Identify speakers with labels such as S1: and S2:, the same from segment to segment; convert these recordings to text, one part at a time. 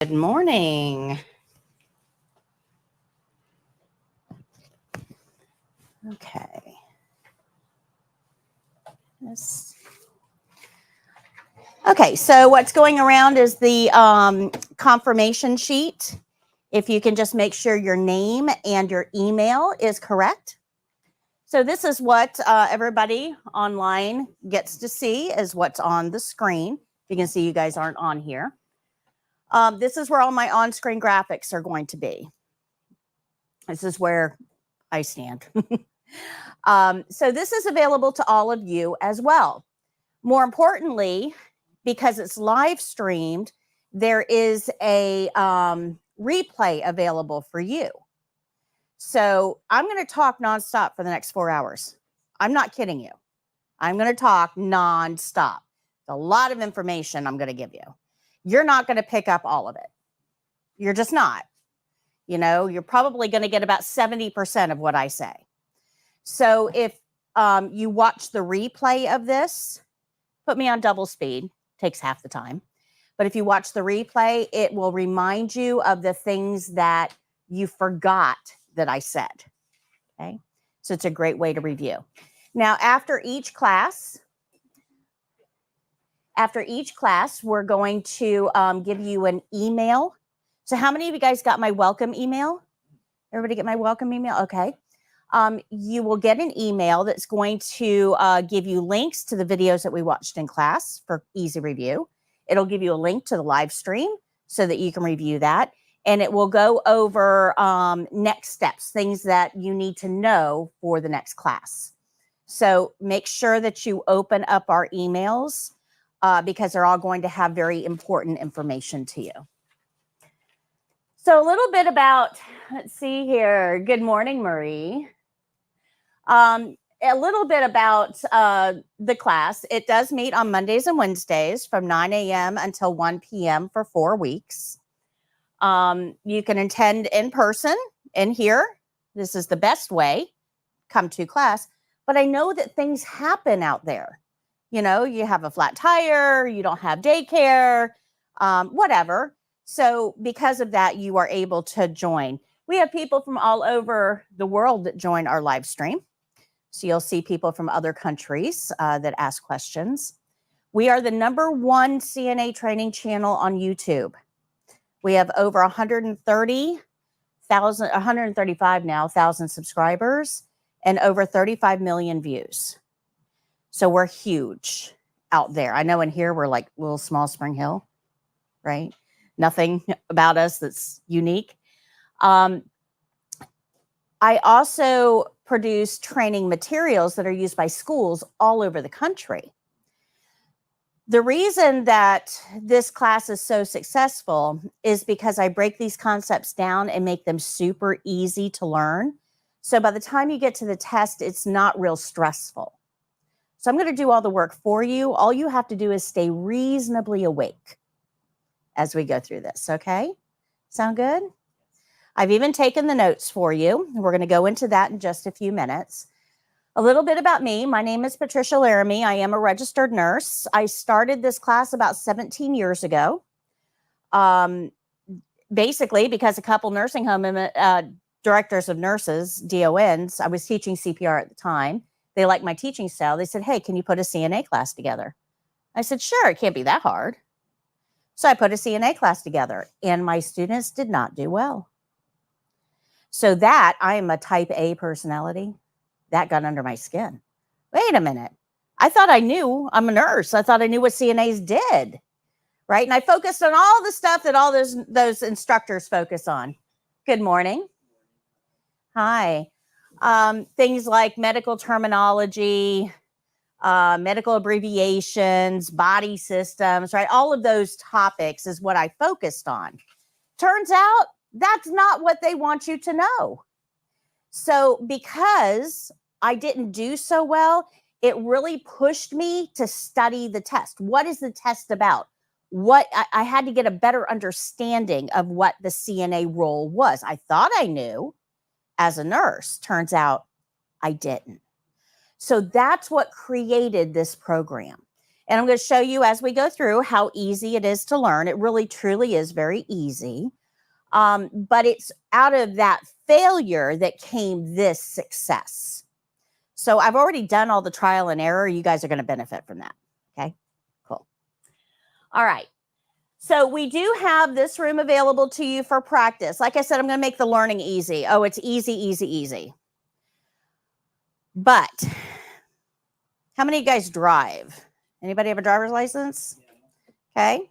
S1: Good morning. Okay. Okay, so what's going around is the confirmation sheet. If you can just make sure your name and your email is correct. So this is what everybody online gets to see, is what's on the screen. You can see you guys aren't on here. This is where all my on-screen graphics are going to be. This is where I stand. So this is available to all of you as well. More importantly, because it's live streamed, there is a replay available for you. So I'm going to talk nonstop for the next 4 hours. I'm not kidding you. I'm going to talk nonstop. A lot of information I'm going to give you. You're not going to pick up all of it. You're just not. You know, you're probably going to get about 70% of what I say. So if you watch the replay of this, put me on double speed, takes half the time. But if you watch the replay, it will remind you of the things that you forgot that I said. Okay, so it's a great way to review. Now, after each class, we're going to give you an email. So how many of you guys got my welcome email? Everybody get my welcome email? Okay. You will get an email that's going to give you links to the videos that we watched in class for easy review. It'll give you a link to the live stream so that you can review that. And it will go over next steps, things that you need to know for the next class. So make sure that you open up our emails because they're all going to have very important information to you. So a little bit about, let's see here. Good morning, Marie. A little bit about the class. It does meet on Mondays and Wednesdays from 9 a.m. until 1 p.m. for 4 weeks. You can attend in person in here. This is the best way. Come to class. But I know that things happen out there. You know, you have a flat tire, you don't have daycare, whatever. So because of that, you are able to join. We have people from all over the world that join our live stream. So you'll see people from other countries that ask questions. We are the #1 CNA training channel on YouTube. We have over 135 now, thousand subscribers and over 35 million views. So we're huge out there. I know in here we're like little small Spring Hill, right? Nothing about us that's unique. I also produce training materials that are used by schools all over the country. The reason that this class is so successful is because I break these concepts down and make them super easy to learn. So by the time you get to the test, it's not real stressful. So I'm going to do all the work for you. All you have to do is stay reasonably awake as we go through this, okay? Sound good? I've even taken the notes for you. We're going to go into that in just a few minutes. A little bit about me. My name is Patricia Laramie. I am a registered nurse. I started this class about 17 years ago, basically because a couple nursing home directors of nurses, DONs, I was teaching CPR at the time. They liked my teaching style. They said, hey, can you put a CNA class together? I said, sure, it can't be that hard. So I put a CNA class together, and my students did not do well. So that, I am a type A personality. That got under my skin. Wait a minute. I thought I knew. I'm a nurse. I thought I knew what CNAs did, right? And I focused on all the stuff that all those instructors focus on. Good morning. Hi. Things like medical terminology, medical abbreviations, body systems, right? All of those topics is what I focused on. Turns out that's not what they want you to know. So because I didn't do so well, it really pushed me to study the test. What is the test about? I had to get a better understanding of what the CNA role was. I thought I knew as a nurse. Turns out I didn't. So that's what created this program. And I'm going to show you as we go through how easy it is to learn. It really, truly is very easy. But it's out of that failure that came this success. So I've already done all the trial and error. You guys are going to benefit from that. Okay, cool. All right. So we do have this room available to you for practice. Like I said, I'm going to make the learning easy. Oh, it's easy, easy, easy. But how many of you guys drive? Anybody have a driver's license? Okay.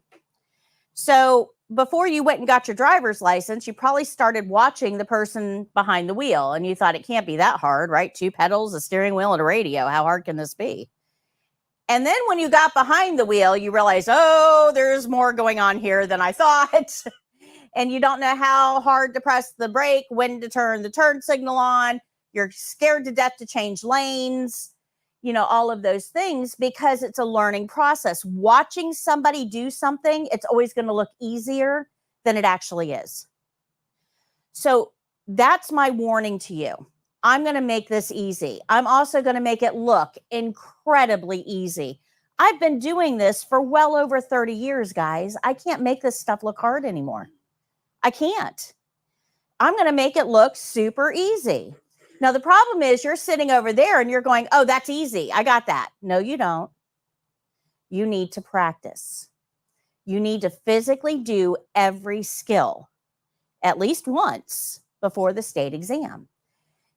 S1: So before you went and got your driver's license, you probably started watching the person behind the wheel and you thought it can't be that hard, right? 2 pedals, a steering wheel, and a radio. How hard can this be? And then when you got behind the wheel, you realize, oh, there's more going on here than I thought. And you don't know how hard to press the brake, when to turn the turn signal on. You're scared to death to change lanes, you know, all of those things, because it's a learning process. Watching somebody do something, it's always going to look easier than it actually is. So that's my warning to you. I'm going to make this easy. I'm also going to make it look incredibly easy. I've been doing this for well over 30 years, guys. I can't make this stuff look hard anymore. I can't. I'm going to make it look super easy. Now, the problem is you're sitting over there and you're going, oh, that's easy. I got that. No, you don't. You need to practice. You need to physically do every skill at least once before the state exam.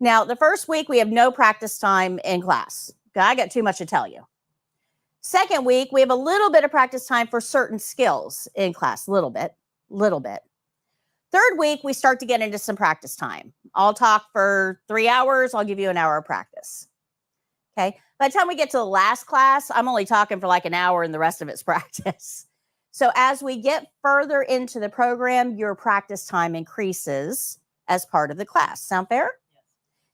S1: Now, the first week, we have no practice time in class. I got too much to tell you. Second week, we have a little bit of practice time for certain skills in class, little bit. Third week, we start to get into some practice time. I'll talk for 3 hours. I'll give you an hour of practice. Okay. By the time we get to the last class, I'm only talking for like an hour and the rest of it's practice. So as we get further into the program, your practice time increases as part of the class. Sound fair? Yes.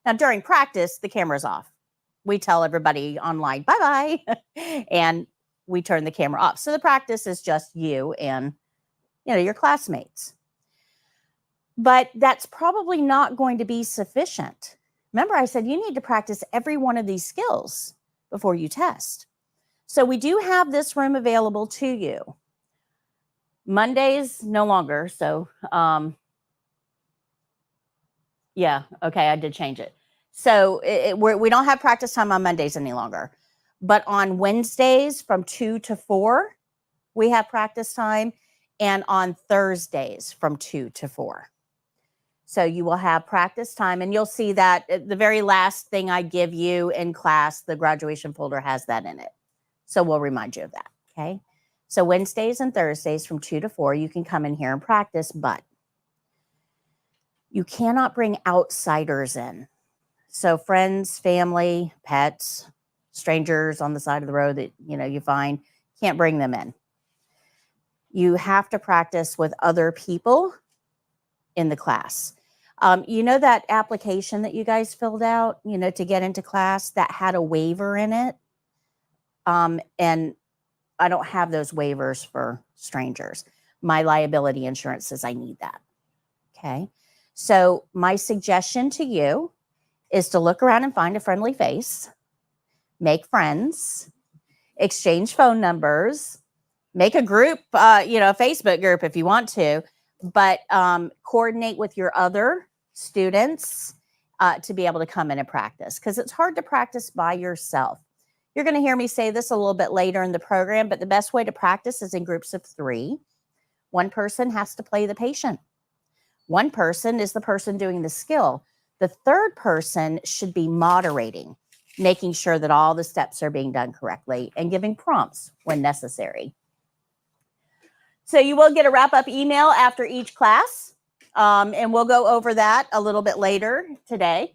S1: Now, during practice, the camera's off. We tell everybody online, bye-bye, and we turn the camera off. So the practice is just you and, you know, your classmates. But that's probably not going to be sufficient. Remember, I said you need to practice every one of these skills before you test. So we do have this room available to you. Mondays, no longer. So, yeah, okay, I did change it. So we don't have practice time on Mondays any longer. But on Wednesdays from 2 to 4, we have practice time. And on Thursdays from 2 to 4. So you will have practice time, and you'll see that the very last thing I give you in class, the graduation folder has that in it. So we'll remind you of that, okay? So Wednesdays and Thursdays from 2 to 4, you can come in here and practice, but you cannot bring outsiders in. So friends, family, pets, strangers on the side of the road that, you know, you find, can't bring them in. You have to practice with other people in the class. You know that application that you guys filled out, you know, to get into class that had a waiver in it? And I don't have those waivers for strangers. My liability insurance says I need that. Okay. So my suggestion to you is to look around and find a friendly face, make friends, exchange phone numbers, make a group, you know, a Facebook group if you want to, but coordinate with your other students to be able to come in and practice, because it's hard to practice by yourself. You're going to hear me say this a little bit later in the program, but the best way to practice is in groups of 3. One person has to play the patient. One person is the person doing the skill. The third person should be moderating, making sure that all the steps are being done correctly and giving prompts when necessary. So you will get a wrap-up email after each class, and we'll go over that a little bit later today.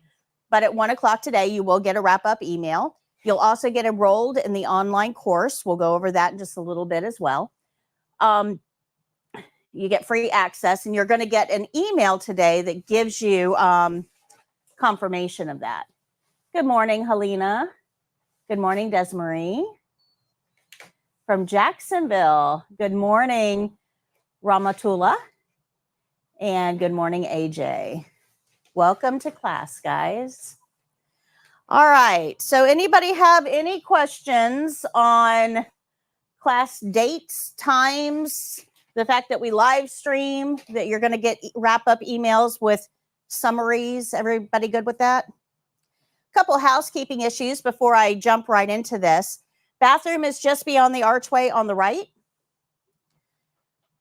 S1: But at 1 o'clock today, you will get a wrap-up email. You'll also get enrolled in the online course. We'll go over that in just a little bit as well. You get free access, and you're going to get an email today that gives you confirmation of that. Good morning, Helena. Good morning, Desmarie. From Jacksonville, good morning, Ramatullah. And good morning, AJ. Welcome to class, guys. All right, so anybody have any questions on class dates, times, the fact that we live stream, that you're going to get wrap-up emails with summaries. Everybody good with that? Couple housekeeping issues before I jump right into this. Bathroom is just beyond the archway on the right.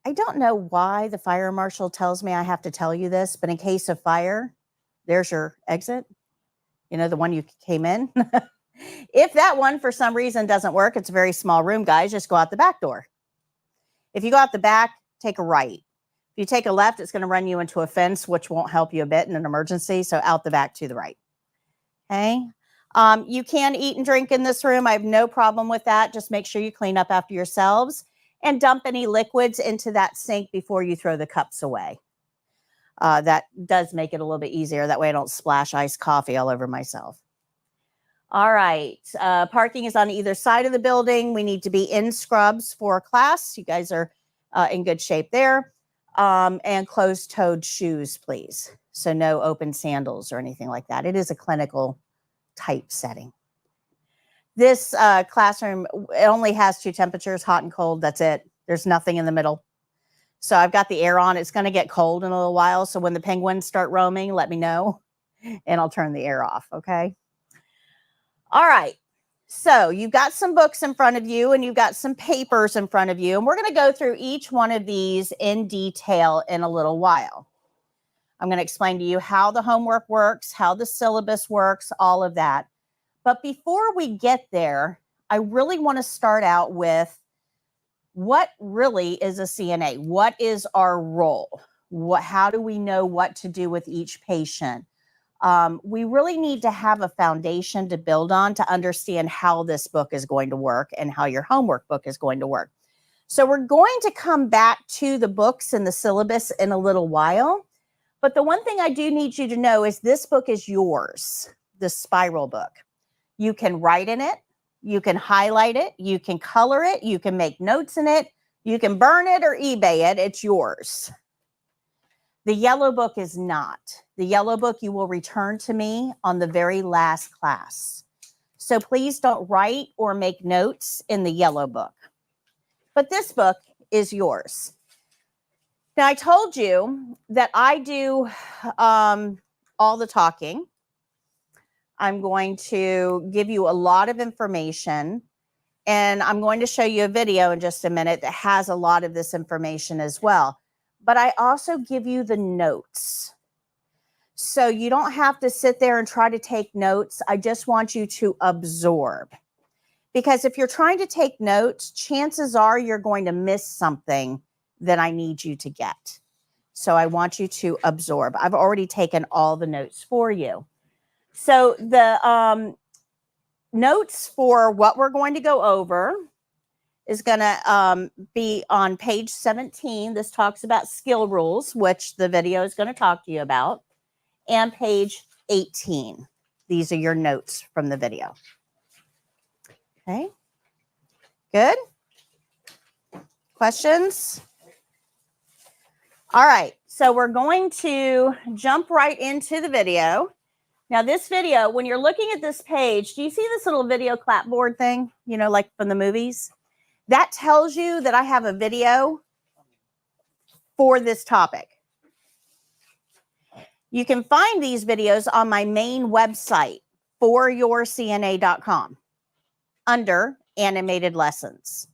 S1: I don't know why the fire marshal tells me I have to tell you this, but in case of fire, there's your exit. You know, the one you came in. If that one for some reason doesn't work, it's a very small room, guys, just go out the back door. If you go out the back, take a right. If you take a left, it's going to run you into a fence, which won't help you a bit in an emergency. So out the back to the right. Okay. You can eat and drink in this room. I have no problem with that. Just make sure you clean up after yourselves and dump any liquids into that sink before you throw the cups away. That does make it a little bit easier. That way I don't splash iced coffee all over myself. All right. Parking is on either side of the building. We need to be in scrubs for class. You guys are in good shape there. And closed-toed shoes, please. So no open sandals or anything like that. It is a clinical type setting. This classroom, it only has 2 temperatures, hot and cold. That's it. There's nothing in the middle. So I've got the air on. It's going to get cold in a little while. So when the penguins start roaming, let me know and I'll turn the air off. Okay. All right. So you've got some books in front of you and you've got some papers in front of you. And we're going to go through each one of these in detail in a little while. I'm going to explain to you how the homework works, how the syllabus works, all of that. But before we get there, I really want to start out with what really is a CNA? What is our role? How do we know what to do with each patient? We really need to have a foundation to build on to understand how this book is going to work and how your homework book is going to work. So we're going to come back to the books and the syllabus in a little while. But the one thing I do need you to know is this book is yours, the spiral book. You can write in it. You can highlight it. You can color it. You can make notes in it. You can burn it or eBay it. It's yours. The yellow book is not. The yellow book you will return to me on the very last class. So please don't write or make notes in the yellow book. But this book is yours. Now, I told you that I do all the talking. I'm going to give you a lot of information, and I'm going to show you a video in just a minute that has a lot of this information as well. But I also give you the notes. So you don't have to sit there and try to take notes. I just want you to absorb. Because if you're trying to take notes, chances are you're going to miss something that I need you to get. So I want you to absorb. I've already taken all the notes for you. So the notes for what we're going to go over is going to be on page 17. This talks about skill rules, which the video is going to talk to you about, and page 18. These are your notes from the video. Okay, good. Questions? All right, so we're going to jump right into the video. Now, this video, when you're looking at this page, do you see this little video clapboard thing, you know, like from the movies? That tells you that I have a video for this topic. You can find these videos on my main website, 4YourCNA.com, under animated lessons.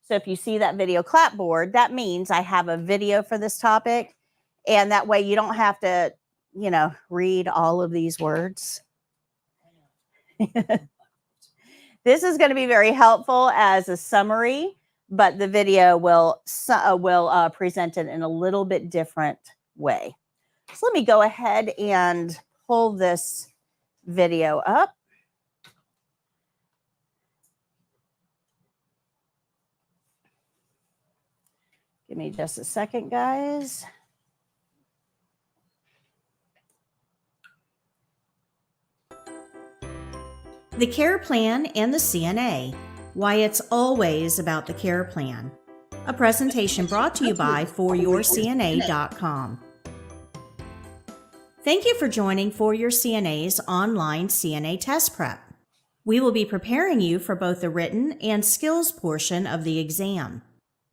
S1: So if you see that video clapboard, that means I have a video for this topic. And that way you don't have to, you know, read all of these words. This is going to be very helpful as a summary, but the video will present it in a little bit different way. So let me go ahead and pull this video up. Give me just a second, guys.
S2: The Care Plan and the CNA, why it's always about the care plan. A presentation brought to you by 4YourCNA.com. Thank you for joining 4YourCNA's online CNA test prep. We will be preparing you for both the written and skills portion of the exam.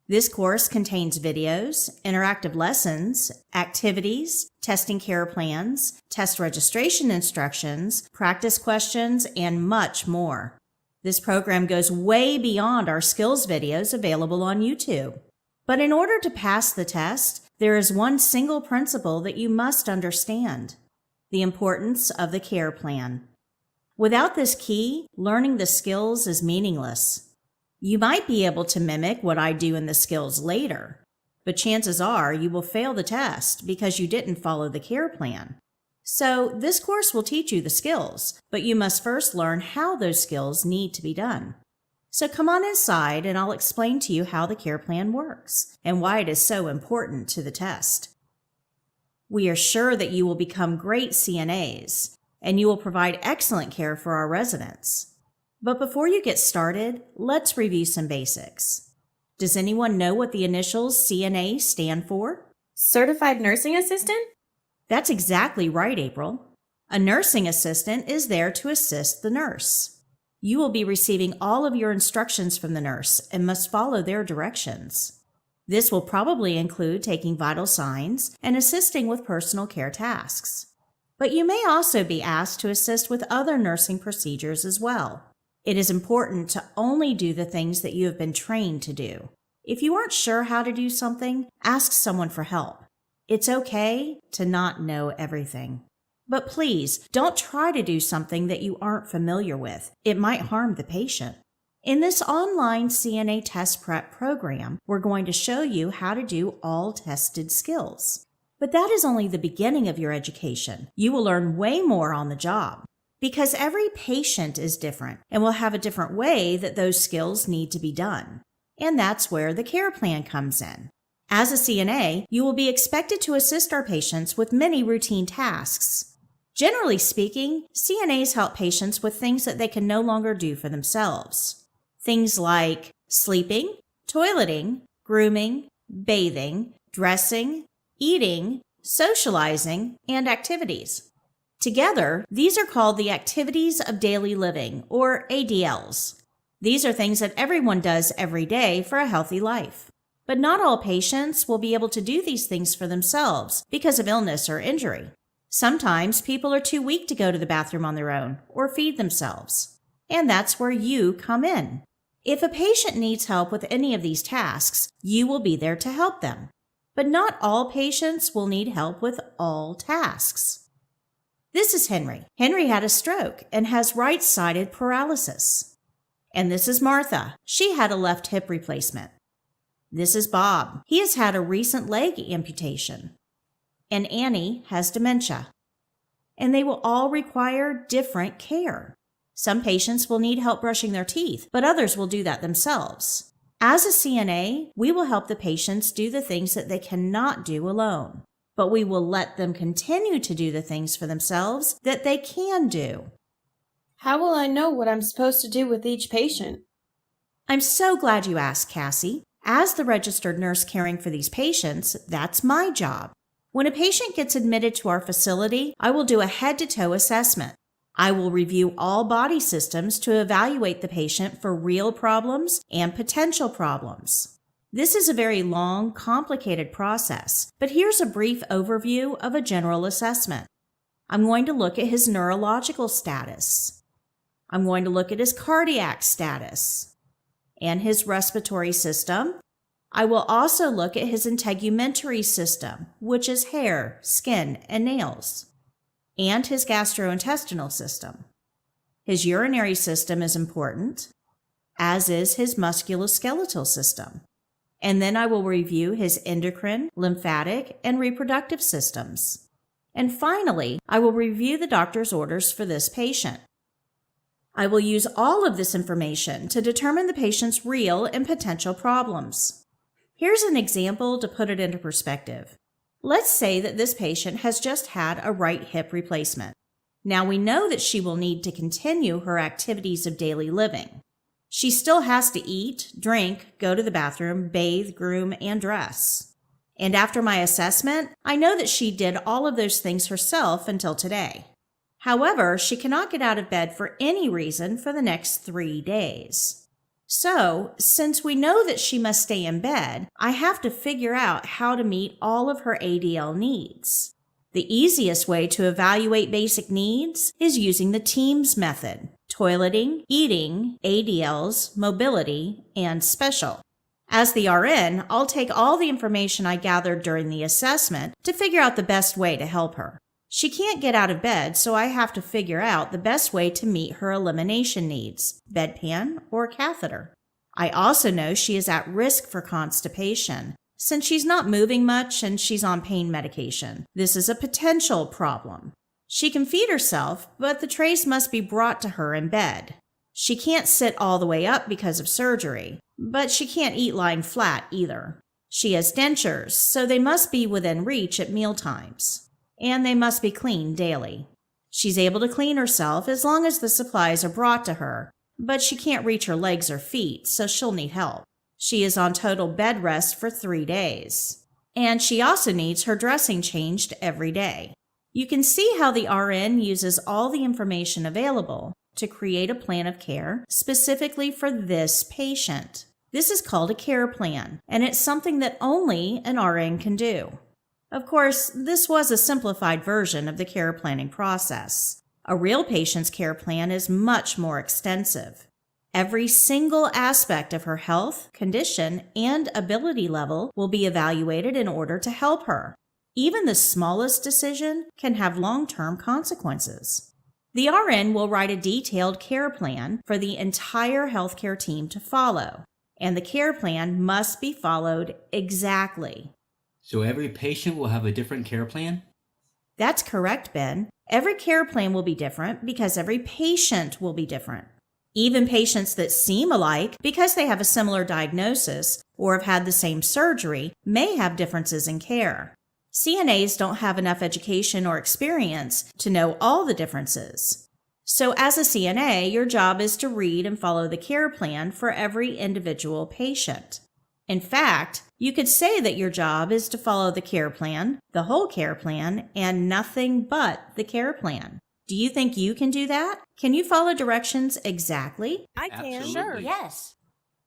S2: This course contains videos, interactive lessons, activities, testing care plans, test registration instructions, practice questions, and much more. This program goes way beyond our skills videos available on YouTube. But in order to pass the test, there is one single principle that you must understand: the importance of the care plan. Without this key, learning the skills is meaningless. You might be able to mimic what I do in the skills later, but chances are you will fail the test because you didn't follow the care plan. So this course will teach you the skills, but you must first learn how those skills need to be done. So come on inside and I'll explain to you how the care plan works and why it is so important to the test. We are sure that you will become great CNAs and you will provide excellent care for our residents. But before you get started, let's review some basics. Does anyone know what the initials CNA stand for?
S3: Certified Nursing Assistant?
S2: That's exactly right, April. A nursing assistant is there to assist the nurse. You will be receiving all of your instructions from the nurse and must follow their directions. This will probably include taking vital signs and assisting with personal care tasks. But you may also be asked to assist with other nursing procedures as well. It is important to only do the things that you have been trained to do. If you aren't sure how to do something, ask someone for help. It's okay to not know everything. But please, don't try to do something that you aren't familiar with. It might harm the patient. In this online CNA test prep program, we're going to show you how to do all tested skills. But that is only the beginning of your education. You will learn way more on the job, because every patient is different and will have a different way that those skills need to be done. And that's where the care plan comes in. As a CNA, you will be expected to assist our patients with many routine tasks. Generally speaking, CNAs help patients with things that they can no longer do for themselves. Things like sleeping, toileting, grooming, bathing, dressing, eating, socializing, and activities. Together, these are called the Activities of Daily Living, or ADLs. These are things that everyone does every day for a healthy life. But not all patients will be able to do these things for themselves because of illness or injury. Sometimes people are too weak to go to the bathroom on their own or feed themselves. And that's where you come in. If a patient needs help with any of these tasks, you will be there to help them. But not all patients will need help with all tasks. This is Henry. Henry had a stroke and has right-sided paralysis. And this is Martha. She had a left hip replacement. This is Bob. He has had a recent leg amputation. And Annie has dementia. And they will all require different care. Some patients will need help brushing their teeth, but others will do that themselves. As a CNA, we will help the patients do the things that they cannot do alone, but we will let them continue to do the things for themselves that they can do.
S3: How will I know what I'm supposed to do with each patient?
S2: I'm so glad you asked, Cassie. As the registered nurse caring for these patients, that's my job. When a patient gets admitted to our facility, I will do a head-to-toe assessment. I will review all body systems to evaluate the patient for real problems and potential problems. This is a very long, complicated process, but here's a brief overview of a general assessment. I'm going to look at his neurological status. I'm going to look at his cardiac status and his respiratory system. I will also look at his integumentary system, which is hair, skin, and nails, and his gastrointestinal system. His urinary system is important, as is his musculoskeletal system. And then I will review his endocrine, lymphatic, and reproductive systems. And finally, I will review the doctor's orders for this patient. I will use all of this information to determine the patient's real and potential problems. Here's an example to put it into perspective. Let's say that this patient has just had a right hip replacement. Now we know that she will need to continue her activities of daily living. She still has to eat, drink, go to the bathroom, bathe, groom, and dress. And after my assessment, I know that she did all of those things herself until today. However, she cannot get out of bed for any reason for the next 3 days. So, since we know that she must stay in bed, I have to figure out how to meet all of her ADL needs. The easiest way to evaluate basic needs is using the TEAMS method: toileting, eating, ADLs, mobility, and special. As the RN, I'll take all the information I gathered during the assessment to figure out the best way to help her. She can't get out of bed, so I have to figure out the best way to meet her elimination needs: bedpan or catheter. I also know she is at risk for constipation, since she's not moving much and she's on pain medication. This is a potential problem. She can feed herself, but the trays must be brought to her in bed. She can't sit all the way up because of surgery, but she can't eat lying flat either. She has dentures, so they must be within reach at mealtimes, and they must be cleaned daily. She's able to clean herself as long as the supplies are brought to her, but she can't reach her legs or feet, so she'll need help. She is on total bed rest for 3 days, and she also needs her dressing changed every day. You can see how the RN uses all the information available to create a plan of care specifically for this patient. This is called a care plan, and it's something that only an RN can do. Of course, this was a simplified version of the care planning process. A real patient's care plan is much more extensive. Every single aspect of her health, condition, and ability level will be evaluated in order to help her. Even the smallest decision can have long-term consequences. The RN will write a detailed care plan for the entire healthcare team to follow, and the care plan must be followed exactly.
S4: So every patient will have a different care plan?
S2: That's correct, Ben. Every care plan will be different because every patient will be different. Even patients that seem alike because they have a similar diagnosis or have had the same surgery may have differences in care. CNAs don't have enough education or experience to know all the differences. So as a CNA, your job is to read and follow the care plan for every individual patient. In fact, you could say that your job is to follow the care plan, the whole care plan, and nothing but the care plan. Do you think you can do that? Can you follow directions exactly?
S5: I can.
S4: Absolutely.
S5: Sure.
S1: Yes.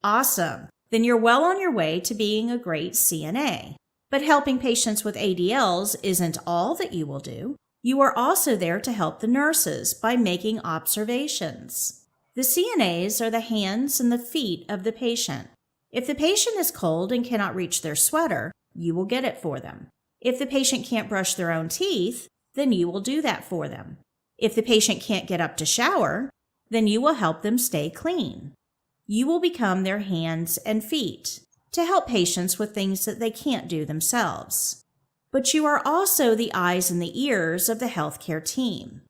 S2: Awesome. Then you're well on your way to being a great CNA. But helping patients with ADLs isn't all that you will do. You are also there to help the nurses by making observations. The CNAs are the hands and the feet of the patient. If the patient is cold and cannot reach their sweater, you will get it for them. If the patient can't brush their own teeth, then you will do that for them. If the patient can't get up to shower, then you will help them stay clean. You will become their hands and feet to help patients with things that they can't do themselves. But you are also the eyes and the ears of the healthcare team.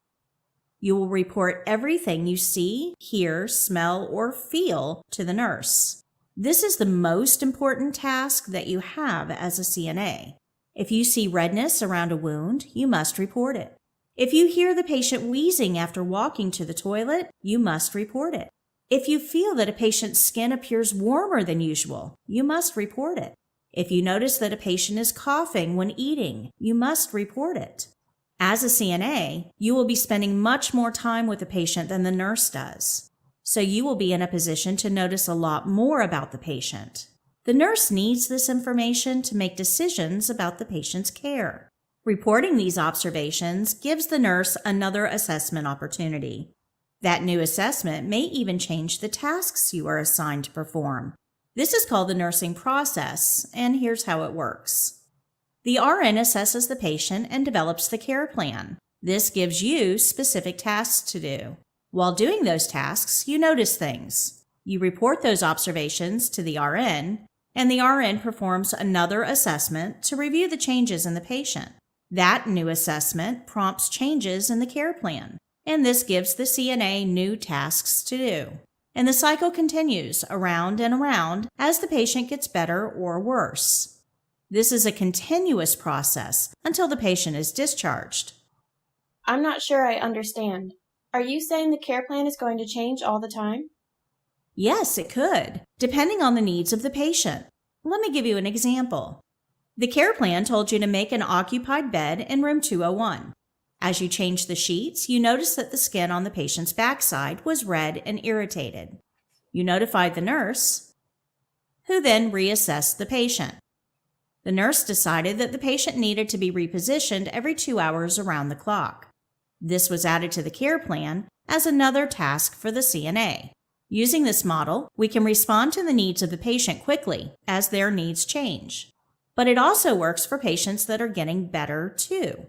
S2: You will report everything you see, hear, smell, or feel to the nurse. This is the most important task that you have as a CNA. If you see redness around a wound, you must report it. If you hear the patient wheezing after walking to the toilet, you must report it. If you feel that a patient's skin appears warmer than usual, you must report it. If you notice that a patient is coughing when eating, you must report it. As a CNA, you will be spending much more time with the patient than the nurse does. So you will be in a position to notice a lot more about the patient. The nurse needs this information to make decisions about the patient's care. Reporting these observations gives the nurse another assessment opportunity. That new assessment may even change the tasks you are assigned to perform. This is called the nursing process, and here's how it works. The RN assesses the patient and develops the care plan. This gives you specific tasks to do. While doing those tasks, you notice things. You report those observations to the RN, and the RN performs another assessment to review the changes in the patient. That new assessment prompts changes in the care plan, and this gives the CNA new tasks to do. And the cycle continues around and around as the patient gets better or worse. This is a continuous process until the patient is discharged.
S3: I'm not sure I understand. Are you saying the care plan is going to change all the time?
S2: Yes, it could, depending on the needs of the patient. Let me give you an example. The care plan told you to make an occupied bed in room 201. As you changed the sheets, you noticed that the skin on the patient's backside was red and irritated. You notified the nurse, who then reassessed the patient. The nurse decided that the patient needed to be repositioned every 2 hours around the clock. This was added to the care plan as another task for the CNA. Using this model, we can respond to the needs of the patient quickly as their needs change. But it also works for patients that are getting better too.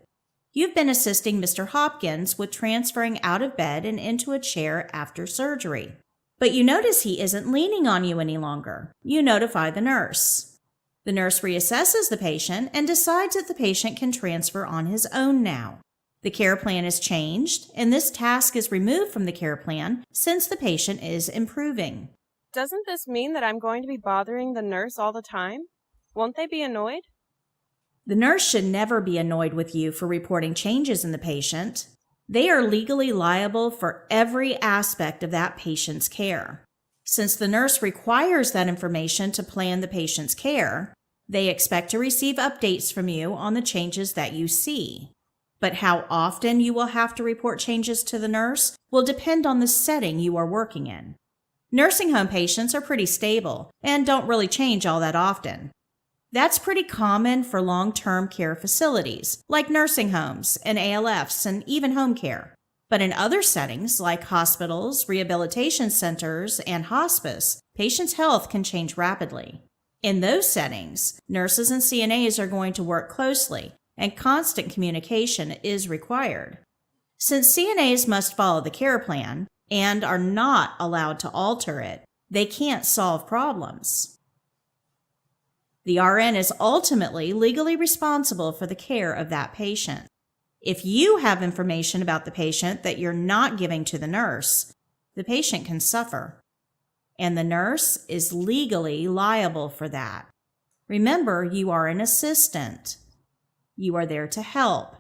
S2: You've been assisting Mr. Hopkins with transferring out of bed and into a chair after surgery. But you notice he isn't leaning on you any longer. You notify the nurse. The nurse reassesses the patient and decides that the patient can transfer on his own now. The care plan is changed, and this task is removed from the care plan since the patient is improving.
S5: Doesn't this mean that I'm going to be bothering the nurse all the time? Won't they be annoyed?
S2: The nurse should never be annoyed with you for reporting changes in the patient. They are legally liable for every aspect of that patient's care. Since the nurse requires that information to plan the patient's care, they expect to receive updates from you on the changes that you see. But how often you will have to report changes to the nurse will depend on the setting you are working in. Nursing home patients are pretty stable and don't really change all that often. That's pretty common for long-term care facilities, like nursing homes and ALFs and even home care. But in other settings, like hospitals, rehabilitation centers, and hospice, patients' health can change rapidly. In those settings, nurses and CNAs are going to work closely, and constant communication is required. Since CNAs must follow the care plan and are not allowed to alter it, they can't solve problems. The RN is ultimately legally responsible for the care of that patient. If you have information about the patient that you're not giving to the nurse, the patient can suffer, and the nurse is legally liable for that. Remember, you are an assistant. You are there to help,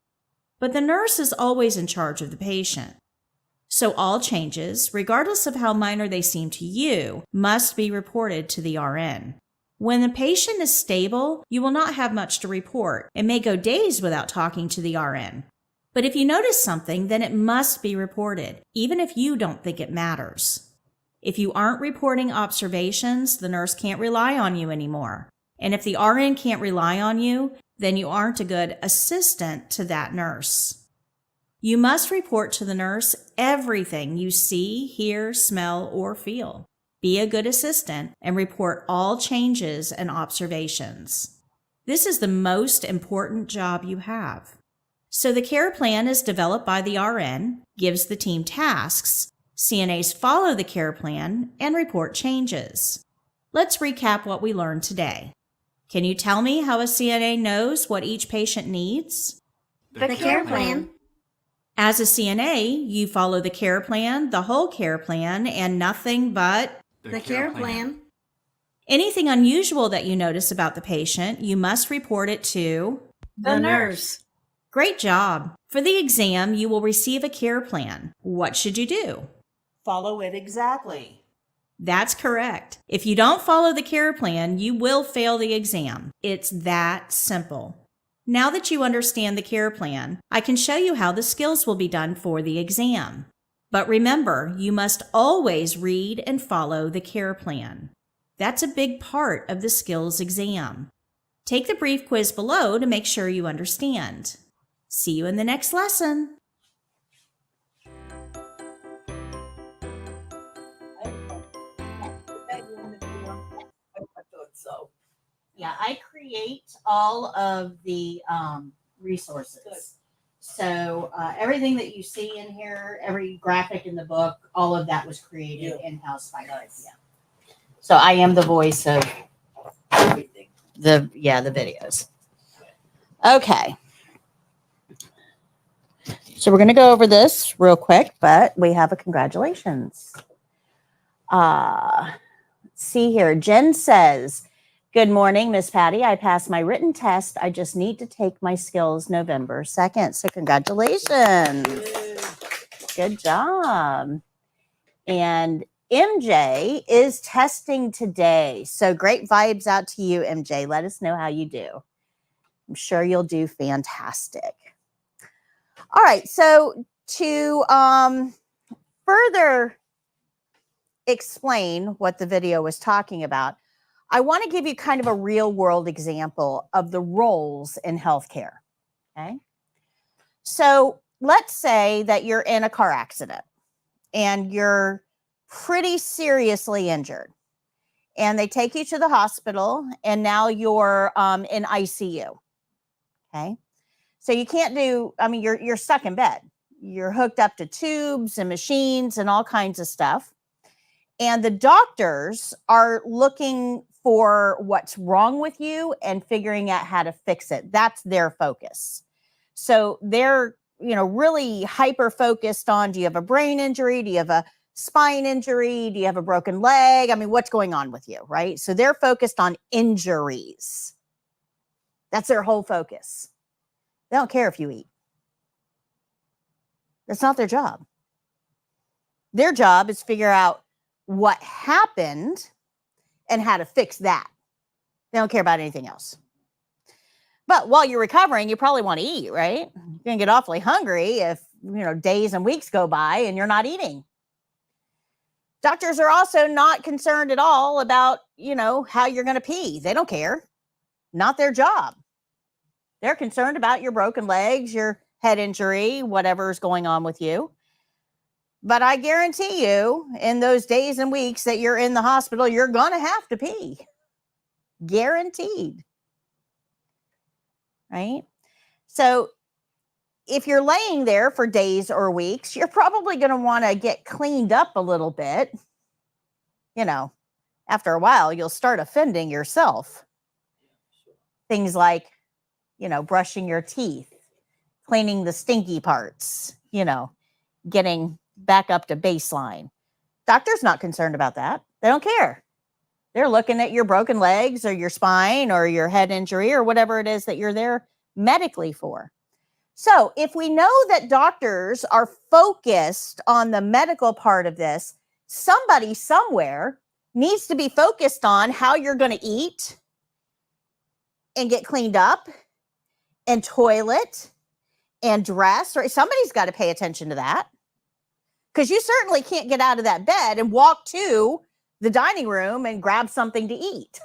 S2: but the nurse is always in charge of the patient. So all changes, regardless of how minor they seem to you, must be reported to the RN. When the patient is stable, you will not have much to report and may go days without talking to the RN. But if you notice something, then it must be reported, even if you don't think it matters. If you aren't reporting observations, the nurse can't rely on you anymore. And if the RN can't rely on you, then you aren't a good assistant to that nurse. You must report to the nurse everything you see, hear, smell, or feel. Be a good assistant and report all changes and observations. This is the most important job you have. So the care plan is developed by the RN, gives the team tasks, CNAs follow the care plan, and report changes. Let's recap what we learned today. Can you tell me how a CNA knows what each patient needs?
S6: The care plan.
S2: As a CNA, you follow the care plan, the whole care plan, and nothing but
S6: The care plan.
S2: anything unusual that you notice about the patient, you must report it to
S6: The nurse.
S2: Great job. For the exam, you will receive a care plan. What should you do?
S7: Follow it exactly.
S2: That's correct. If you don't follow the care plan, you will fail the exam. It's that simple. Now that you understand the care plan, I can show you how the skills will be done for the exam. But remember, you must always read and follow the care plan. That's a big part of the skills exam. Take the brief quiz below to make sure you understand. See you in the next lesson.
S7: So,
S1: Yeah, I create all of the resources.
S7: Good.
S1: So everything that you see in here, every graphic in the book, all of that was created
S7: Yeah.
S1: in-house by
S7: Nice.
S1: Yeah. So I am the voice of
S7: everything.
S1: the videos. Okay. So we're going to go over this real quick, but we have a congratulations. Let's see here. Jen says, good morning, Miss Patty. I passed my written test. I just need to take my skills November 2nd. So congratulations. Good job. And MJ is testing today. So great vibes out to you, MJ. Let us know how you do. I'm sure you'll do fantastic. All right. So to further explain what the video was talking about, I want to give you kind of a real world example of the roles in healthcare. Okay. So let's say that you're in a car accident and you're pretty seriously injured, and they take you to the hospital, and now you're in ICU. Okay. So you can't do, I mean, you're stuck in bed. You're hooked up to tubes and machines and all kinds of stuff. And the doctors are looking for what's wrong with you and figuring out how to fix it. That's their focus. So they're, really hyper focused on, do you have a brain injury? Do you have a spine injury? Do you have a broken leg? I mean, what's going on with you, right? So they're focused on injuries. That's their whole focus. They don't care if you eat. That's not their job. Their job is to figure out what happened and how to fix that. They don't care about anything else. But while you're recovering, you probably want to eat, right? You're going to get awfully hungry if, days and weeks go by and you're not eating. Doctors are also not concerned at all about, how you're going to pee. They don't care. Not their job. They're concerned about your broken legs, your head injury, whatever's going on with you. But I guarantee you, in those days and weeks that you're in the hospital, you're going to have to pee. Guaranteed. Right? So if you're laying there for days or weeks, you're probably going to want to get cleaned up a little bit. After a while, you'll start offending yourself. Things like, brushing your teeth, cleaning the stinky parts, getting back up to baseline. Doctor's not concerned about that. They don't care. They're looking at your broken legs or your spine or your head injury or whatever it is that you're there medically for. So if we know that doctors are focused on the medical part of this, somebody somewhere needs to be focused on how you're going to eat and get cleaned up and toilet and dress, right? Somebody's got to pay attention to that, because you certainly can't get out of that bed and walk to the dining room and grab something to eat.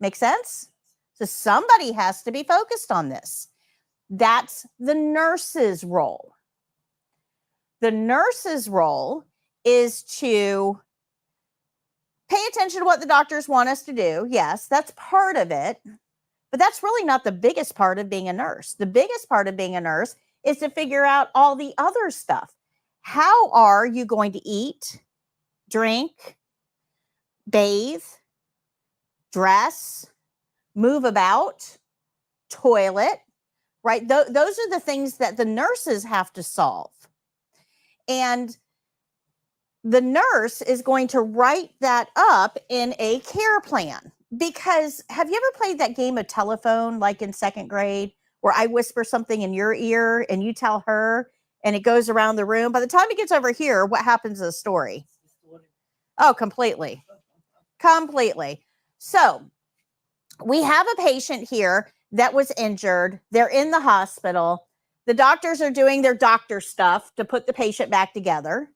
S1: Make sense? So somebody has to be focused on this. That's the nurse's role. The nurse's role is to pay attention to what the doctors want us to do. Yes, that's part of it. But that's really not the biggest part of being a nurse. The biggest part of being a nurse is to figure out all the other stuff. How are you going to eat, drink, bathe, dress, move about, toilet, right? Those are the things that the nurses have to solve. And the nurse is going to write that up in a care plan. Because have you ever played that game of telephone, like in second grade, where I whisper something in your ear and you tell her and it goes around the room? By the time it gets over here, what happens to the story? Oh, completely. Completely. So we have a patient here that was injured. They're in the hospital. The doctors are doing their doctor stuff to put the patient back together.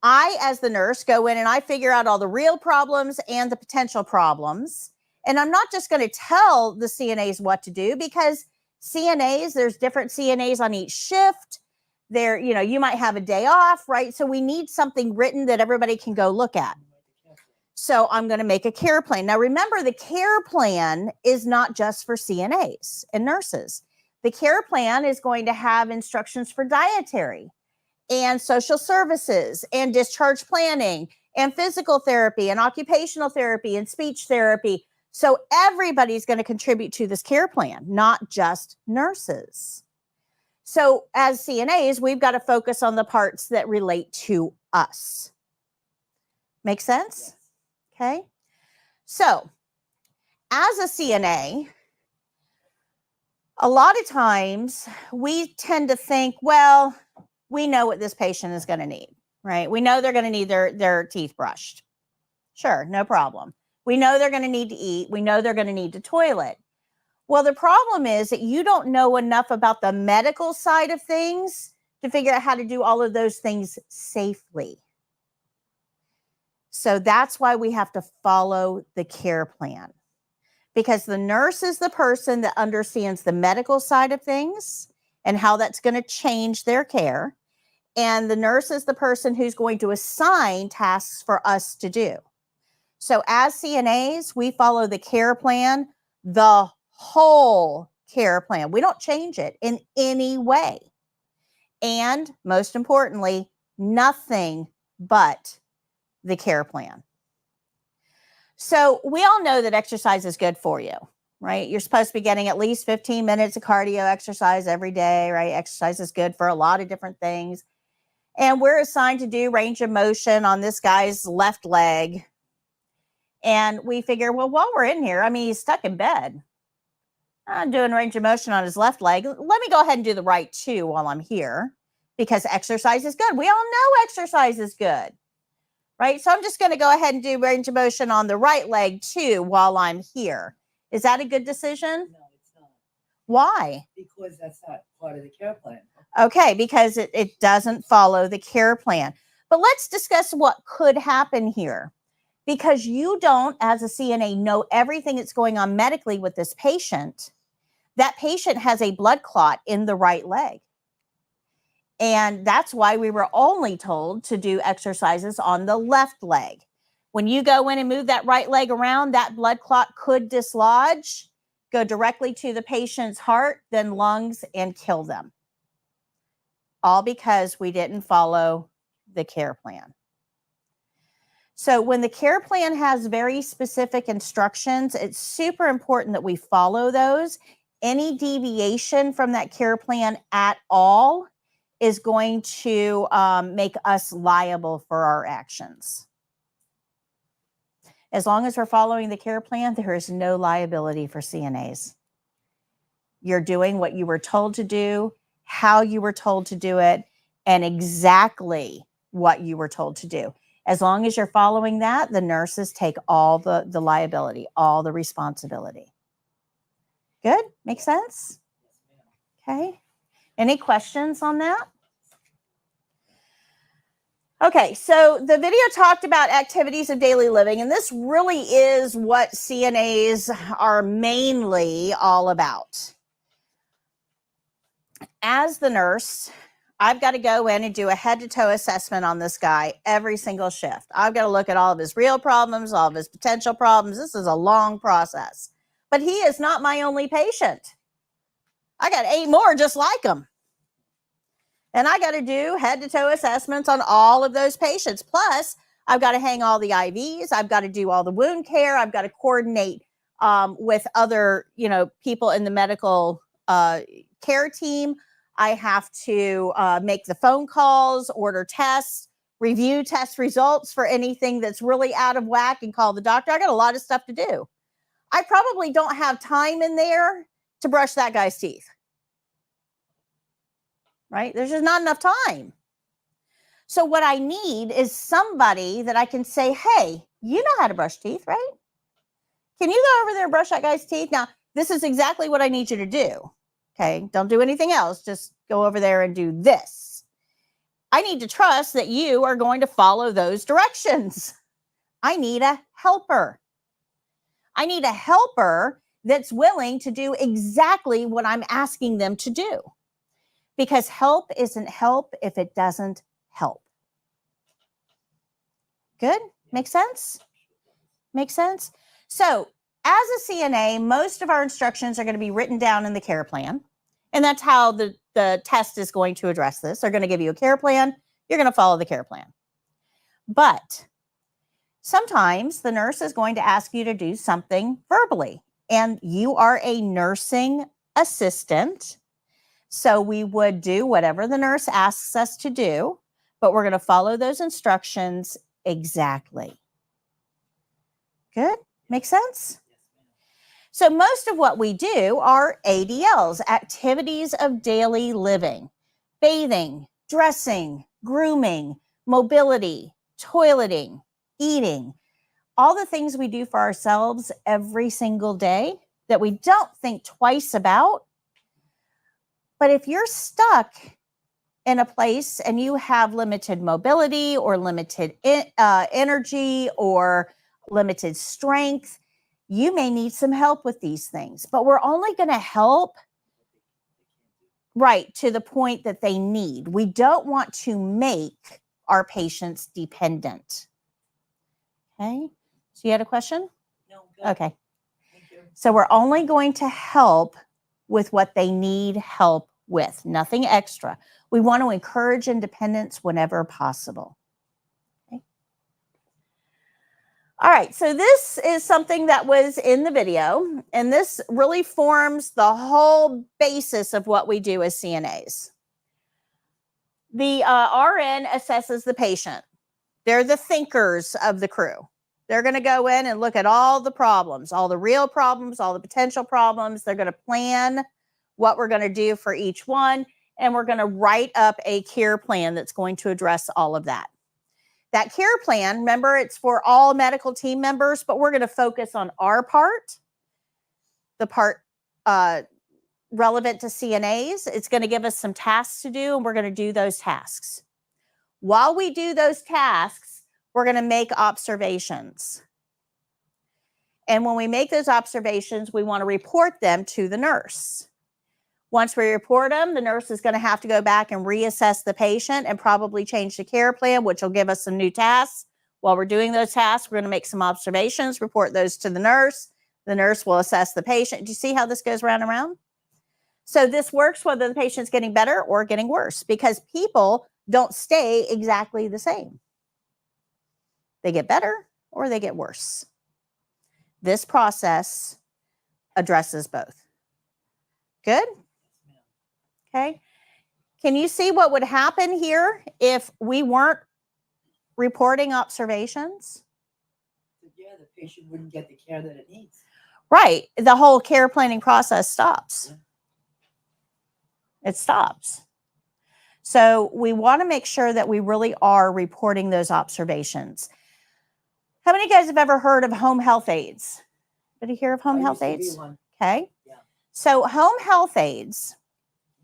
S1: I, as the nurse, go in and I figure out all the real problems and the potential problems. And I'm not just going to tell the CNAs what to do, because CNAs, there's different CNAs on each shift. There, you might have a day off, right? So we need something written that everybody can go look at. So I'm going to make a care plan. Now, remember, the care plan is not just for CNAs and nurses. The care plan is going to have instructions for dietary and social services and discharge planning and physical therapy and occupational therapy and speech therapy. So everybody's going to contribute to this care plan, not just nurses. So as CNAs, we've got to focus on the parts that relate to us. Make sense? Okay. So as a CNA, a lot of times we tend to think, well, we know what this patient is going to need, right? We know they're going to need their teeth brushed. Sure, no problem. We know they're going to need to eat. We know they're going to need to toilet. Well, the problem is that you don't know enough about the medical side of things to figure out how to do all of those things safely. So that's why we have to follow the care plan, because the nurse is the person that understands the medical side of things and how that's going to change their care. And the nurse is the person who's going to assign tasks for us to do. So as CNAs, we follow the care plan, the whole care plan. We don't change it in any way. And most importantly, nothing but the care plan. So we all know that exercise is good for you, right? You're supposed to be getting at least 15 minutes of cardio exercise every day, right? Exercise is good for a lot of different things. And we're assigned to do range of motion on this guy's left leg. And we figure, well, while we're in here, I mean, he's stuck in bed. I'm doing range of motion on his left leg. Let me go ahead and do the right too while I'm here, because exercise is good. We all know exercise is good, right? So I'm just going to go ahead and do range of motion on the right leg too while I'm here. Is that a good decision?
S7: No, it's not.
S1: Why?
S7: Because that's not part of the care plan.
S1: Okay, because it doesn't follow the care plan. But let's discuss what could happen here. Because you don't, as a CNA, know everything that's going on medically with this patient. That patient has a blood clot in the right leg. And that's why we were only told to do exercises on the left leg. When you go in and move that right leg around, that blood clot could dislodge, go directly to the patient's heart, then lungs, and kill them. All because we didn't follow the care plan. So when the care plan has very specific instructions, it's super important that we follow those. Any deviation from that care plan at all is going to make us liable for our actions. As long as we're following the care plan, there is no liability for CNAs. You're doing what you were told to do, how you were told to do it, and exactly what you were told to do. As long as you're following that, the nurses take all the liability, all the responsibility. Good? Make sense? Okay. Any questions on that? Okay, so the video talked about activities of daily living, and this really is what CNAs are mainly all about. As the nurse, I've got to go in and do a head-to-toe assessment on this guy every single shift. I've got to look at all of his real problems, all of his potential problems. This is a long process. But he is not my only patient. I got 8 more just like him. And I got to do head-to-toe assessments on all of those patients. Plus, I've got to hang all the IVs. I've got to do all the wound care. I've got to coordinate with other, people in the medical care team. I have to make the phone calls, order tests, review test results for anything that's really out of whack, and call the doctor. I got a lot of stuff to do. I probably don't have time in there to brush that guy's teeth. Right? There's just not enough time. So what I need is somebody that I can say, hey, you know how to brush teeth, right? Can you go over there and brush that guy's teeth? Now, this is exactly what I need you to do. Okay, don't do anything else. Just go over there and do this. I need to trust that you are going to follow those directions. I need a helper. I need a helper that's willing to do exactly what I'm asking them to do. Because help isn't help if it doesn't help. Good? Make sense? Make sense? So, as a CNA, most of our instructions are going to be written down in the care plan. And that's how the test is going to address this. They're going to give you a care plan. You're going to follow the care plan. But sometimes the nurse is going to ask you to do something verbally. And you are a nursing assistant. So we would do whatever the nurse asks us to do, but we're going to follow those instructions exactly. Good? Make sense? So most of what we do are ADLs, activities of daily living, bathing, dressing, grooming, mobility, toileting, eating, all the things we do for ourselves every single day, that we don't think twice about. But if you're stuck in a place and you have limited mobility or limited energy or limited strength, you may need some help with these things. But we're only going to help right to the point that they need. We don't want to make our patients dependent. Okay. So you had a question?
S7: No, good.
S1: Okay.
S7: Thank you.
S1: So we're only going to help with what they need help with, nothing extra. We want to encourage independence whenever possible. Okay. All right, so this is something that was in the video, and this really forms the whole basis of what we do as CNAs. The RN assesses the patient. They're the thinkers of the crew. They're going to go in and look at all the problems, all the real problems, all the potential problems. They're going to plan what we're going to do for each one, and we're going to write up a care plan that's going to address all of that. That care plan, remember, it's for all medical team members, but we're going to focus on our part, the part relevant to CNAs. It's going to give us some tasks to do, and we're going to do those tasks. While we do those tasks, we're going to make observations. And when we make those observations, we want to report them to the nurse. Once we report them, the nurse is going to have to go back and reassess the patient and probably change the care plan, which will give us some new tasks. While we're doing those tasks, we're going to make some observations, report those to the nurse. The nurse will assess the patient. Do you see how this goes round and round? So this works whether the patient's getting better or getting worse, because people don't stay exactly the same. They get better or they get worse. This process addresses both. Good? Okay. Can you see what would happen here if we weren't reporting observations?
S7: Yeah, the patient wouldn't get the care that it needs.
S1: Right. The whole care planning process stops. It stops. So we want to make sure that we really are reporting those observations. How many of you guys have ever heard of home health aides? Did you hear of home health aides? Okay.
S7: Yeah.
S1: So home health aides.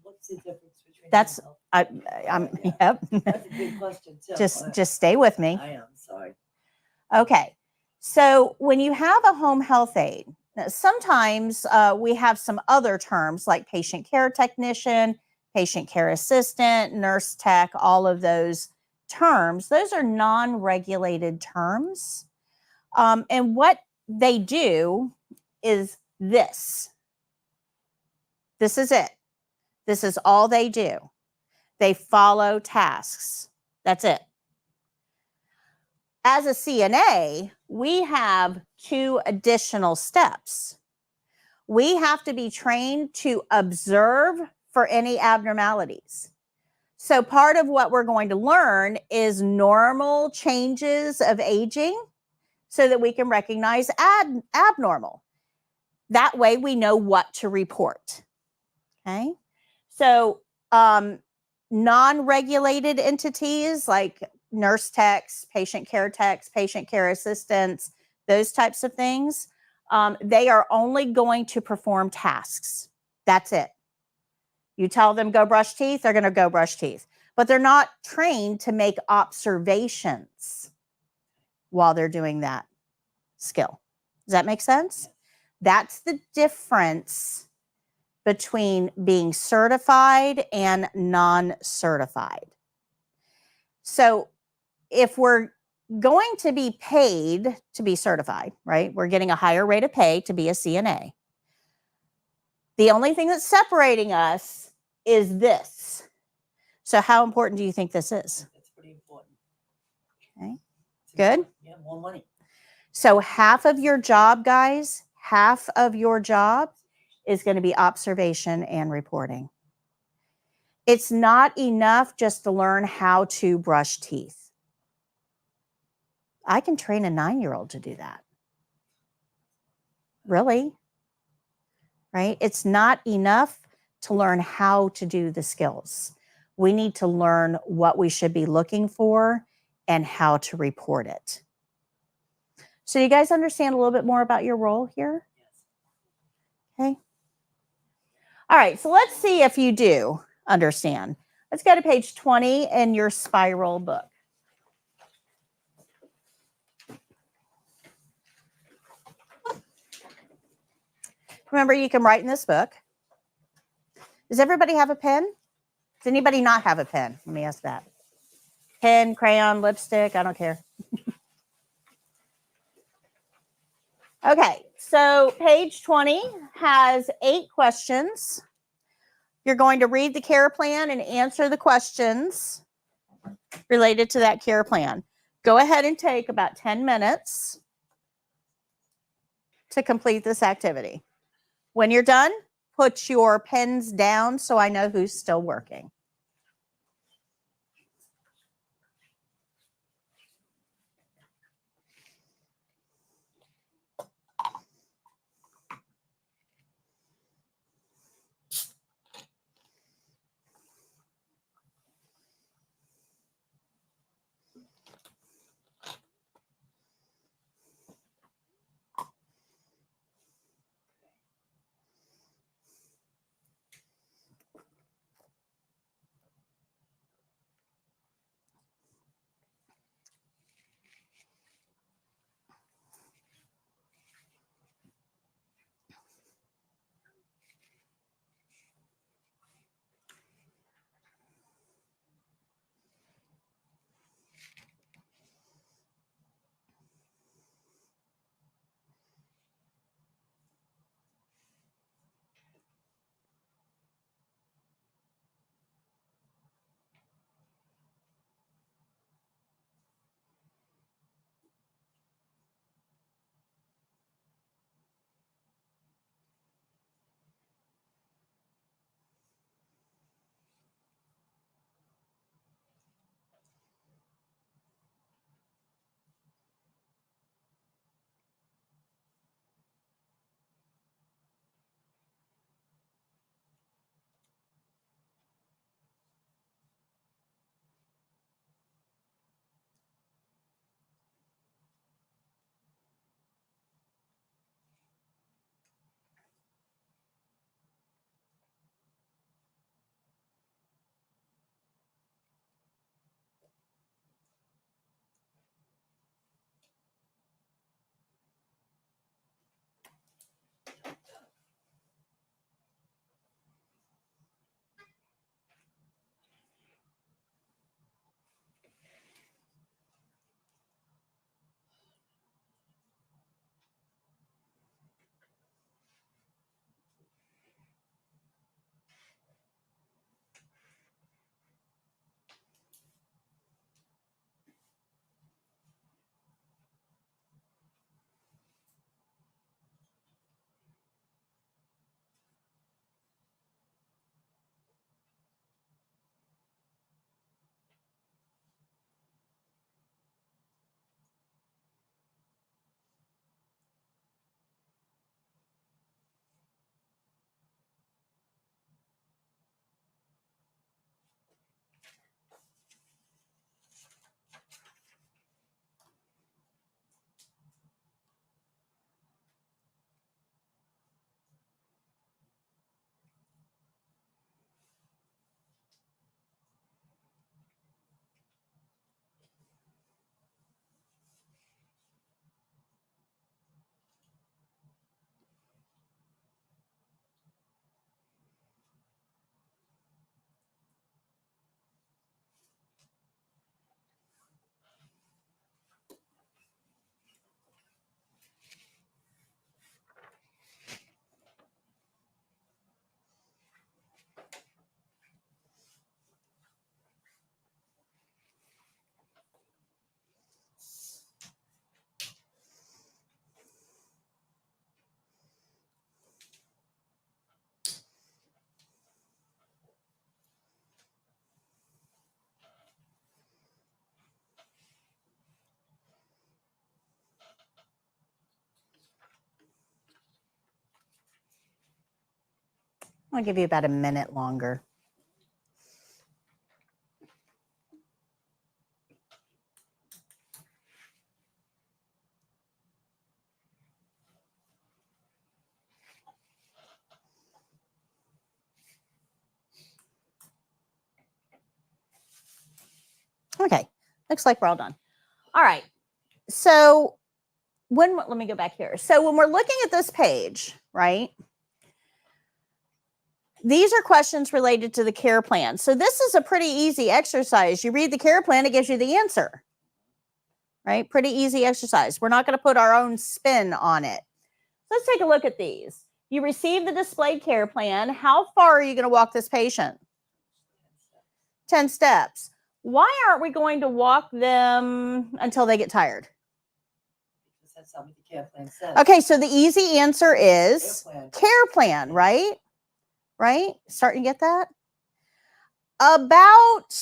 S7: What's the difference between
S1: That's
S7: home health?
S1: I'm
S7: Yeah.
S1: yep.
S7: That's a big question too.
S1: Just stay with me.
S7: I am sorry.
S1: Okay. So when you have a home health aide, sometimes we have some other terms like patient care technician, patient care assistant, nurse tech, all of those terms. Those are non-regulated terms. And what they do is this. This is it. This is all they do. They follow tasks. That's it. As a CNA, we have 2 additional steps. We have to be trained to observe for any abnormalities. So part of what we're going to learn is normal changes of aging so that we can recognize abnormal. That way we know what to report. Okay. So non-regulated entities like nurse techs, patient care assistants, those types of things, they are only going to perform tasks. That's it. You tell them go brush teeth, they're going to go brush teeth. But they're not trained to make observations while they're doing that skill. Does that make sense? That's the difference between being certified and non-certified. So if we're going to be paid to be certified, right? We're getting a higher rate of pay to be a CNA. The only thing that's separating us is this. So how important do you think this is?
S7: That's pretty important.
S1: Okay. Good.
S7: Yeah, more money.
S1: So half of your job, guys, half of your job is going to be observation and reporting. It's not enough just to learn how to brush teeth. I can train a 9-year-old to do that. Really? Right? It's not enough to learn how to do the skills. We need to learn what we should be looking for and how to report it. So you guys understand a little bit more about your role here? Okay. All right, so let's see if you do understand. Let's go to page 20 in your spiral book. Remember, you can write in this book. Does everybody have a pen? Does anybody not have a pen? Let me ask that. Pen, crayon, lipstick, I don't care. Okay, so page 20 has 8 questions. You're going to read the care plan and answer the questions related to that care plan. Go ahead and take about 10 minutes to complete this activity. When you're done, put your pens down so I know who's still working. I'll give you about a minute longer. Okay, looks like we're all done. All right. So let me go back here. So when we're looking at this page, right? These are questions related to the care plan. So this is a pretty easy exercise. You read the care plan, it gives you the answer, right? Pretty easy exercise. We're not going to put our own spin on it. Let's take a look at these. You receive the displayed care plan. How far are you going to walk this patient? 10 steps. Why aren't we going to walk them until they get tired?
S7: Because that's not what the care plan says.
S1: Okay, so the easy answer is
S7: Care plan.
S1: care plan, right? Right? Starting to get that? About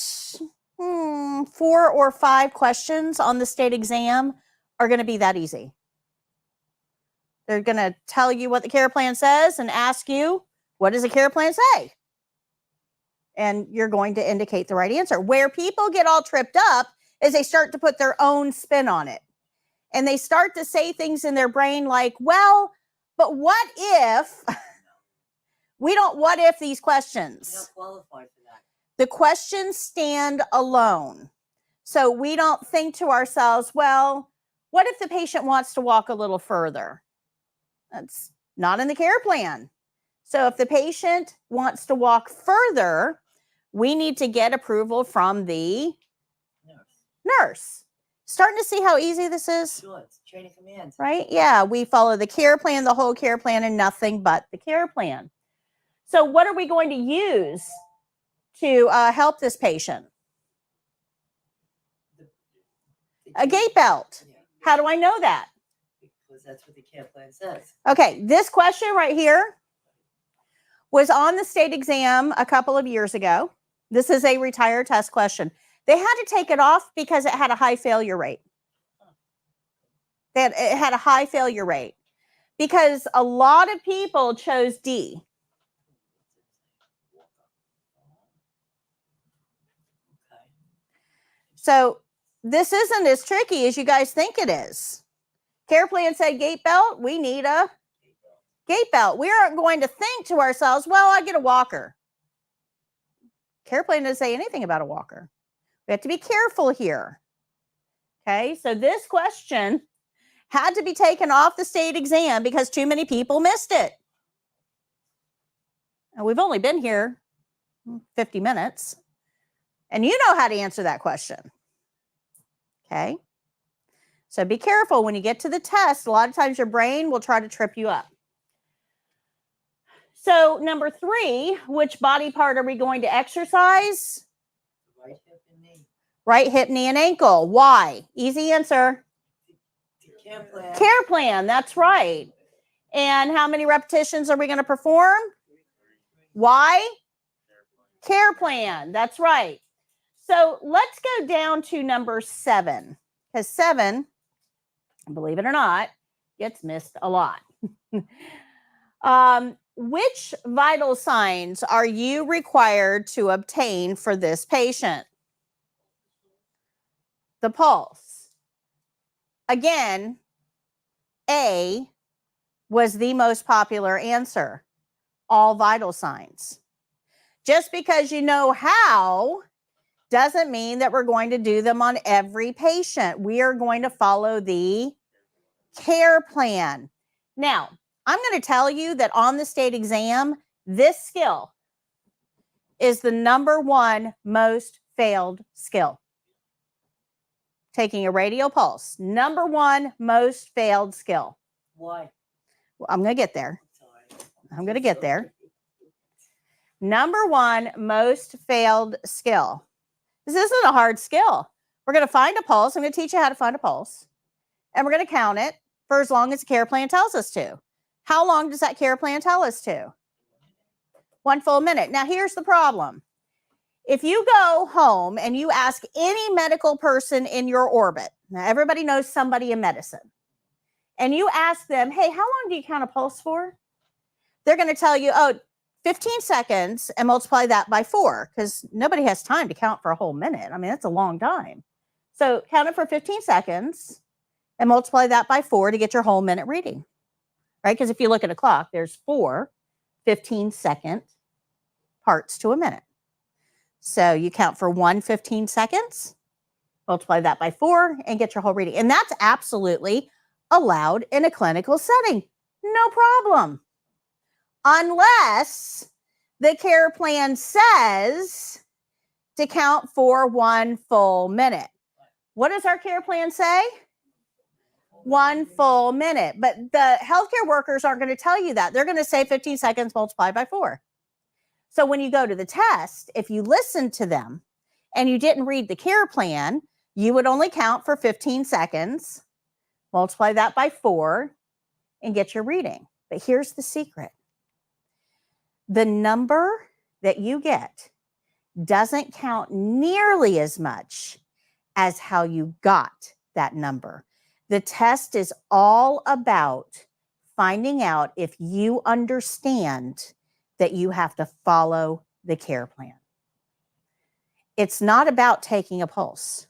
S1: 4 or 5 questions on the state exam are going to be that easy. They're going to tell you what the care plan says and ask you, what does the care plan say? And you're going to indicate the right answer. Where people get all tripped up is they start to put their own spin on it. And they start to say things in their brain like, well, but what if we don't what if these
S7: You're
S1: questions?
S7: not qualified for that.
S1: The questions stand alone. So we don't think to ourselves, well, what if the patient wants to walk a little further? That's not in the care plan. So if the patient wants to walk further, we need to get approval from the nurse. Starting to see how easy this is,
S7: Sure, it's chain of command.
S1: right? Yeah, we follow the care plan, the whole care plan, and nothing but the care plan. So what are we going to use to help this patient? A gait belt.
S7: Yeah,
S1: How do I know that?
S7: because that's what the care plan says.
S1: Okay, this question right here was on the state exam a couple of years ago. This is a retired test question. They had to take it off because it had a high failure rate. It had a high failure rate because a lot of people chose D.
S7: Okay.
S1: So this isn't as tricky as you guys think it is. Care plan said gait belt. We need a gait belt. We aren't going to think to ourselves, well, I get a walker. Care plan doesn't say anything about a walker. We have to be careful here. Okay, so this question had to be taken off the state exam because too many people missed it. And we've only been here 50 minutes, and you know how to answer that question. Okay, so be careful when you get to the test. A lot of times your brain will try to trip you up. So number 3, which body part are we going to exercise?
S7: Right hip and knee.
S1: Right hip, knee, and ankle. Why? Easy answer.
S7: The care plan.
S1: Care plan, that's right. And how many repetitions are we going to perform? Why? Care plan, that's right. So let's go down to number 7, because 7, believe it or not, gets missed a lot. Which vital signs are you required to obtain for this patient? The pulse. Again, A was the most popular answer. All vital signs. Just because you know how doesn't mean that we're going to do them on every patient. We are going to follow the care plan. Now, I'm going to tell you that on the state exam, this skill is the number 1 most failed skill. Taking a radial pulse, number 1 most failed skill.
S7: Why?
S1: Well, I'm going to get there.
S7: Sorry.
S1: I'm going to get there. Number 1 most failed skill. This isn't a hard skill. We're going to find a pulse. I'm going to teach you how to find a pulse. And we're going to count it for as long as the care plan tells us to. How long does that care plan tell us to? 1 full minute. Now, here's the problem. If you go home and you ask any medical person in your orbit, now everybody knows somebody in medicine, and you ask them, hey, how long do you count a pulse for? They're going to tell you, oh, 15 seconds and multiply that by 4, because nobody has time to count for a whole minute. I mean, that's a long time. So count it for 15 seconds and multiply that by 4 to get your whole minute reading, right? Because if you look at a clock, there's 4 15-second parts to a minute. So you count for 1 15 seconds, multiply that by 4, and get your whole reading. And that's absolutely allowed in a clinical setting. No problem. Unless the care plan says to count for 1 full minute. What does our care plan say? 1 full minute. But the healthcare workers aren't going to tell you that. They're going to say 15 seconds multiplied by 4. So when you go to the test, if you listen to them and you didn't read the care plan, you would only count for 15 seconds, multiply that by 4, and get your reading. But here's the secret. The number that you get doesn't count nearly as much as how you got that number. The test is all about finding out if you understand that you have to follow the care plan. It's not about taking a pulse.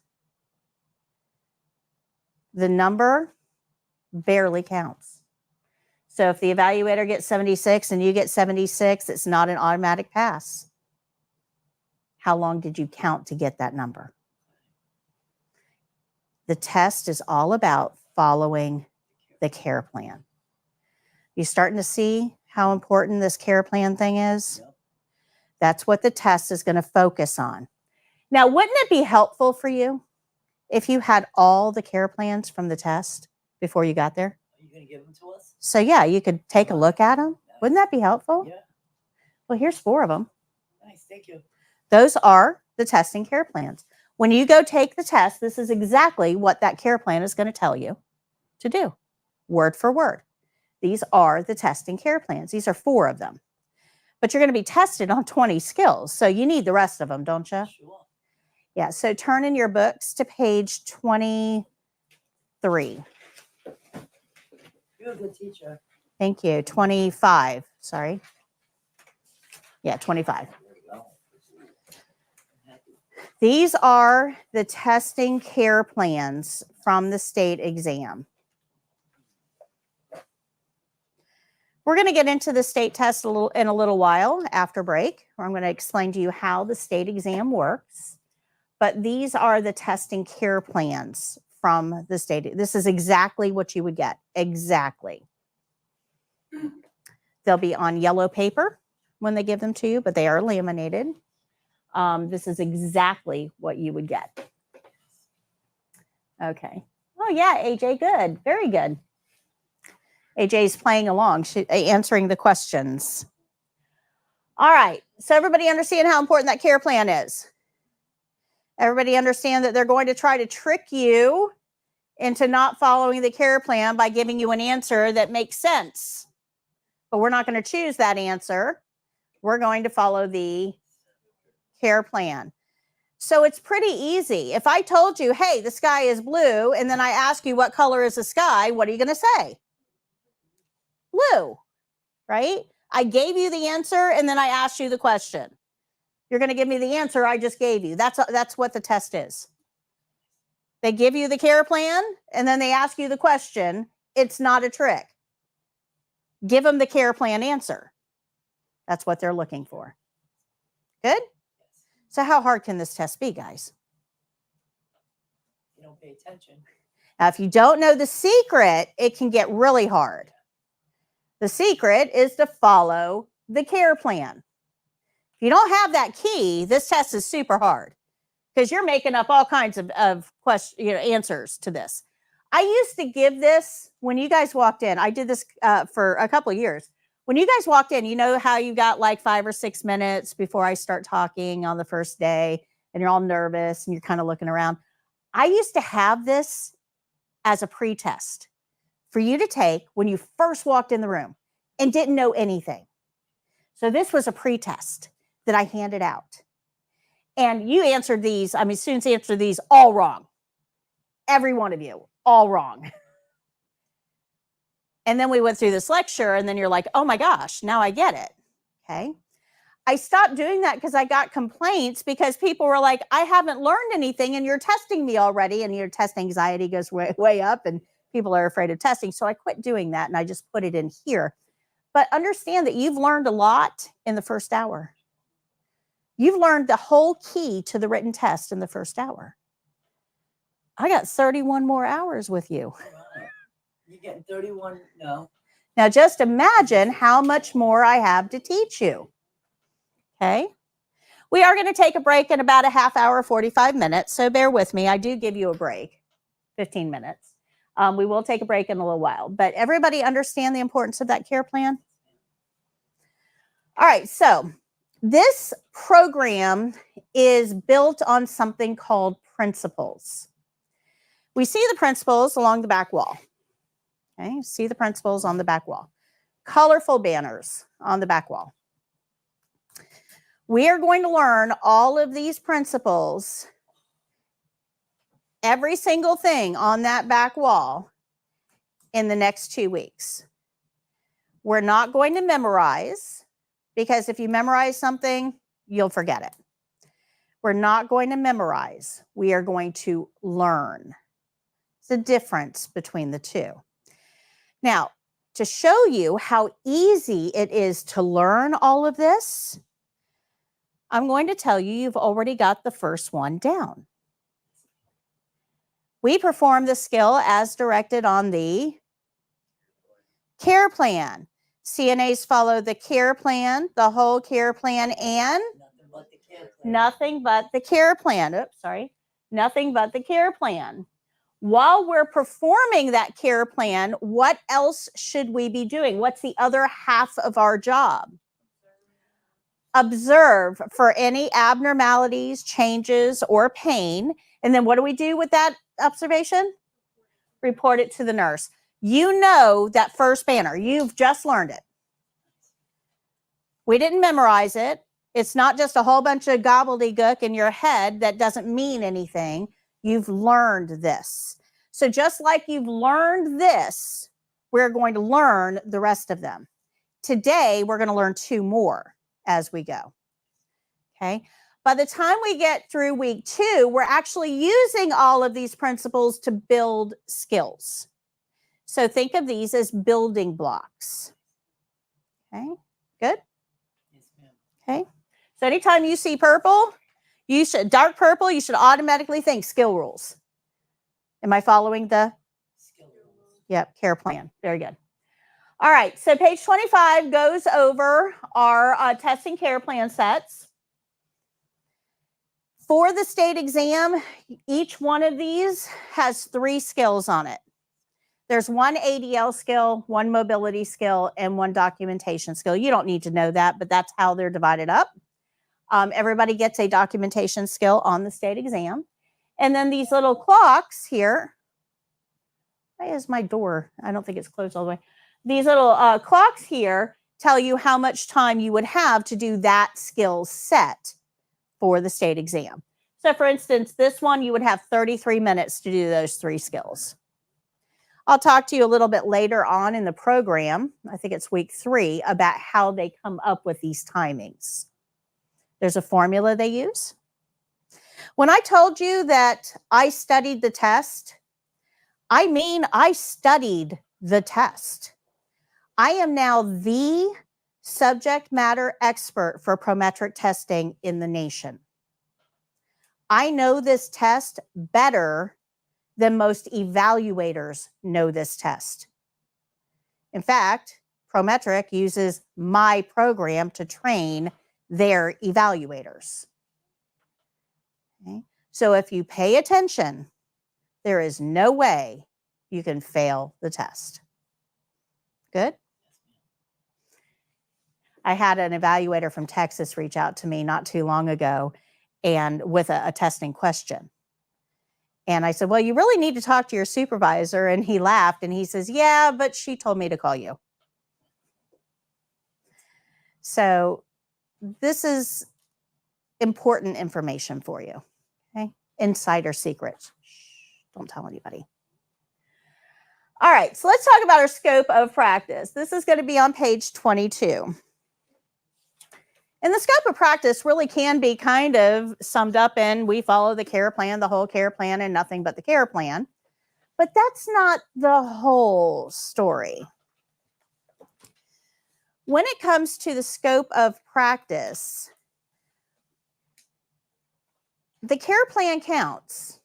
S1: The number barely counts. So if the evaluator gets 76 and you get 76, it's not an automatic pass. How long did you count to get that number? The test is all about following the care plan. You starting to see how important this care plan thing is? That's what the test is going to focus on. Now, wouldn't it be helpful for you if you had all the care plans from the test before you got there?
S7: Are you going to give them to us?
S1: So yeah, you could take a look at them. Wouldn't that be helpful?
S7: Yeah.
S1: Well, here's 4 of them.
S7: Nice. Thank you.
S1: Those are the testing care plans. When you go take the test, this is exactly what that care plan is going to tell you to do, word for word. These are the testing care plans. These are 4 of them. But you're going to be tested on 20 skills, so you need the rest of them, don't you?
S7: Sure.
S1: Yeah, so turn in your books to page 23.
S7: You're a good teacher.
S1: Thank you. 25, sorry. Yeah, 25.
S7: There we go.
S1: These are the testing care plans from the state exam. We're going to get into the state test in a little while after break, where I'm going to explain to you how the state exam works. But these are the testing care plans from the state. This is exactly what you would get. Exactly. They'll be on yellow paper when they give them to you, but they are laminated. This is exactly what you would get. Okay. Oh, yeah, AJ, good. Very good. AJ's playing along, answering the questions. All right. So everybody understand how important that care plan is? Everybody understand that they're going to try to trick you into not following the care plan by giving you an answer that makes sense. But we're not going to choose that answer. We're going to follow the care plan. So it's pretty easy. If I told you, hey, the sky is blue, and then I ask you what color is the sky, what are you going to say? Blue, right? I gave you the answer, and then I asked you the question. You're going to give me the answer I just gave you. That's what the test is. They give you the care plan, and then they ask you the question. It's not a trick. Give them the care plan answer. That's what they're looking for. Good? So how hard can this test be, guys?
S7: You don't pay attention.
S1: Now, if you don't know the secret, it can get really hard. The secret is to follow the care plan. If you don't have that key, this test is super hard because you're making up all kinds of answers to this. I used to give this when you guys walked in. I did this for a couple of years. When you guys walked in, you know how you got like 5 or 6 minutes before I start talking on the first day, and you're all nervous and you're kind of looking around. I used to have this as a pretest for you to take when you first walked in the room and didn't know anything. So this was a pretest that I handed out. And you answered these, students answered these all wrong. Every one of you, all wrong. And then we went through this lecture, and then you're like, oh my gosh, now I get it. Okay. I stopped doing that because I got complaints because people were like, I haven't learned anything and you're testing me already. And your test anxiety goes way, way up and people are afraid of testing. So I quit doing that and I just put it in here. But understand that you've learned a lot in the first hour. You've learned the whole key to the written test in the first hour. I got 31 more hours with you.
S7: You're getting 31, no.
S1: Now just imagine how much more I have to teach you. Okay. We are going to take a break in about a half hour, 45 minutes. So bear with me. I do give you a break, 15 minutes. We will take a break in a little while, but everybody understand the importance of that care plan? All right. So this program is built on something called principles. We see the principles along the back wall. Okay. See the principles on the back wall. Colorful banners on the back wall. We are going to learn all of these principles, every single thing on that back wall in the next 2 weeks. We're not going to memorize, because if you memorize something, you'll forget it. We're not going to memorize. We are going to learn. It's the difference between the two. Now, to show you how easy it is to learn all of this, I'm going to tell you you've already got the first one down. We perform the skill as directed on the care plan. CNAs follow the care plan, the whole care plan, and
S7: Nothing but the care plan.
S1: nothing but the care plan. Oops, sorry. Nothing but the care plan. While we're performing that care plan, what else should we be doing? What's the other half of our job? Observe for any abnormalities, changes, or pain. And then what do we do with that observation? Report it to the nurse. You know that first banner. You've just learned it. We didn't memorize it. It's not just a whole bunch of gobbledygook in your head that doesn't mean anything. You've learned this. So just like you've learned this, we're going to learn the rest of them. Today, we're going to learn 2 more as we go. Okay. By the time we get through week 2, we're actually using all of these principles to build skills. So think of these as building blocks. Okay. Good.
S7: Yes, ma'am.
S1: Okay. So anytime you see purple, dark purple, you should automatically think skill rules. Am I following the?
S7: Skill rules.
S1: Yep. Care plan. Very good. All right, so page 25 goes over our testing care plan sets. For the state exam, each one of these has 3 skills on it. There's 1 ADL skill, 1 mobility skill, and 1 documentation skill. You don't need to know that, but that's how they're divided up. Everybody gets a documentation skill on the state exam. And then these little clocks here. Why is my door? I don't think it's closed all the way. These little clocks here tell you how much time you would have to do that skill set for the state exam. So for instance, this one, you would have 33 minutes to do those 3 skills. I'll talk to you a little bit later on in the program, I think it's week 3, about how they come up with these timings. There's a formula they use. When I told you that I studied the test, I mean I studied the test. I am now the subject matter expert for prometric testing in the nation. I know this test better than most evaluators know this test. In fact, Prometric uses my program to train their evaluators. Okay? So if you pay attention, there is no way you can fail the test. Good? I had an evaluator from Texas reach out to me not too long ago and with a testing question. And I said, well, you really need to talk to your supervisor. And he laughed and he says, yeah, but she told me to call you. So this is important information for you. Okay? Insider secrets. Shh, don't tell anybody. All right, so let's talk about our scope of practice. This is going to be on page 22. And the scope of practice really can be kind of summed up in we follow the care plan, the whole care plan, and nothing but the care plan. But that's not the whole story. When it comes to the scope of practice, the care plan counts.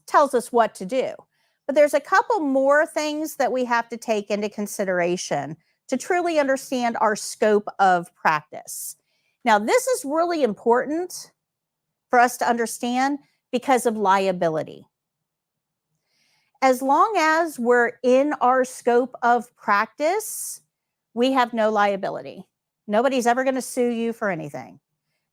S1: tells us what to do. But there's a couple more things that we have to take into consideration to truly understand our scope of practice. Now, this is really important for us to understand because of liability. As long as we're in our scope of practice, we have no liability. Nobody's ever going to sue you for anything,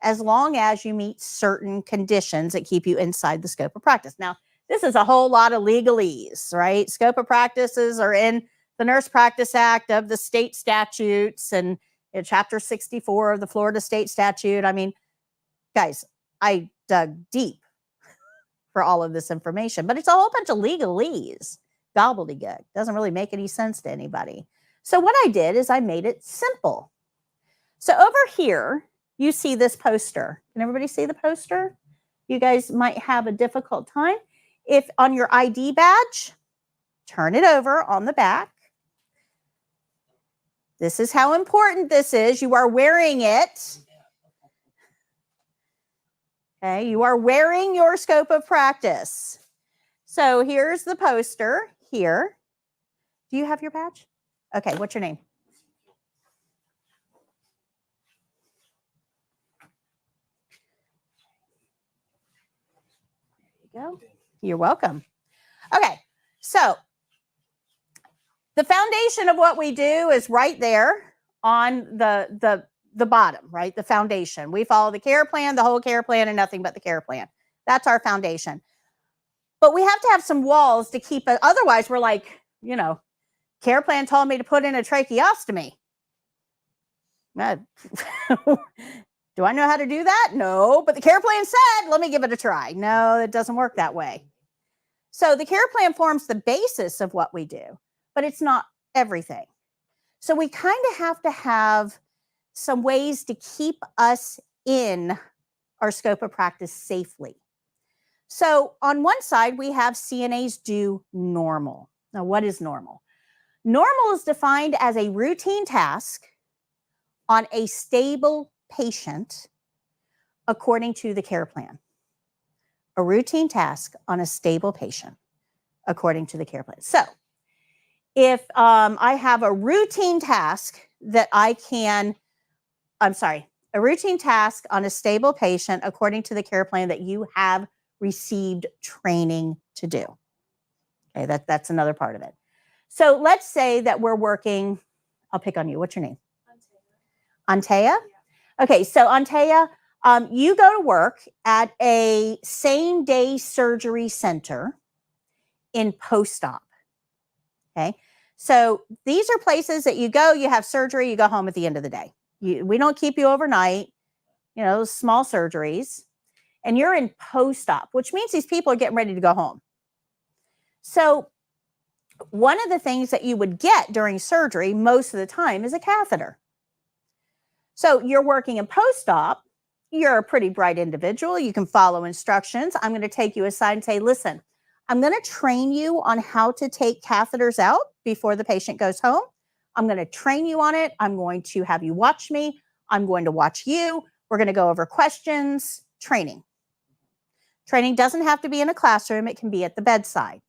S1: as long as you meet certain conditions that keep you inside the scope of practice. Now, this is a whole lot of legalese, right? Scope of practices are in the Nurse Practice Act of the state statutes and in Chapter 64 of the Florida State Statute. I mean, guys, I dug deep for all of this information, but it's a whole bunch of legalese, gobbledygook. Doesn't really make any sense to anybody. So what I did is I made it simple. So over here, you see this poster. Can everybody see the poster? You guys might have a difficult time. If on your ID badge, turn it over on the back. This is how important this is. You are wearing it. Okay, you are wearing your scope of practice. So here's the poster here. Do you have your badge? Okay, what's your name? There you go. You're welcome. Okay, so the foundation of what we do is right there on the bottom, right? The foundation. We follow the care plan, the whole care plan, and nothing but the care plan. That's our foundation. But we have to have some walls to keep it. Otherwise, we're like, you know, care plan told me to put in a tracheostomy. Do I know how to do that? No, but the care plan said, let me give it a try. No, it doesn't work that way. So the care plan forms the basis of what we do, but it's not everything. So we kind of have to have some ways to keep us in our scope of practice safely. So on one side, we have CNAs do normal. Now, what is normal? Normal is defined as a routine task on a stable patient according to the care plan. A routine task on a stable patient according to the care plan. So if I have a routine task that a routine task on a stable patient according to the care plan that you have received training to do. Okay, that's another part of it. So let's say that we're working, I'll pick on you. What's your name? Antea? Okay, so Antea, you go to work at a same-day surgery center in post-op. Okay, so these are places that you go, you have surgery, you go home at the end of the day. We don't keep you overnight, you know, small surgeries. And you're in post-op, which means these people are getting ready to go home. So one of the things that you would get during surgery most of the time is a catheter. So you're working in post-op, you're a pretty bright individual, you can follow instructions. I'm going to take you aside and say, listen, I'm going to train you on how to take catheters out before the patient goes home. I'm going to train you on it. I'm going to have you watch me. I'm going to watch you. We're going to go over questions, training. Training doesn't have to be in a classroom. It can be at the bedside.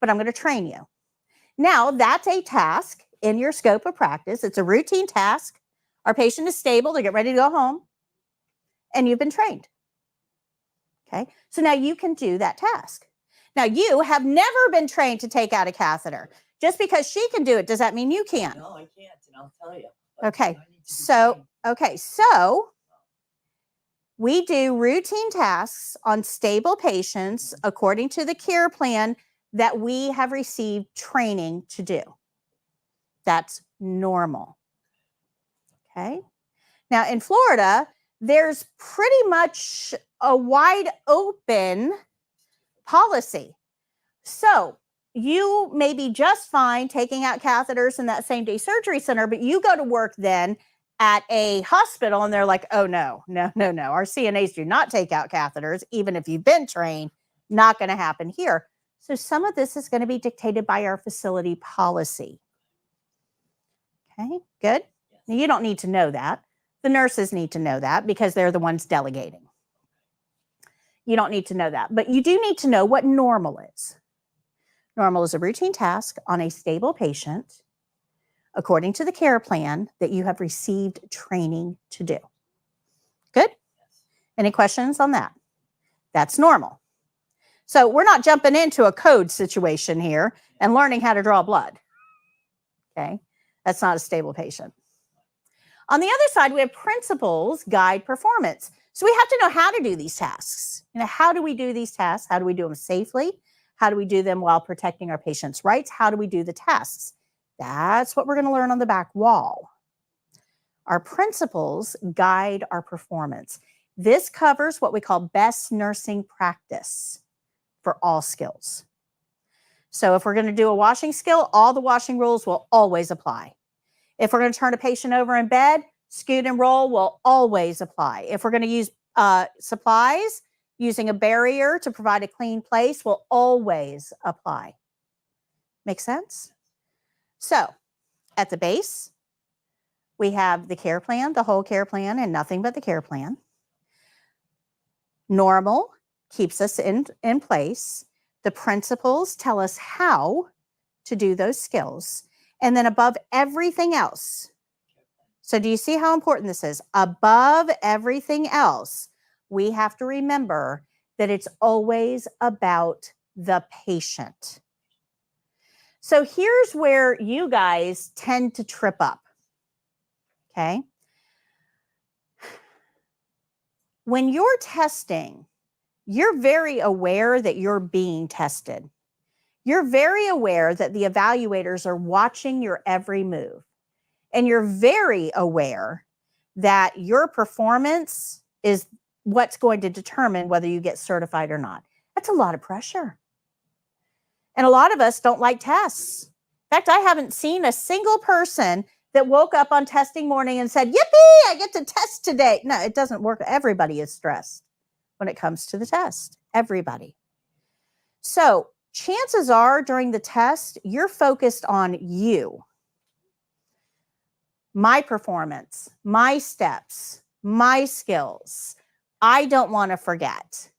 S1: But I'm going to train you. Now, that's a task in your scope of practice. It's a routine task. Our patient is stable. They get ready to go home. And you've been trained. Okay? So now you can do that task. Now, you have never been trained to take out a catheter. Just because she can do it, does that mean you can't?
S7: No, I can't, and I'll tell you.
S1: Okay. So we do routine tasks on stable patients according to the care plan that we have received training to do. That's normal. Okay. Now in Florida, there's pretty much a wide open policy. So you may be just fine taking out catheters in that same day surgery center, but you go to work then at a hospital and they're like, oh, no. Our CNAs do not take out catheters, even if you've been trained. Not going to happen here. So some of this is going to be dictated by our facility policy. Okay, good. Now, you don't need to know that. The nurses need to know that because they're the ones delegating. You don't need to know that, but you do need to know what normal is. Normal is a routine task on a stable patient according to the care plan that you have received training to do. Good? Any questions on that? That's normal. So we're not jumping into a code situation here and learning how to draw blood. Okay? That's not a stable patient. On the other side, we have principles guide performance. So we have to know how to do these tasks. How do we do these tasks? How do we do them safely? How do we do them while protecting our patients' rights? How do we do the tasks? That's what we're going to learn on the back wall. Our principles guide our performance. This covers what we call best nursing practice for all skills. So if we're going to do a washing skill, all the washing rules will always apply. If we're going to turn a patient over in bed, scoot and roll will always apply. If we're going to use supplies, using a barrier to provide a clean place will always apply. Make sense? So at the base, we have the care plan, the whole care plan, and nothing but the care plan. Normal keeps us in place. The principles tell us how to do those skills. And then above everything else, so do you see how important this is? Above everything else, we have to remember that it's always about the patient. So here's where you guys tend to trip up, okay? When you're testing, you're very aware that you're being tested. You're very aware that the evaluators are watching your every move. And you're very aware that your performance is what's going to determine whether you get certified or not. That's a lot of pressure. And a lot of us don't like tests. In fact, I haven't seen a single person that woke up on testing morning and said, yippee, I get to test today. No, it doesn't work. Everybody is stressed when it comes to the test. Everybody. So chances are during the test, you're focused on you. My performance, my steps, my skills. I don't want to forget.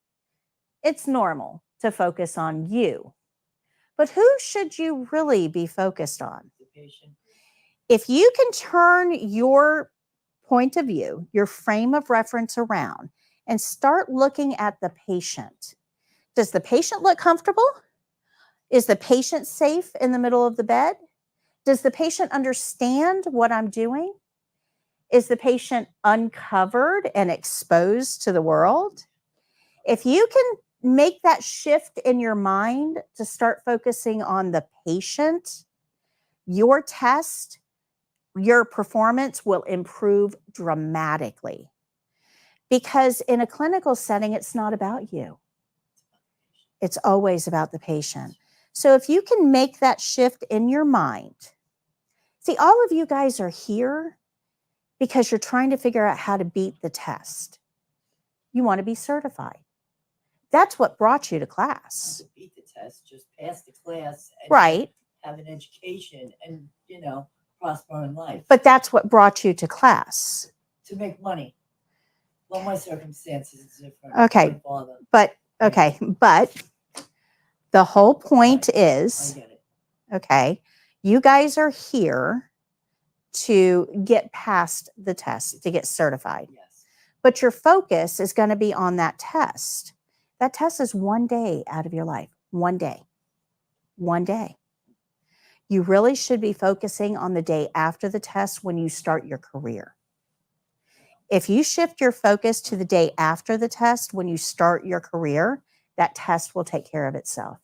S1: It's normal to focus on you. But who should you really be focused on?
S7: The patient.
S1: If you can turn your point of view, your frame of reference around, and start looking at the patient. Does the patient look comfortable? Is the patient safe in the middle of the bed? Does the patient understand what I'm doing? Is the patient uncovered and exposed to the world? If you can make that shift in your mind to start focusing on the patient, your test, your performance will improve dramatically. Because in a clinical setting, it's not about you. It's always about the patient. So if you can make that shift in your mind, see, all of you guys are here because you're trying to figure out how to beat the test. You want to be certified. That's what brought you to class.
S7: Not to beat the test, just pass the class and
S1: Right.
S7: have an education and, prosper in life.
S1: But that's what brought you to class.
S7: To make money. Well, my circumstances is different.
S1: Okay.
S7: My father.
S1: But the whole point
S7: I
S1: is,
S7: get it.
S1: okay, you guys are here to get past the test, to get certified.
S7: Yes.
S1: But your focus is going to be on that test. That test is one day out of your life. One day. One day. You really should be focusing on the day after the test when you start your career. If you shift your focus to the day after the test when you start your career, that test will take care of itself.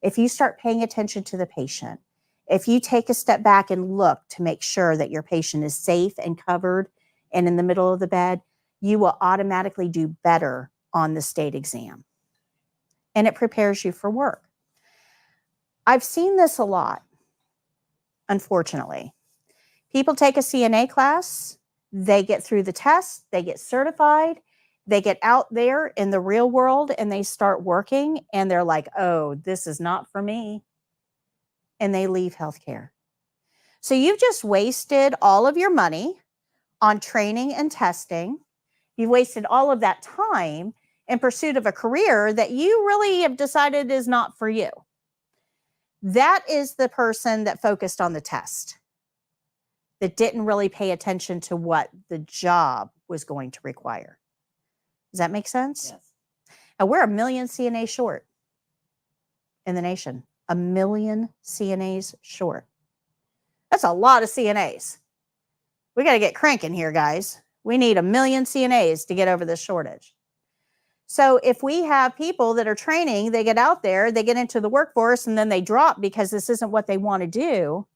S1: If you start paying attention to the patient, if you take a step back and look to make sure that your patient is safe and covered and in the middle of the bed, you will automatically do better on the state exam. And it prepares you for work. I've seen this a lot, unfortunately. People take a CNA class, they get through the test, they get certified, they get out there in the real world and they start working and they're like, oh, this is not for me. And they leave healthcare. So you've just wasted all of your money on training and testing. You've wasted all of that time in pursuit of a career that you really have decided is not for you. That is the person that focused on the test, that didn't really pay attention to what the job was going to require. Does that make sense?
S7: Yes.
S1: And we're 1 million CNAs short in the nation. 1 million CNAs short. That's a lot of CNAs. We got to get cranking here, guys. We need 1 million CNAs to get over this shortage. So if we have people that are training, they get out there, they get into the workforce, and then they drop because this isn't what they want to do,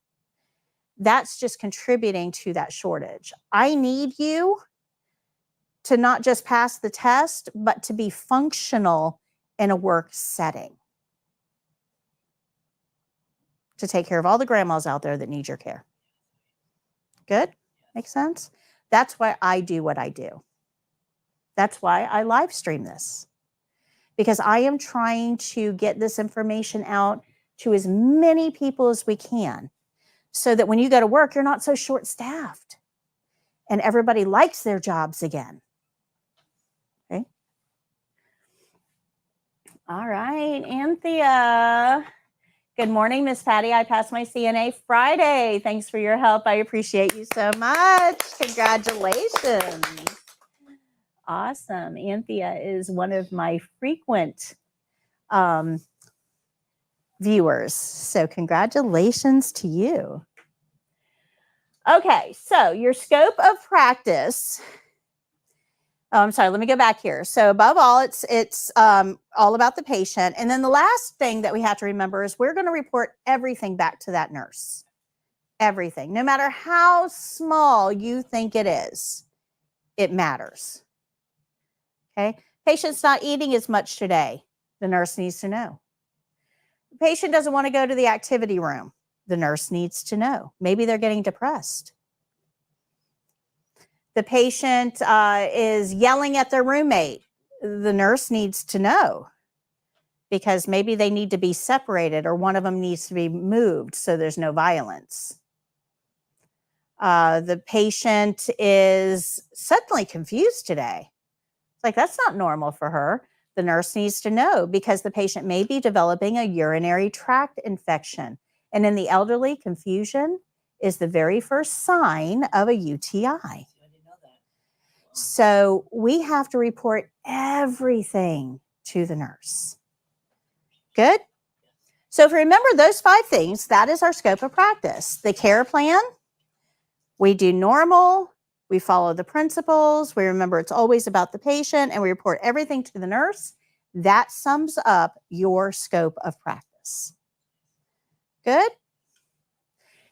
S1: that's just contributing to that shortage. I need you to not just pass the test, but to be functional in a work setting, to take care of all the grandmas out there that need your care. Good? Makes sense? That's why I do what I do. That's why I live stream this, because I am trying to get this information out to as many people as we can, so that when you go to work, you're not so short-staffed and everybody likes their jobs again. Okay. All right, Anthea. Good morning, Miss Patty. I passed my CNA Friday. Thanks for your help. I appreciate you so much. Congratulations. Awesome. Anthea is one of my frequent viewers. So congratulations to you. Okay, so your scope of practice. Oh, I'm sorry. Let me go back here. So above all, it's all about the patient. And then the last thing that we have to remember is we're going to report everything back to that nurse. Everything. No matter how small you think it is, it matters. Okay? Patient's not eating as much today. The nurse needs to know. The patient doesn't want to go to the activity room. The nurse needs to know. Maybe they're getting depressed. The patient is yelling at their roommate. The nurse needs to know, because maybe they need to be separated or one of them needs to be moved so there's no violence. The patient is suddenly confused today. It's like, that's not normal for her. The nurse needs to know, because the patient may be developing a urinary tract infection. And in the elderly, confusion is the very first sign of a UTI. So we have to report everything to the nurse. Good? So if you remember those 5 things, that is our scope of practice. The care plan, we do normal, we follow the principles, we remember it's always about the patient, and we report everything to the nurse. That sums up your scope of practice. Good?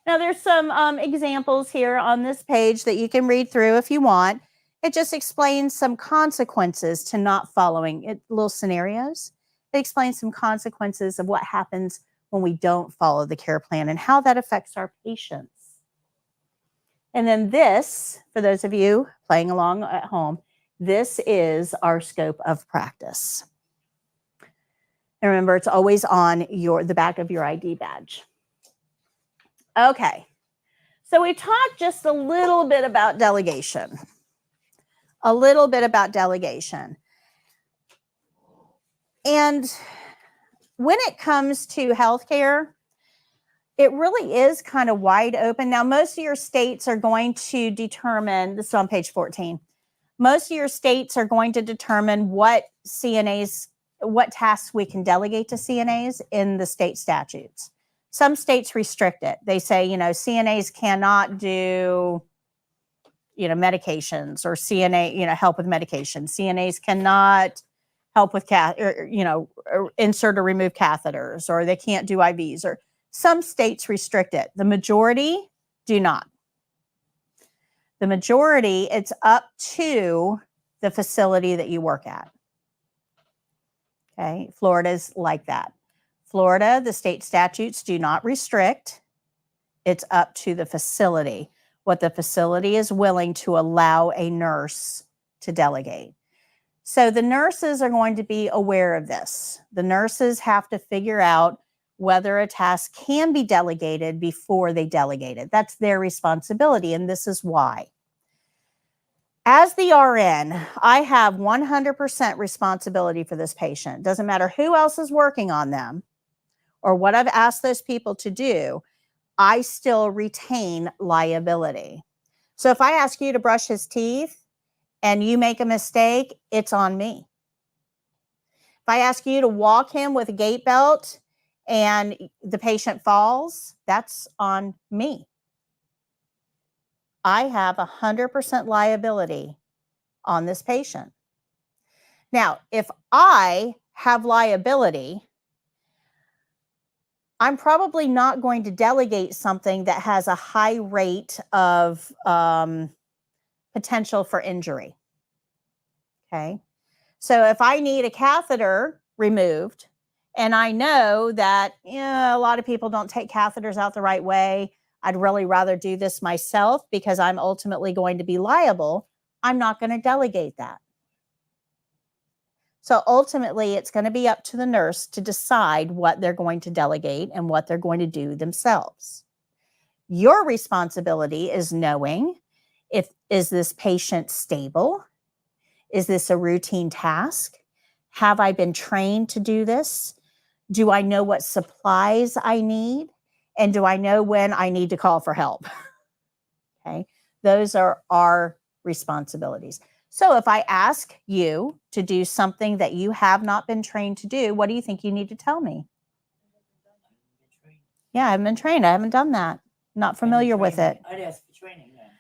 S1: Now there's some examples here on this page that you can read through if you want. It just explains some consequences to not following it, little scenarios. It explains some consequences of what happens when we don't follow the care plan and how that affects our patients. And then this, for those of you playing along at home, this is our scope of practice. And remember, it's always on the back of your ID badge. Okay, so we talked just a little bit about delegation. A little bit about delegation. And when it comes to healthcare, it really is kind of wide open. Now, most of your states are going to determine, this is on page 14, most of your states are going to determine what tasks we can delegate to CNAs in the state statutes. Some states restrict it. They say, CNAs cannot do medications, or CNA, help with medication. CNAs cannot help with insert or remove catheters, or they can't do IVs, or some states restrict it. The majority do not. The majority, it's up to the facility that you work at. Okay, Florida's like that. Florida, the state statutes do not restrict. It's up to the facility, what the facility is willing to allow a nurse to delegate. So the nurses are going to be aware of this. The nurses have to figure out whether a task can be delegated before they delegate it. That's their responsibility, and this is why. As the RN, I have 100% responsibility for this patient. Doesn't matter who else is working on them or what I've asked those people to do, I still retain liability. So if I ask you to brush his teeth and you make a mistake, it's on me. If I ask you to walk him with a gait belt and the patient falls, that's on me. I have 100% liability on this patient. Now, if I have liability, I'm probably not going to delegate something that has a high rate of potential for injury. Okay. So if I need a catheter removed and I know that a lot of people don't take catheters out the right way, I'd really rather do this myself because I'm ultimately going to be liable, I'm not going to delegate that. So ultimately, it's going to be up to the nurse to decide what they're going to delegate and what they're going to do themselves. Your responsibility is knowing is this patient stable? Is this a routine task? Have I been trained to do this? Do I know what supplies I need? And do I know when I need to call for help? Okay, those are our responsibilities. So if I ask you to do something that you have not been trained to do, what do you think you need to tell me? Yeah, I haven't been trained. I haven't done that. Not familiar with it.
S7: I'd ask for training then.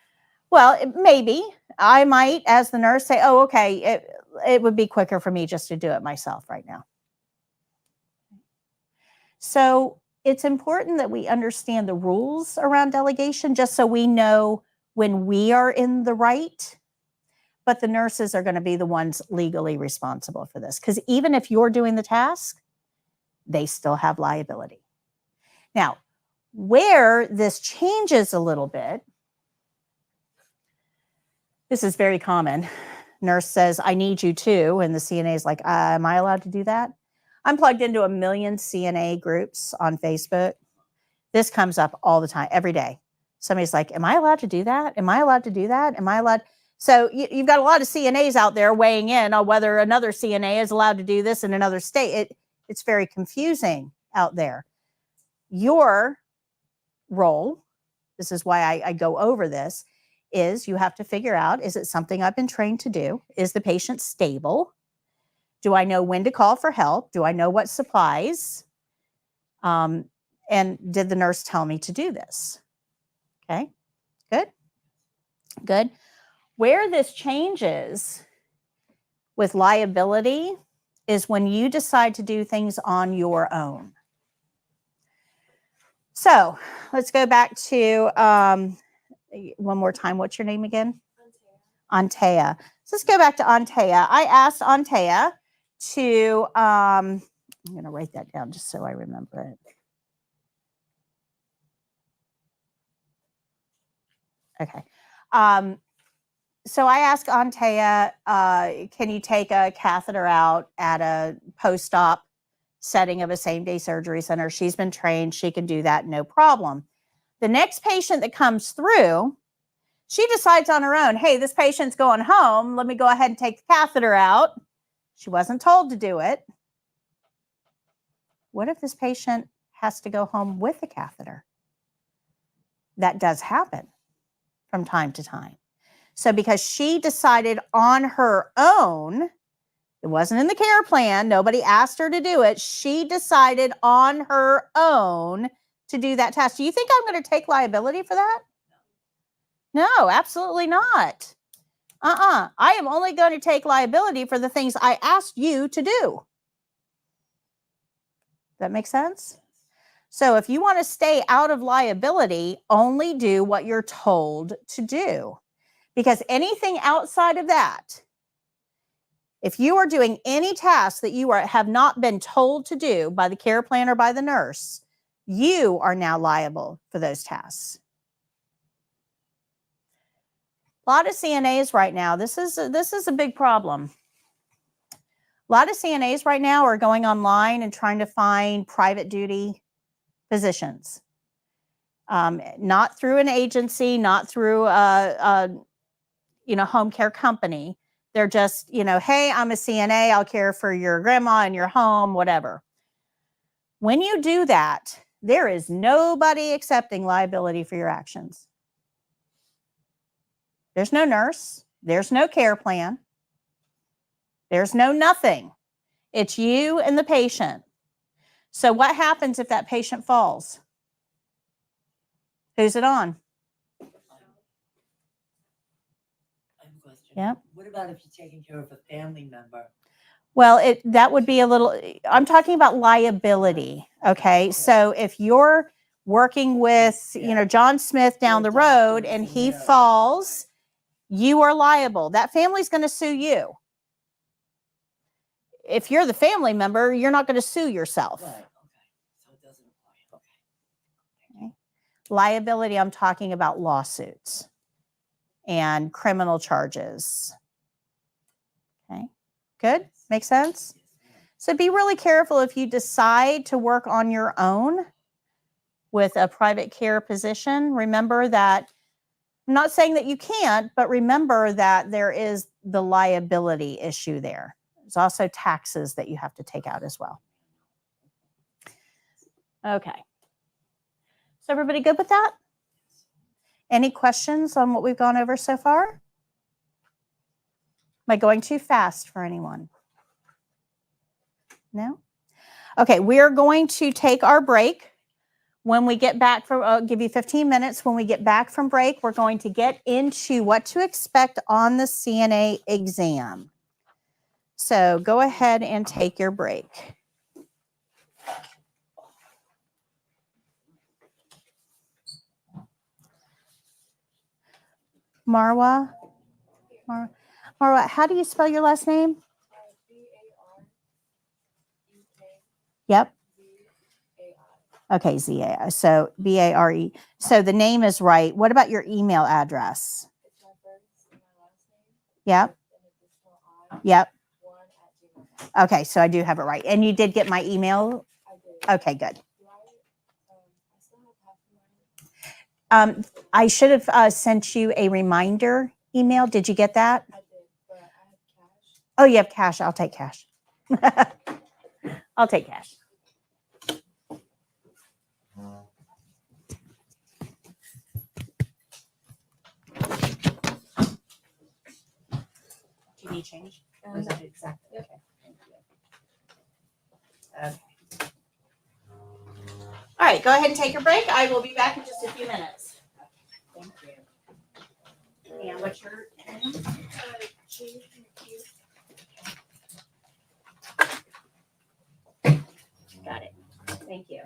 S1: Well, maybe I might, as the nurse, say, oh, okay, it would be quicker for me just to do it myself right now. So it's important that we understand the rules around delegation just so we know when we are in the right, but the nurses are going to be the ones legally responsible for this. Because even if you're doing the task, they still have liability. Now, where this changes a little bit, this is very common. Nurse says, I need you to, and the CNA is like, am I allowed to do that? I'm plugged into 1 million CNA groups on Facebook. This comes up all the time, every day. Somebody's like, am I allowed to do that? Am I allowed to do that? Am I allowed? So you've got a lot of CNAs out there weighing in on whether another CNA is allowed to do this in another state. It's very confusing out there. Your role, this is why I go over this, is you have to figure out, is it something I've been trained to do? Is the patient stable? Do I know when to call for help? Do I know what supplies? And did the nurse tell me to do this? Okay, good, good. Where this changes with liability is when you decide to do things on your own. So let's go back to one more time. What's your name again? Antea. So let's go back to Antea. I asked Antea to, I'm going to write that down just so I remember it. Okay. So I asked Antea, can you take a catheter out at a post-op setting of a same-day surgery center? She's been trained. She can do that, no problem. The next patient that comes through, she decides on her own, hey, this patient's going home. Let me go ahead and take the catheter out. She wasn't told to do it. What if this patient has to go home with the catheter? That does happen from time to time. So because she decided on her own, it wasn't in the care plan, nobody asked her to do it, she decided on her own to do that task. Do you think I'm going to take liability for that? No, absolutely not. I am only going to take liability for the things I asked you to do. That make sense? So if you want to stay out of liability, only do what you're told to do. Because anything outside of that, if you are doing any task that you have not been told to do by the care plan or by the nurse, you are now liable for those tasks. A lot of CNAs right now, this is a big problem. A lot of CNAs right now are going online and trying to find private duty positions. Not through an agency, not through home care company. They're just, hey, I'm a CNA. I'll care for your grandma in your home, whatever. When you do that, there is nobody accepting liability for your actions. There's no nurse. There's no care plan. There's no nothing. It's you and the patient. So what happens if that patient falls? Who's it on?
S7: I have a question.
S1: Yep.
S7: What about if you're taking care of a family member?
S1: Well, that would be a little, I'm talking about liability. Okay. So if you're working with, John Smith down the road and he falls, you are liable. That family's going to sue you. If you're the family member, you're not going to sue yourself.
S7: Right. Okay. So it doesn't apply. Okay.
S1: Liability, I'm talking about lawsuits and criminal charges. Okay. Good? Make sense? So be really careful if you decide to work on your own with a private care position. Remember that, I'm not saying that you can't, but remember that there is the liability issue there. There's also taxes that you have to take out as well. Okay. So everybody good with that? Any questions on what we've gone over so far? Am I going too fast for anyone? No? Okay, we're going to take our break. When we get back from, I'll give you 15 minutes. When we get back from break, we're going to get into what to expect on the CNA exam. So go ahead and take your break. Marwa? Marwa, how do you spell your last name? Yep. Okay, Z-A. So B-A-R-E. So the name is right. What about your email address?
S8: It's my first and my last name.
S1: Yep.
S8: And it's still
S1: Yep.
S8: 1@gmail.com.
S1: Okay, so I do have it right. And you did get my email?
S8: I did.
S1: Okay, good.
S8: Do I still have half of mine?
S1: I should have sent you a reminder email. Did you get that?
S8: I did, but I have cash.
S1: Oh, you have cash. I'll take cash. I'll take cash. Do you need change? Or is that exactly? Okay. Thank you. Okay. All right, go ahead and take your break. I will be back in just a few minutes. Thank you. And what's your name?
S8: G and Q.
S1: Got it. Thank you.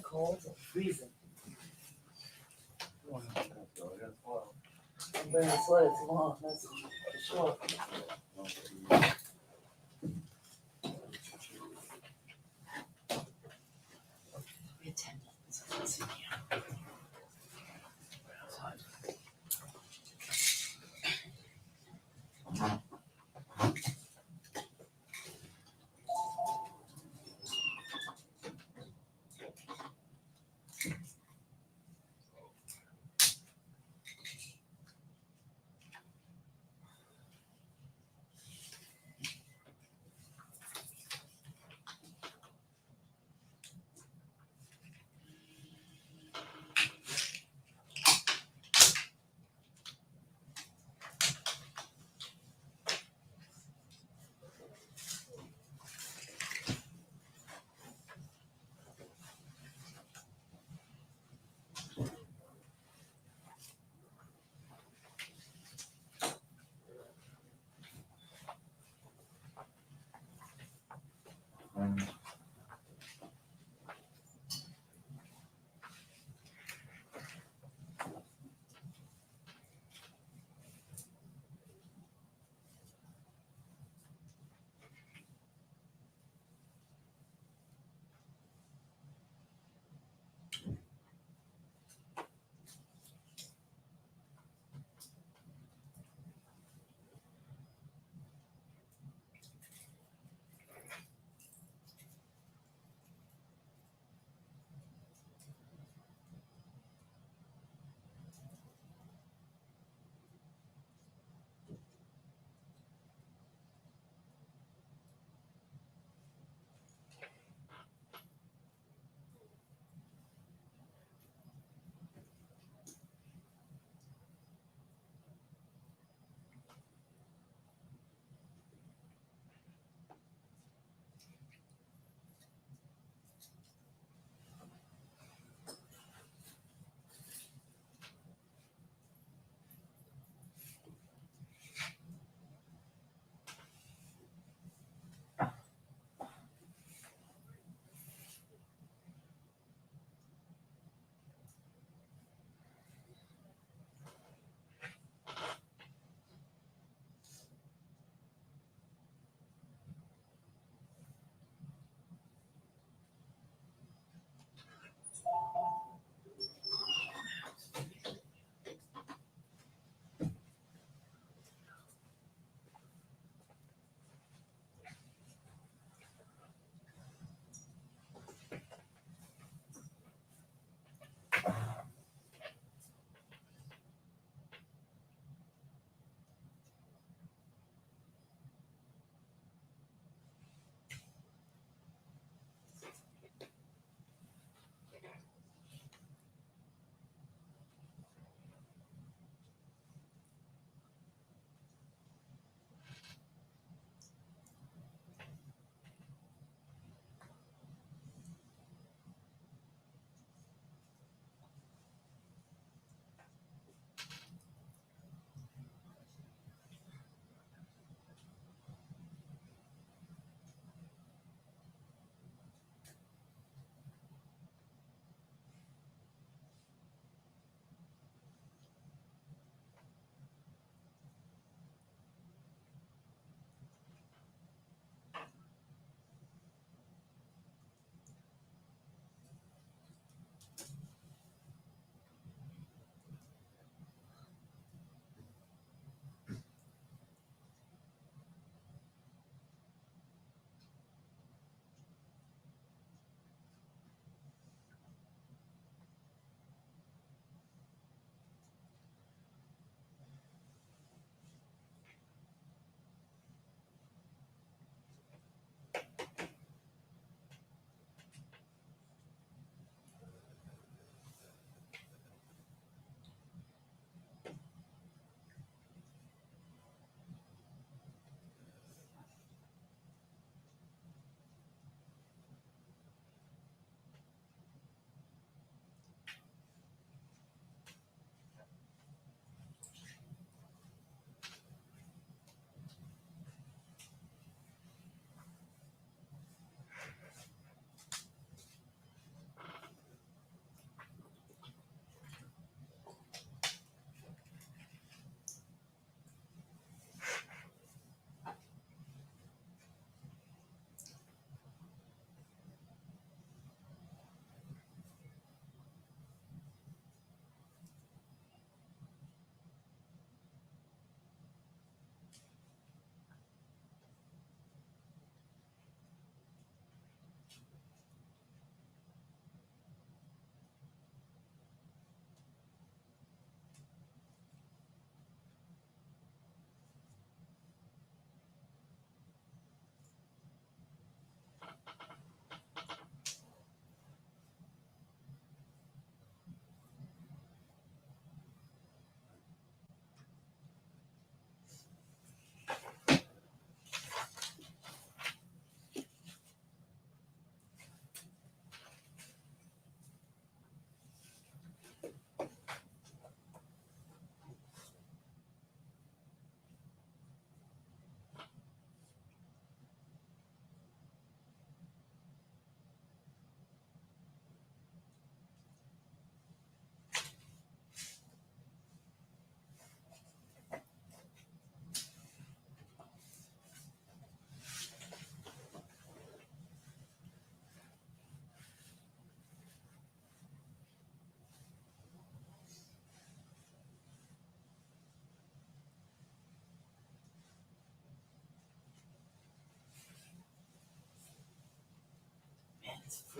S7: cold and freezing. I'm wearing a sweater, it's long, that's for sure. We're 10 minutes, let's see here.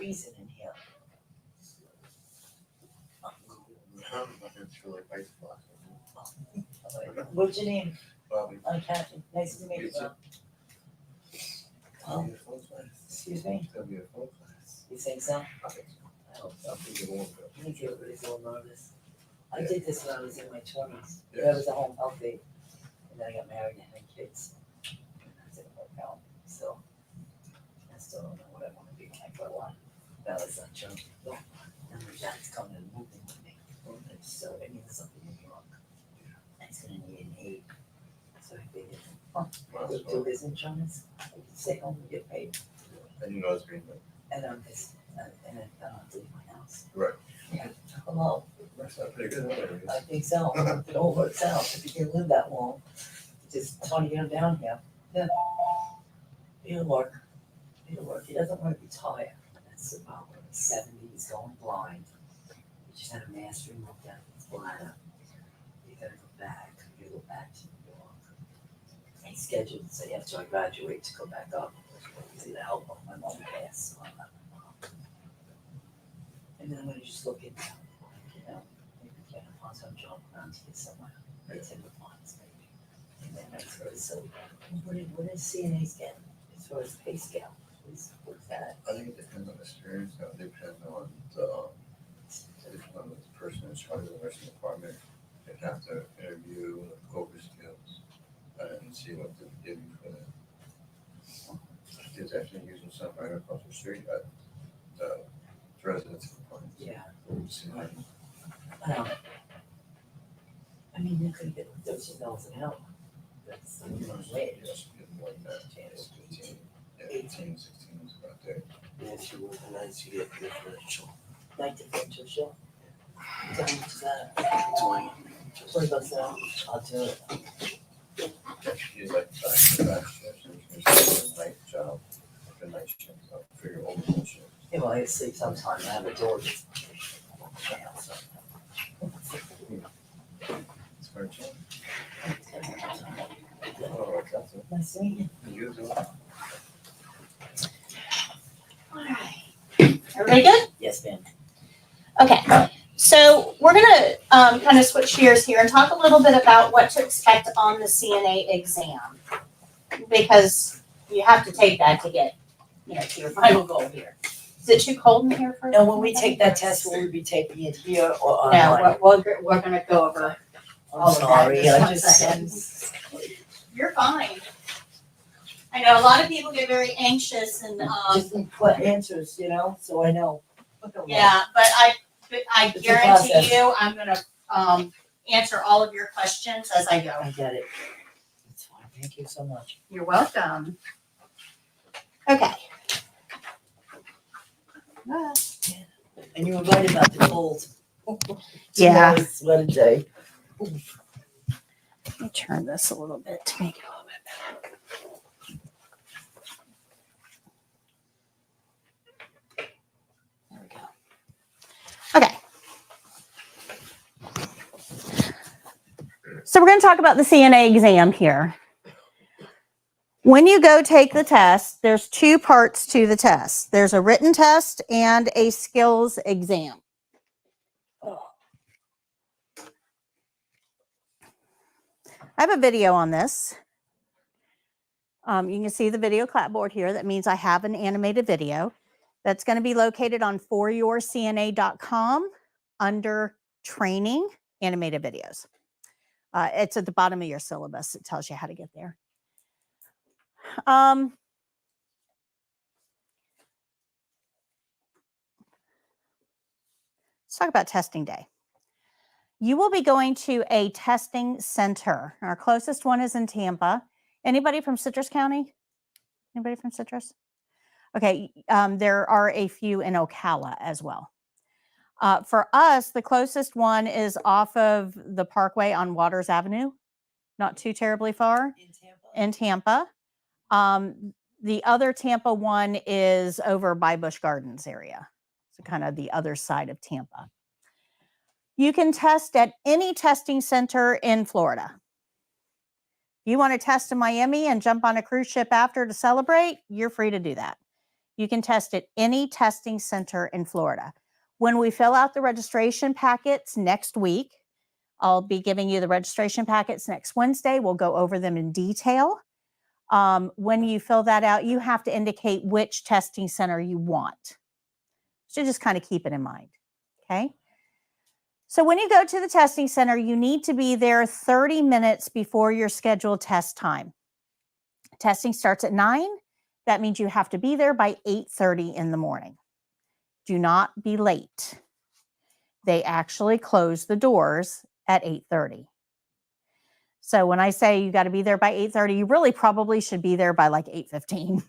S7: freezing in here. What's your name?
S9: Bobby.
S7: I'm Kathy. Nice to meet you, Bob.
S9: It'll be a full class.
S7: Excuse me?
S9: It'll be a full class.
S7: You think so?
S9: I think so.
S7: I hope so.
S9: I think it won't go.
S7: I think everybody's a little nervous. I did this when I was in my 20s.
S9: Yes.
S7: That was a home health aide. And then I got married and had kids. And that didn't work out. So I still don't know what I want to be when I grow up. That was not true. Now my dad's coming and moving with me. So it means something in New York. And he's gonna need an aide. So I figured,
S9: Might as
S7: we'll do
S9: well.
S7: his insurance. I can stay home and get paid.
S9: And you know it's green light.
S7: And I'm just, and I don't have to leave my house.
S9: Right.
S7: Yeah. Hello.
S9: That's not pretty good. Nobody
S7: I
S9: is.
S7: think so. It all works out. If you can live that long, just 20 years down here. Yeah. It'll work. It'll work. He doesn't want to retire. That's about 70s, going blind. He just had a mass removed out of his bladder. You gotta go back. You go back to New York. He's scheduled to say after I graduate to go back up. See the help of my mom passed. So I'm not my mom. And then I'm gonna just look into, you know, maybe get a part-time job around here somewhere. Right in the ponds, maybe. And then that's where it's so, what is CNA's getting as far as pay scale? What's that?
S9: I think it depends on the experience. It depends on the person in charge of the nursing department. They have to interview and go over skills and see what they're giving for them. Kids actually using some right across the street at the residence complaints.
S7: Yeah.
S9: See, like,
S7: I mean, you could get $13 an hour. That's
S9: you know,
S7: minimum wage.
S9: yes, getting more than that, 15, yeah, 18, 16 is about there.
S10: Yeah, she was a nice to get differential.
S7: Night differential, sure. How much is that?
S10: 20.
S7: $20 an hour. I'll do it.
S9: She's like back shifts, and she's a night job, like a night shift, so I figure overall shift.
S7: Yeah, well, I sleep sometimes. I have a dog. It's
S9: It's very chill. Oh, that's it.
S7: Nice to meet you.
S9: You do.
S1: All right. Everybody good?
S7: Yes, ma'am.
S1: Okay. So we're going to kind of switch gears here and talk a little bit about what to expect on the CNA exam, because you have to take that to get, you know, to your final goal here. Is it too cold in here for?
S7: Now, when we take that test, will we be taking it here or
S1: No,
S7: online?
S1: we're going to go over all
S7: I'm
S1: of that.
S7: sorry,
S1: Just
S7: I
S1: one
S7: just,
S1: second. You're fine. I know a lot of people get very anxious and,
S7: just need quick answers, you know, so I know.
S1: yeah, but I
S7: It's a
S1: guarantee
S7: process.
S1: you, I'm going to answer all of your questions as I go.
S7: I get it. That's fine. Thank you so much.
S1: You're welcome. Okay.
S7: And you were right about the cold.
S1: Yeah.
S7: Tomorrow's weather day.
S1: Let me turn this a little bit to make it a little bit better. There we go. Okay. So we're going to talk about the CNA exam here. When you go take the test, there's two parts to the test. There's a written test and a skills exam. I have a video on this. You can see the video clapboard here. That means I have an animated video that's going to be located on 4YourCNA.com under training, animated videos. It's at the bottom of your syllabus. It tells you how to get there. Let's talk about testing day. You will be going to a testing center. Our closest one is in Tampa. Anybody from Citrus County? Anybody from Citrus? Okay, there are a few in Ocala as well. For us, the closest one is off of the Parkway on Waters Avenue, not too terribly far in Tampa. The other Tampa one is over by Busch Gardens area, so kind of the other side of Tampa. You can test at any testing center in Florida. If you want to test in Miami and jump on a cruise ship after to celebrate, you're free to do that. You can test at any testing center in Florida. When we fill out the registration packets next week, I'll be giving you the registration packets next Wednesday. We'll go over them in detail. When you fill that out, you have to indicate which testing center you want. So just kind of keep it in mind, okay? So when you go to the testing center, you need to be there 30 minutes before your scheduled test time. Testing starts at 9. That means you have to be there by 8:30 in the morning. Do not be late. They actually close the doors at 8:30. So when I say you got to be there by 8:30, you really probably should be there by like 8:15.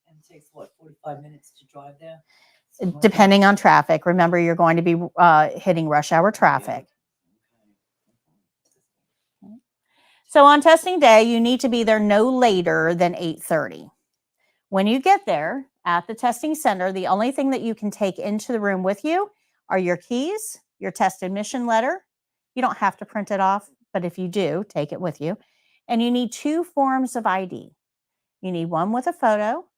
S7: And it takes what, 45 minutes to drive there?
S1: Depending on traffic. Remember, you're going to be hitting rush hour traffic. So on testing day, you need to be there no later than 8:30. When you get there at the testing center, the only thing that you can take into the room with you are your keys, your test admission letter. You don't have to print it off, but if you do, take it with you. And you need 2 forms of ID. You need one with a photo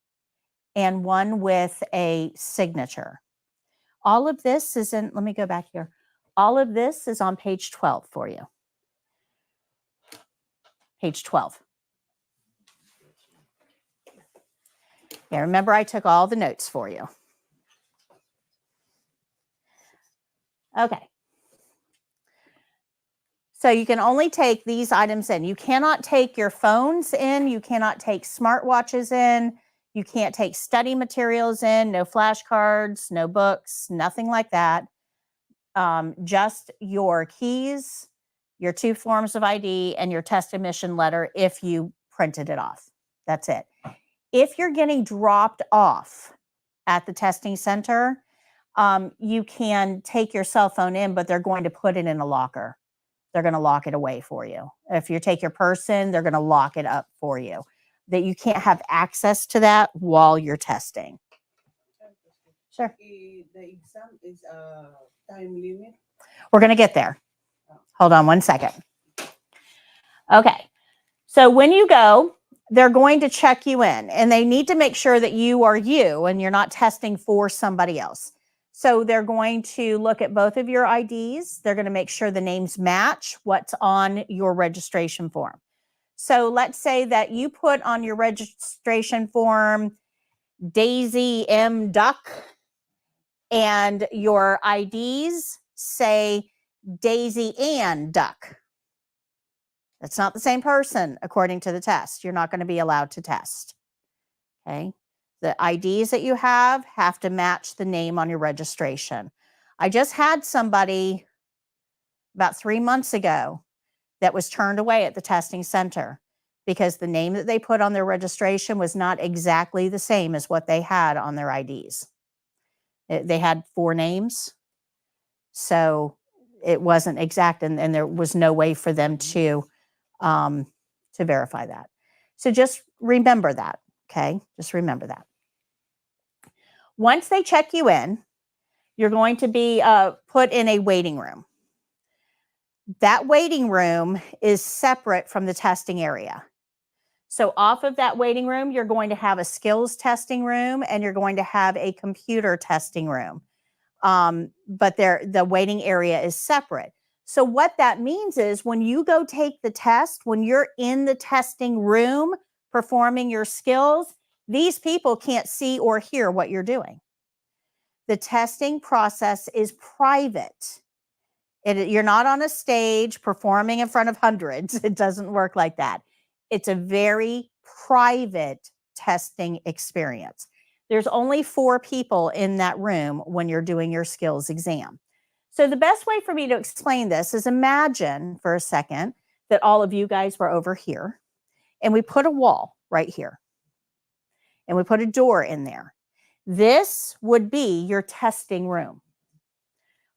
S1: and one with a signature. All of this is in, let me go back here. All of this is on page 12 for you. Page 12. Yeah, remember I took all the notes for you. Okay. So you can only take these items in. You cannot take your phones in. You cannot take smartwatches in. You can't take study materials in. No flashcards, no books, nothing like that. Just your keys, your 2 forms of ID, and your test admission letter if you printed it off. That's it. If you're getting dropped off at the testing center, you can take your cell phone in, but they're going to put it in a locker. They're going to lock it away for you. If you take your purse in, they're going to lock it up for you. That you can't have access to that while you're testing. Sure.
S11: The exam is a time limit.
S1: We're going to get there. Hold on one second. Okay. So when you go, they're going to check you in, and they need to make sure that you are you and you're not testing for somebody else. So they're going to look at both of your IDs. They're going to make sure the names match what's on your registration form. So let's say that you put on your registration form Daisy M. Duck, and your IDs say Daisy Ann Duck. That's not the same person according to the test. You're not going to be allowed to test. Okay. The IDs that you have to match the name on your registration. I just had somebody about 3 months ago that was turned away at the testing center because the name that they put on their registration was not exactly the same as what they had on their IDs. They had 4 names, so it wasn't exact, and there was no way for them to verify that. So just remember that, okay? Just remember that. Once they check you in, you're going to be put in a waiting room. That waiting room is separate from the testing area. So off of that waiting room, you're going to have a skills testing room and you're going to have a computer testing room. But the waiting area is separate. So what that means is when you go take the test, when you're in the testing room performing your skills, these people can't see or hear what you're doing. The testing process is private. You're not on a stage performing in front of hundreds. It doesn't work like that. It's a very private testing experience. There's only 4 people in that room when you're doing your skills exam. So the best way for me to explain this is imagine for a second that all of you guys were over here and we put a wall right here and we put a door in there. This would be your testing room.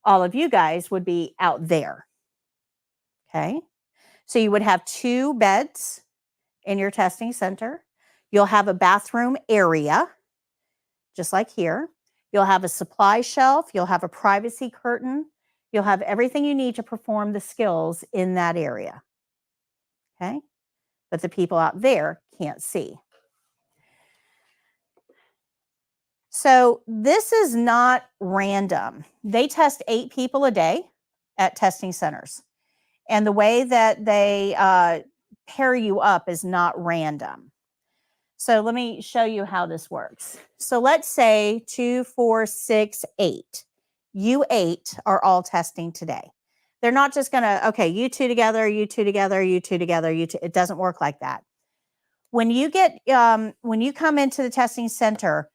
S1: All of you guys would be out there. Okay. So you would have 2 beds in your testing center. You'll have a bathroom area, just like here. You'll have a supply shelf. You'll have a privacy curtain. You'll have everything you need to perform the skills in that area. Okay. But the people out there can't see. So this is not random. They test 8 people a day at testing centers. And the way that they pair you up is not random. So let me show you how this works. So let's say 2, 4, 6, 8. You 8 are all testing today. They're not just going to, okay, you 2 together, you 2 together, you 2 together, you 2. It doesn't work like that. When you come into the testing center,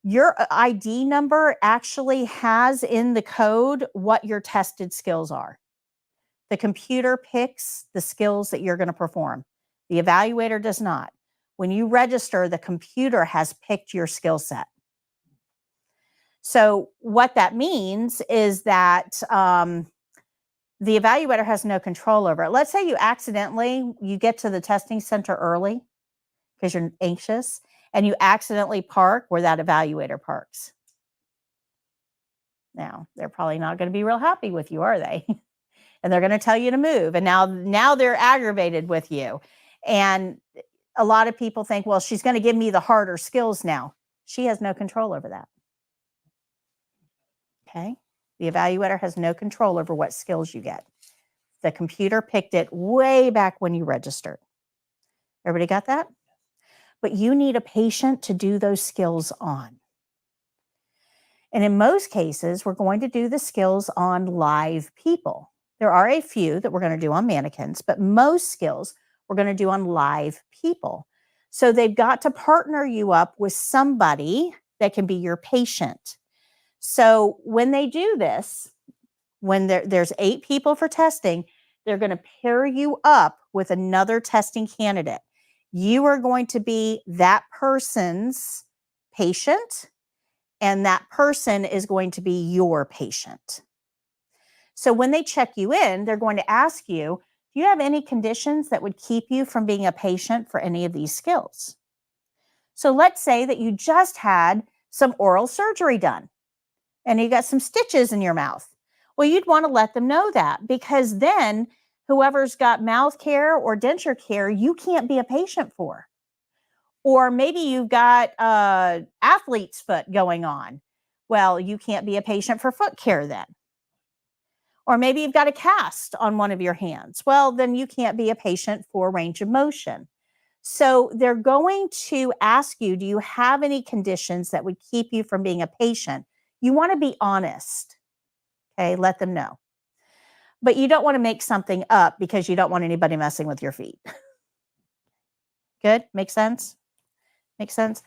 S1: your ID number actually has in the code what your tested skills are. The computer picks the skills that you're going to perform. The evaluator does not. When you register, the computer has picked your skill set. So what that means is that the evaluator has no control over it. Let's say you get to the testing center early because you're anxious, and you accidentally park where that evaluator parks. Now, they're probably not going to be real happy with you, are they? And they're going to tell you to move. And now they're aggravated with you. And a lot of people think, well, she's going to give me the harder skills now. She has no control over that. Okay? The evaluator has no control over what skills you get. The computer picked it way back when you registered. Everybody got that? But you need a patient to do those skills on. And in most cases, we're going to do the skills on live people. There are a few that we're going to do on mannequins, but most skills we're going to do on live people. So they've got to partner you up with somebody that can be your patient. So when they do this, when there's 8 people for testing, they're going to pair you up with another testing candidate. You are going to be that person's patient, and that person is going to be your patient. So when they check you in, they're going to ask you, do you have any conditions that would keep you from being a patient for any of these skills? So let's say that you just had some oral surgery done and you got some stitches in your mouth. Well, you'd want to let them know that, because then whoever's got mouth care or denture care, you can't be a patient for. Or maybe you've got athlete's foot going on. Well, you can't be a patient for foot care then. Or maybe you've got a cast on one of your hands. Well, then you can't be a patient for range of motion. So they're going to ask you, do you have any conditions that would keep you from being a patient? You want to be honest. Okay, let them know. But you don't want to make something up because you don't want anybody messing with your feet. Good? Make sense? Make sense?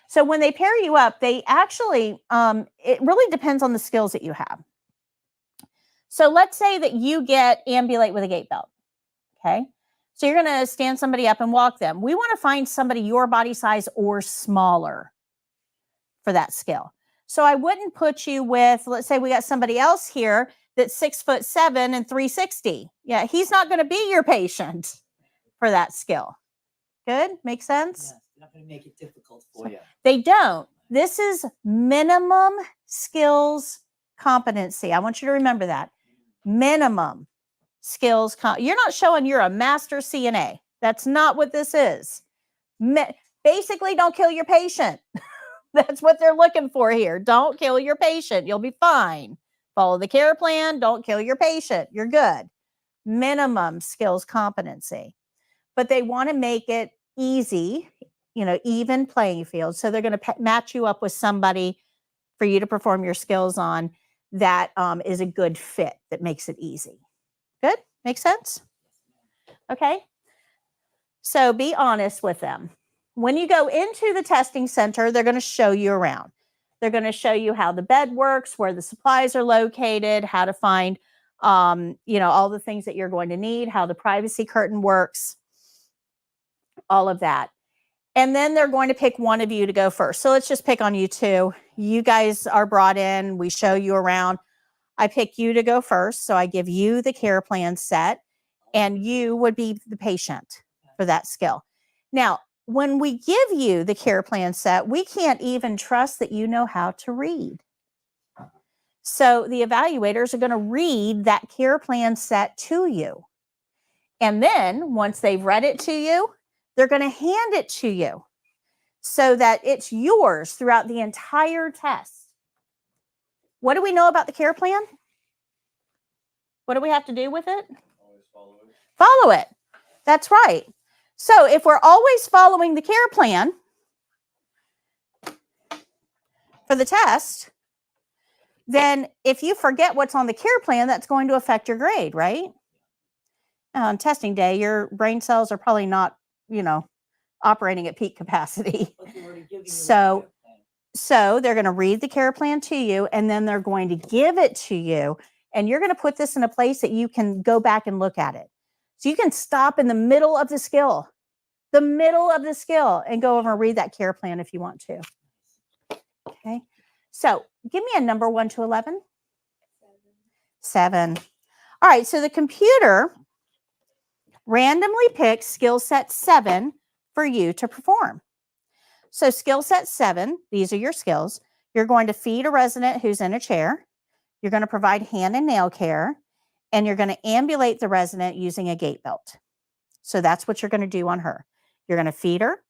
S1: So when they pair you up, they actually, it really depends on the skills that you have. So let's say that you get ambulate with a gait belt. Okay. So you're going to stand somebody up and walk them. We want to find somebody your body size or smaller for that skill. So I wouldn't put you with, let's say we got somebody else here that's 6'7" and 360. Yeah, he's not going to be your patient for that skill. Good? Make sense?
S7: Yeah, they're not going to make it difficult for you.
S1: They don't. This is minimum skills competency. I want you to remember that. Minimum skills. You're not showing you're a master CNA. That's not what this is. Basically, don't kill your patient. That's what they're looking for here. Don't kill your patient. You'll be fine. Follow the care plan. Don't kill your patient. You're good. Minimum skills competency. But they want to make it easy, even playing field. So they're going to match you up with somebody for you to perform your skills on that is a good fit, that makes it easy. Good? Make sense? Okay. So be honest with them. When you go into the testing center, they're going to show you around. They're going to show you how the bed works, where the supplies are located, how to find, all the things that you're going to need, how the privacy curtain works, all of that. And then they're going to pick one of you to go first. So let's just pick on you two. You guys are brought in. We show you around. I pick you to go first. So I give you the care plan set, and you would be the patient for that skill. Now, when we give you the care plan set, we can't even trust that you know how to read. So the evaluators are going to read that care plan set to you. And then once they've read it to you, they're going to hand it to you. so that it's yours throughout the entire test. What do we know about the care plan? What do we have to do with it?
S9: Always follow it.
S1: Follow it. That's right. So if we're always following the care plan for the test, then if you forget what's on the care plan, that's going to affect your grade, right? On testing day, your brain cells are probably not, operating at peak capacity. So they're going to read the care plan to you, and then they're going to give it to you, and you're going to put this in a place that you can go back and look at it. So you can stop in the middle of the skill, and go over and read that care plan if you want to. Okay. So give me a number 1 to 11. 7. All right. So the computer randomly picks skill set 7 for you to perform. So skill set 7, these are your skills. You're going to feed a resident who's in a chair. You're going to provide hand and nail care, and you're going to ambulate the resident using a gait belt. So that's what you're going to do on her. You're going to feed her.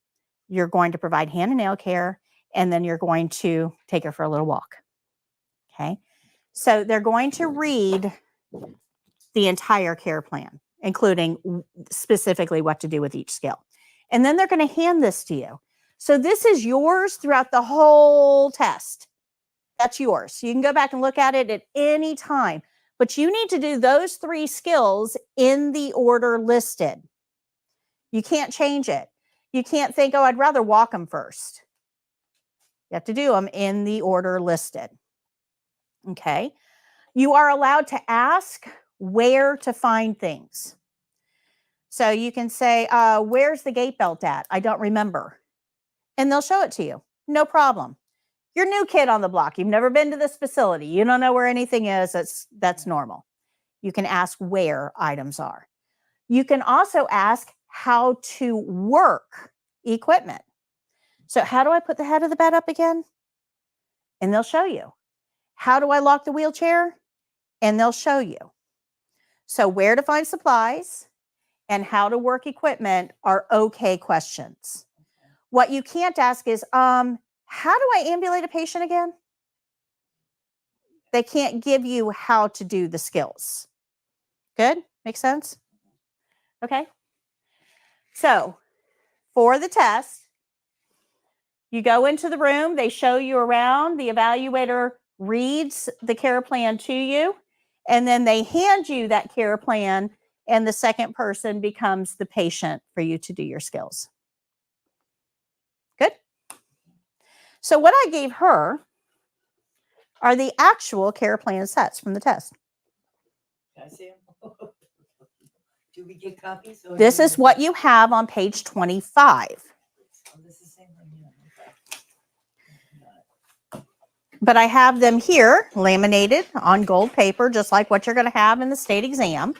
S1: You're going to provide hand and nail care, and then you're going to take her for a little walk. Okay. So they're going to read the entire care plan, including specifically what to do with each skill. And then they're going to hand this to you. So this is yours throughout the whole test. That's yours. So you can go back and look at it at any time. But you need to do those 3 skills in the order listed. You can't change it. You can't think, oh, I'd rather walk them first. You have to do them in the order listed. Okay. You are allowed to ask where to find things. So you can say, where's the gait belt at? I don't remember. And they'll show it to you. No problem. You're a new kid on the block. You've never been to this facility. You don't know where anything is. That's normal. You can ask where items are. You can also ask how to work equipment. So how do I put the head of the bed up again? And they'll show you. How do I lock the wheelchair? And they'll show you. So where to find supplies and how to work equipment are okay questions. What you can't ask is, how do I ambulate a patient again? They can't give you how to do the skills. Good? Makes sense? Okay. So for the test, you go into the room, they show you around, the evaluator reads the care plan to you, and then they hand you that care plan, and the second person becomes the patient for you to do your skills. Good? So what I gave her are the actual care plan sets from the test.
S7: Can I see them? Do we get copies?
S1: This is what you have on page 25.
S7: This is the same one here.
S1: But I have them here laminated on gold paper, just like what you're going to have in the state exam,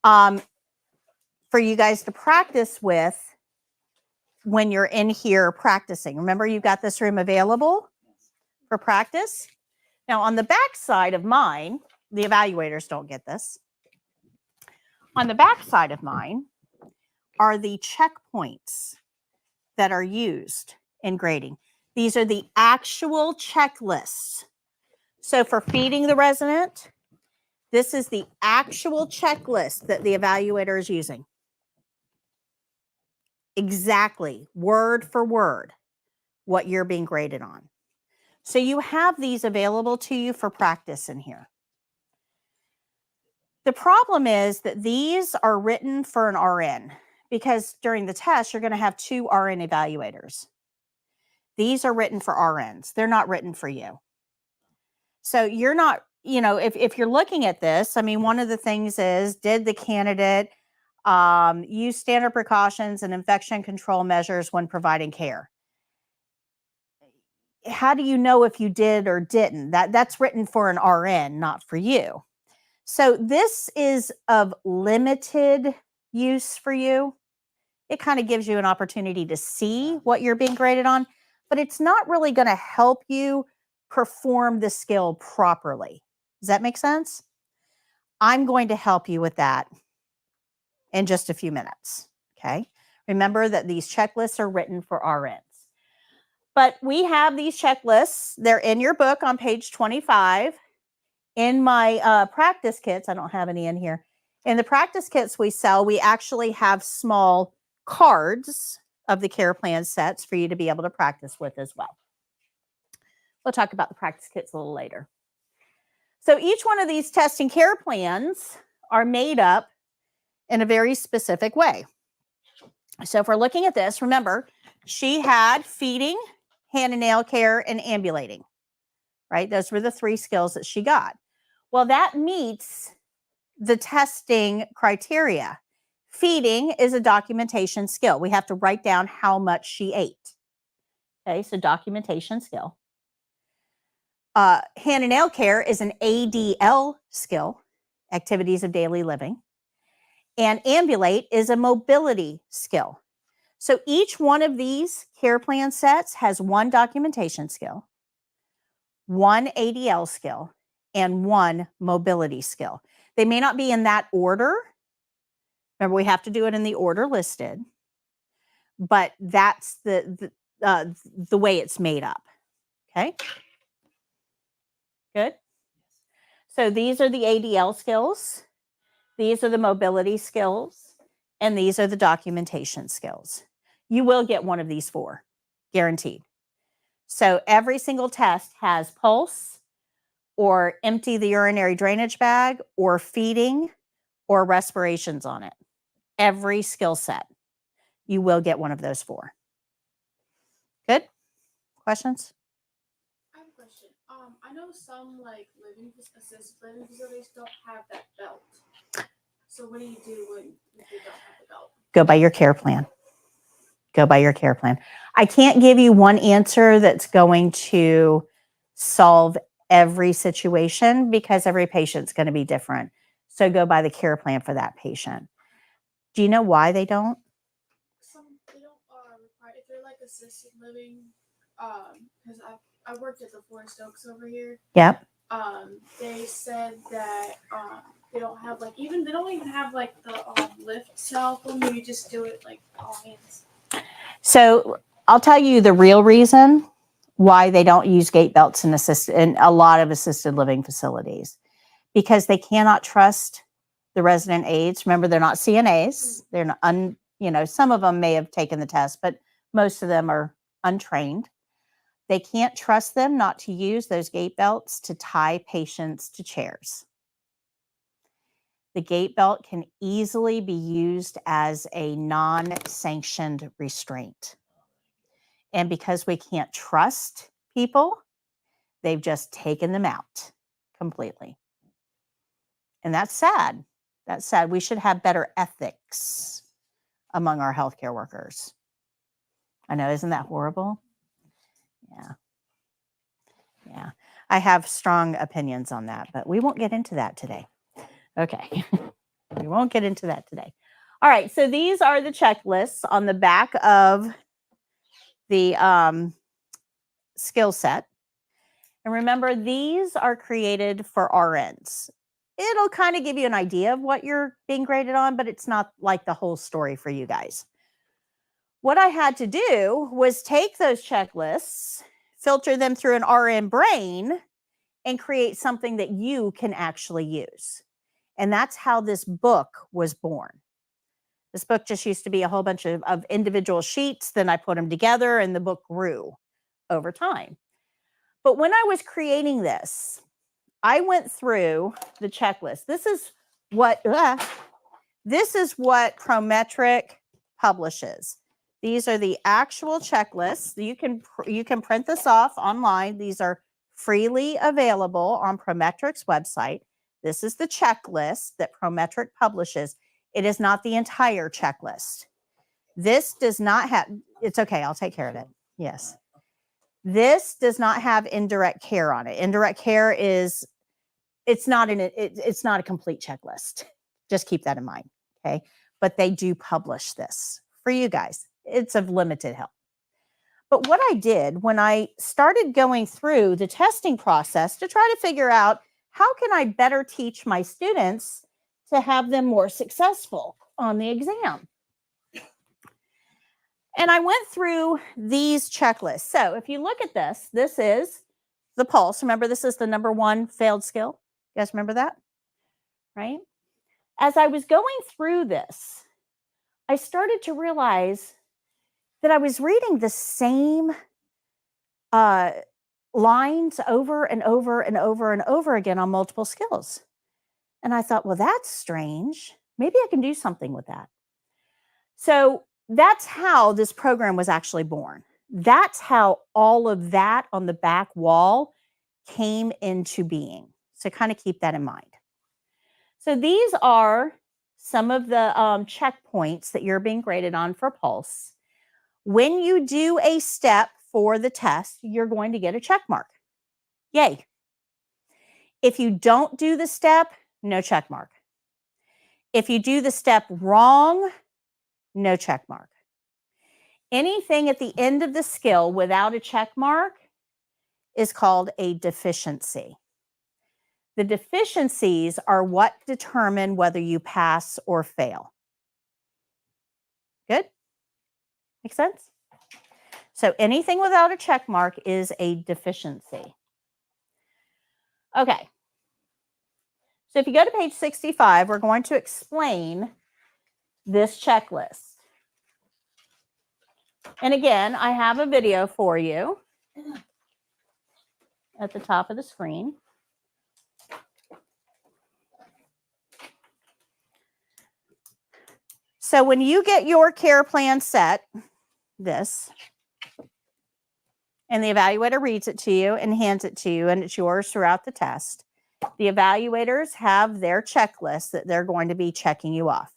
S1: for you guys to practice with when you're in here practicing. Remember, you've got this room available for practice. Now, on the back side of mine, the evaluators don't get this. On the back side of mine are the checkpoints that are used in grading. These are the actual checklists. So for feeding the resident, this is the actual checklist that the evaluator is using. Exactly, word for word, what you're being graded on. So you have these available to you for practice in here. The problem is that these are written for an RN, because during the test, you're going to have 2 RN evaluators. These are written for RNs. They're not written for you. So you're not, if you're looking at this, I mean, one of the things is, did the candidate use standard precautions and infection control measures when providing care? How do you know if you did or didn't? That's written for an RN, not for you. So this is of limited use for you. It kind of gives you an opportunity to see what you're being graded on, but it's not really going to help you perform the skill properly. Does that make sense? I'm going to help you with that in just a few minutes. Okay. Remember that these checklists are written for RNs. But we have these checklists. They're in your book on page 25. In my practice kits, I don't have any in here. In the practice kits we sell, we actually have small cards of the care plan sets for you to be able to practice with as well. We'll talk about the practice kits a little later. So each one of these test and care plans are made up in a very specific way. So if we're looking at this, remember, she had feeding, hand and nail care, and ambulating, right? Those were the 3 skills that she got. Well, that meets the testing criteria. Feeding is a documentation skill. We have to write down how much she ate. Okay, so documentation skill. Hand and nail care is an ADL skill, activities of daily living. And ambulate is a mobility skill. So each one of these care plan sets has 1 documentation skill, 1 ADL skill, and 1 mobility skill. They may not be in that order. Remember, we have to do it in the order listed, but that's the way it's made up. Okay, good. So these are the ADL skills. These are the mobility skills, and these are the documentation skills. You will get one of these 4, guaranteed. So every single test has pulse, or empty the urinary drainage bag, or feeding, or respirations on it. Every skill set, you will get one of those 4. Good? Questions?
S8: I have a question. I know some assisted living facilities don't have that belt. So what do you do when you don't have the belt?
S1: Go by your care plan. Go by your care plan. I can't give you one answer that's going to solve every situation because every patient's going to be different. So go by the care plan for that patient. Do you know why they don't?
S8: They don't require, if they're like assisted living, because I worked at the Forest Oaks over here.
S1: Yep.
S8: They said that they don't have they don't even have the lift cell phone where you just do it all hands.
S1: So I'll tell you the real reason why they don't use gait belts in a lot of assisted living facilities, because they cannot trust the resident aides. Remember, they're not CNAs. They're not, some of them may have taken the test, but most of them are untrained. They can't trust them not to use those gait belts to tie patients to chairs. The gait belt can easily be used as a non-sanctioned restraint. And because we can't trust people, they've just taken them out completely. And that's sad. That's sad. We should have better ethics among our healthcare workers. I know, isn't that horrible? Yeah. Yeah. I have strong opinions on that, but we won't get into that today. Okay. We won't get into that today. All right. So these are the checklists on the back of the skill set. And remember, these are created for RNs. It'll kind of give you an idea of what you're being graded on, but it's not like the whole story for you guys. What I had to do was take those checklists, filter them through an RN brain, and create something that you can actually use. And that's how this book was born. This book just used to be a whole bunch of individual sheets. Then I put them together and the book grew over time. But when I was creating this, I went through the checklist. This is what Prometric publishes. These are the actual checklists. You can print this off online. These are freely available on Prometric's website. This is the checklist that Prometric publishes. It is not the entire checklist. This does not have, it's okay, I'll take care of it. Yes. This does not have indirect care on it. Indirect care is, it's not a complete checklist. Just keep that in mind, okay? But they do publish this for you guys. It's of limited help. But what I did when I started going through the testing process to try to figure out how can I better teach my students to have them more successful on the exam, And I went through these checklists. So if you look at this, this is the pulse. Remember, this is the number 1 failed skill. You guys remember that? Right? As I was going through this, I started to realize that I was reading the same lines over and over and over and over again on multiple skills. And I thought, well, that's strange. Maybe I can do something with that. So that's how this program was actually born. That's how all of that on the back wall came into being. So kind of keep that in mind. So these are some of the checkpoints that you're being graded on for Pulse. When you do a step for the test, you're going to get a check mark. Yay. If you don't do the step, no check mark. If you do the step wrong, no check mark. Anything at the end of the skill without a check mark is called a deficiency. The deficiencies are what determine whether you pass or fail. Good? Make sense? So anything without a check mark is a deficiency. Okay. So if you go to page 65, we're going to explain this checklist. And again, I have a video for you at the top of the screen. So when you get your care plan set, this, and the evaluator reads it to you and hands it to you, and it's yours throughout the test, the evaluators have their checklist that they're going to be checking you off.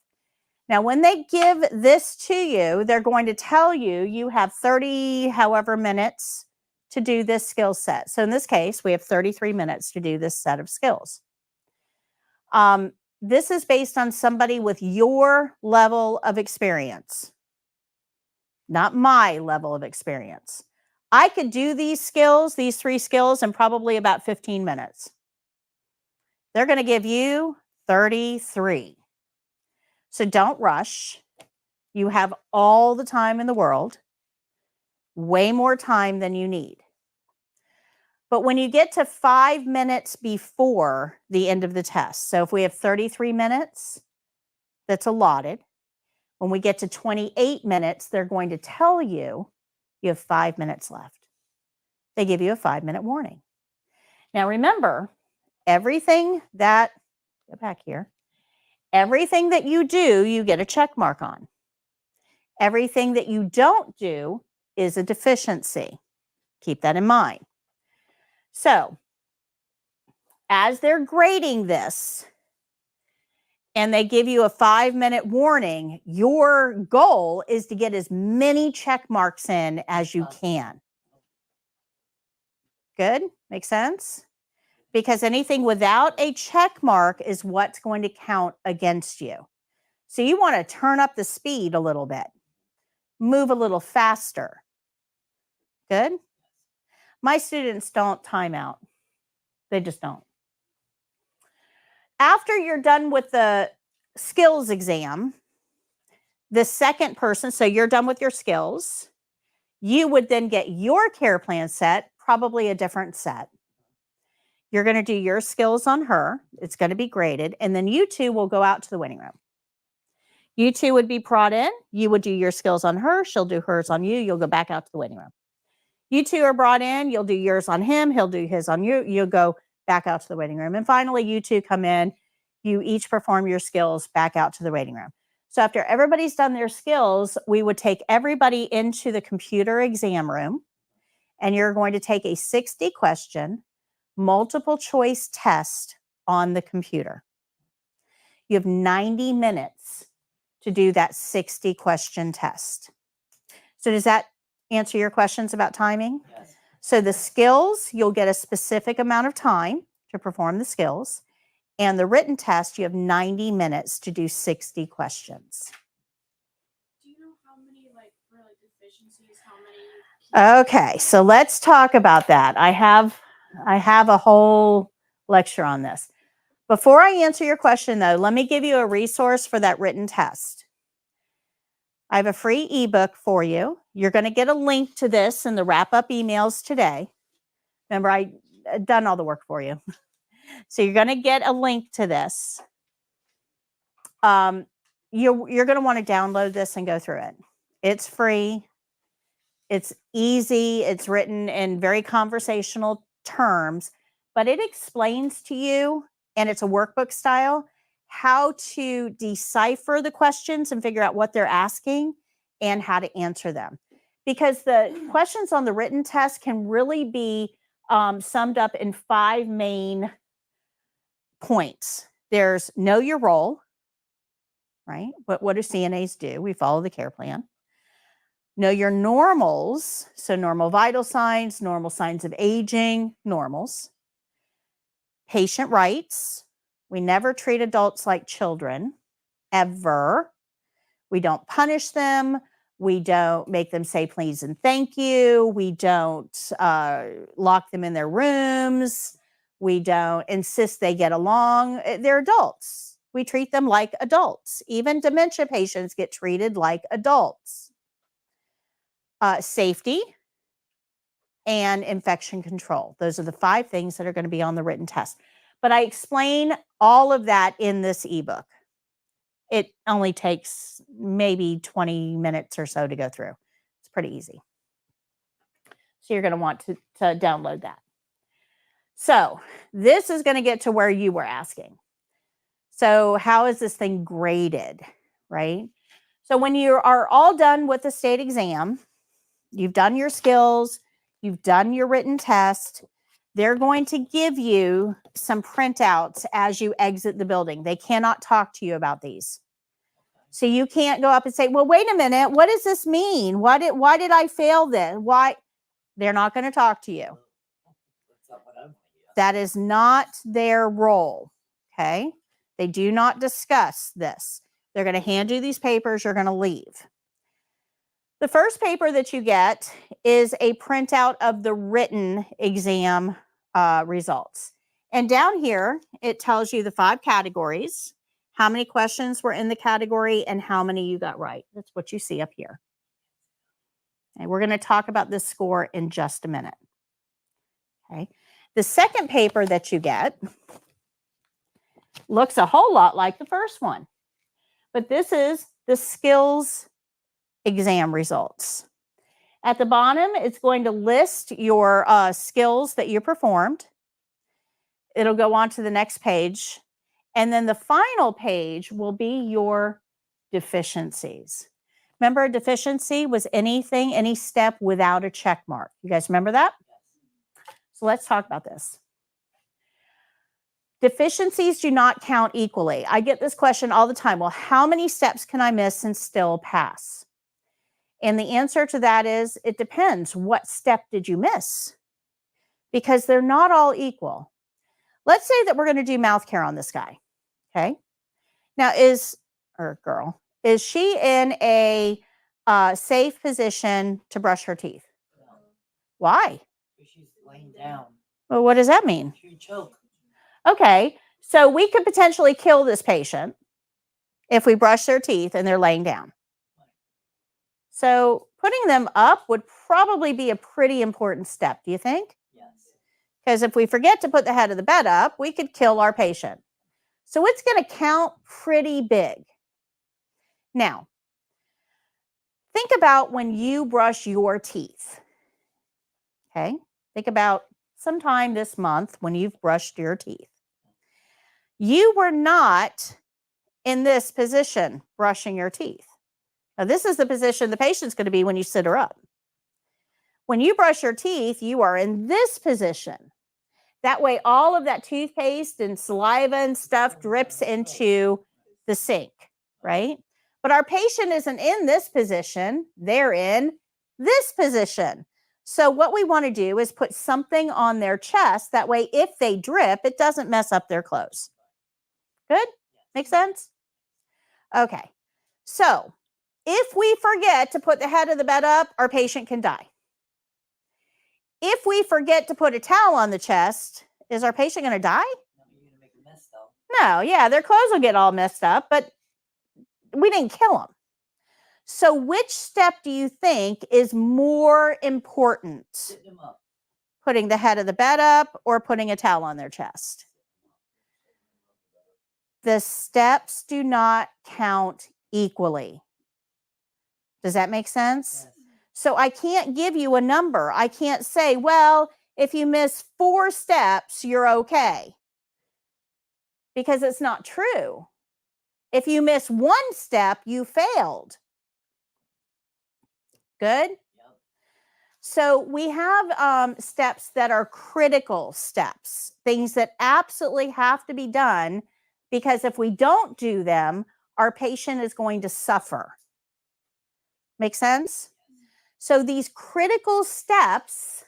S1: Now, when they give this to you, they're going to tell you you have 30 however minutes to do this skill set. So in this case, we have 33 minutes to do this set of skills. This is based on somebody with your level of experience, not my level of experience. I could do these skills, these 3 skills, in probably about 15 minutes. They're going to give you 33. So don't rush. You have all the time in the world, way more time than you need. But when you get to 5 minutes before the end of the test, so if we have 33 minutes, that's allotted. When we get to 28 minutes, they're going to tell you you have 5 minutes left. They give you a 5-minute warning. Now remember, everything that, go back here, everything that you do, you get a check mark on. Everything that you don't do is a deficiency. Keep that in mind. So, as they're grading this and they give you a 5-minute warning, your goal is to get as many check marks in as you can. Good? Make sense? Because anything without a check mark is what's going to count against you. So you want to turn up the speed a little bit. Move a little faster. Good? My students don't time out. They just don't. After you're done with the skills exam, the second person, so you're done with your skills, you would then get your care plan set, probably a different set. You're going to do your skills on her. It's going to be graded. And then you two will go out to the waiting room. You two would be brought in. You would do your skills on her. She'll do hers on you. You'll go back out to the waiting room. You two are brought in. You'll do yours on him. He'll do his on you. You'll go back out to the waiting room. And finally, you two come in. You each perform your skills back out to the waiting room. So after everybody's done their skills, we would take everybody into the computer exam room. And you're going to take a 60-question multiple choice test on the computer. You have 90 minutes to do that 60-question test. So does that answer your questions about timing?
S7: Yes.
S1: So the skills, you'll get a specific amount of time to perform the skills. And the written test, you have 90 minutes to do 60 questions.
S8: Do you know how many, like, for like deficiencies, how many?
S1: Okay, so let's talk about that. I have a whole lecture on this. Before I answer your question, though, let me give you a resource for that written test. I have a free ebook for you. You're going to get a link to this in the wrap-up emails today. Remember, I done all the work for you. So you're going to get a link to this. You're going to want to download this and go through it. It's free. It's easy. It's written in very conversational terms, but it explains to you, and it's a workbook style, how to decipher the questions and figure out what they're asking and how to answer them. Because the questions on the written test can really be summed up in 5 main points. There's know your role, right? What do CNAs do? We follow the care plan. Know your normals, so normal vital signs, normal signs of aging, normals. Patient rights. We never treat adults like children, ever. We don't punish them. We don't make them say please and thank you. We don't lock them in their rooms. We don't insist they get along. They're adults. We treat them like adults. Even dementia patients get treated like adults. Safety and infection control. Those are the 5 things that are going to be on the written test. But I explain all of that in this ebook. It only takes maybe 20 minutes or so to go through. It's pretty easy. So you're going to want to download that. So this is going to get to where you were asking. So how is this thing graded, right? So when you are all done with the state exam, you've done your skills, you've done your written test, they're going to give you some printouts as you exit the building. They cannot talk to you about these. So you can't go up and say, well, wait a minute, what does this mean? Why did I fail this? Why? They're not going to talk to you. That is not their role, okay? They do not discuss this. They're going to hand you these papers, you're going to leave. The first paper that you get is a printout of the written exam results. And down here, it tells you the 5 categories, how many questions were in the category, and how many you got right. That's what you see up here. And we're going to talk about this score in just a minute. Okay. The second paper that you get looks a whole lot like the first one, but this is the skills exam results. At the bottom, it's going to list your skills that you performed. It'll go on to the next page. And then the final page will be your deficiencies. Remember, a deficiency was anything, any step without a check mark. You guys remember that? So let's talk about this. Deficiencies do not count equally. I get this question all the time. Well, how many steps can I miss and still pass? And the answer to that is, it depends. What step did you miss? Because they're not all equal. Let's say that we're going to do mouth care on this guy. Okay. Now girl, is she in a safe position to brush her teeth?
S7: No.
S1: Why?
S7: She's laying down.
S1: Well, what does that mean?
S7: She choked.
S1: Okay. So we could potentially kill this patient if we brush their teeth and they're laying down. So putting them up would probably be a pretty important step, do you think?
S7: Yes.
S1: Because if we forget to put the head of the bed up, we could kill our patient. So it's going to count pretty big. Now, think about when you brush your teeth. Okay? Think about sometime this month when you've brushed your teeth. You were not in this position brushing your teeth. Now, this is the position the patient's going to be when you sit her up. When you brush your teeth, you are in this position. That way, all of that toothpaste and saliva and stuff drips into the sink, right? But our patient isn't in this position. They're in this position. So what we want to do is put something on their chest. That way, if they drip, it doesn't mess up their clothes. Good? Make sense? Okay. So if we forget to put the head of the bed up, our patient can die. If we forget to put a towel on the chest, is our patient going to die?
S7: No, you're gonna make a mess though.
S1: No, yeah, their clothes will get all messed up, but we didn't kill them. So which step do you think is more important?
S7: Sitting them up.
S1: Putting the head of the bed up or putting a towel on their chest? The steps do not count equally. Does that make sense?
S7: Yes.
S1: So I can't give you a number. I can't say, well, if you miss 4 steps, you're okay. Because it's not true. If you miss 1 step, you failed. Good?
S7: Yep.
S1: So we have steps that are critical steps, things that absolutely have to be done, because if we don't do them, our patient is going to suffer. Make sense? So these critical steps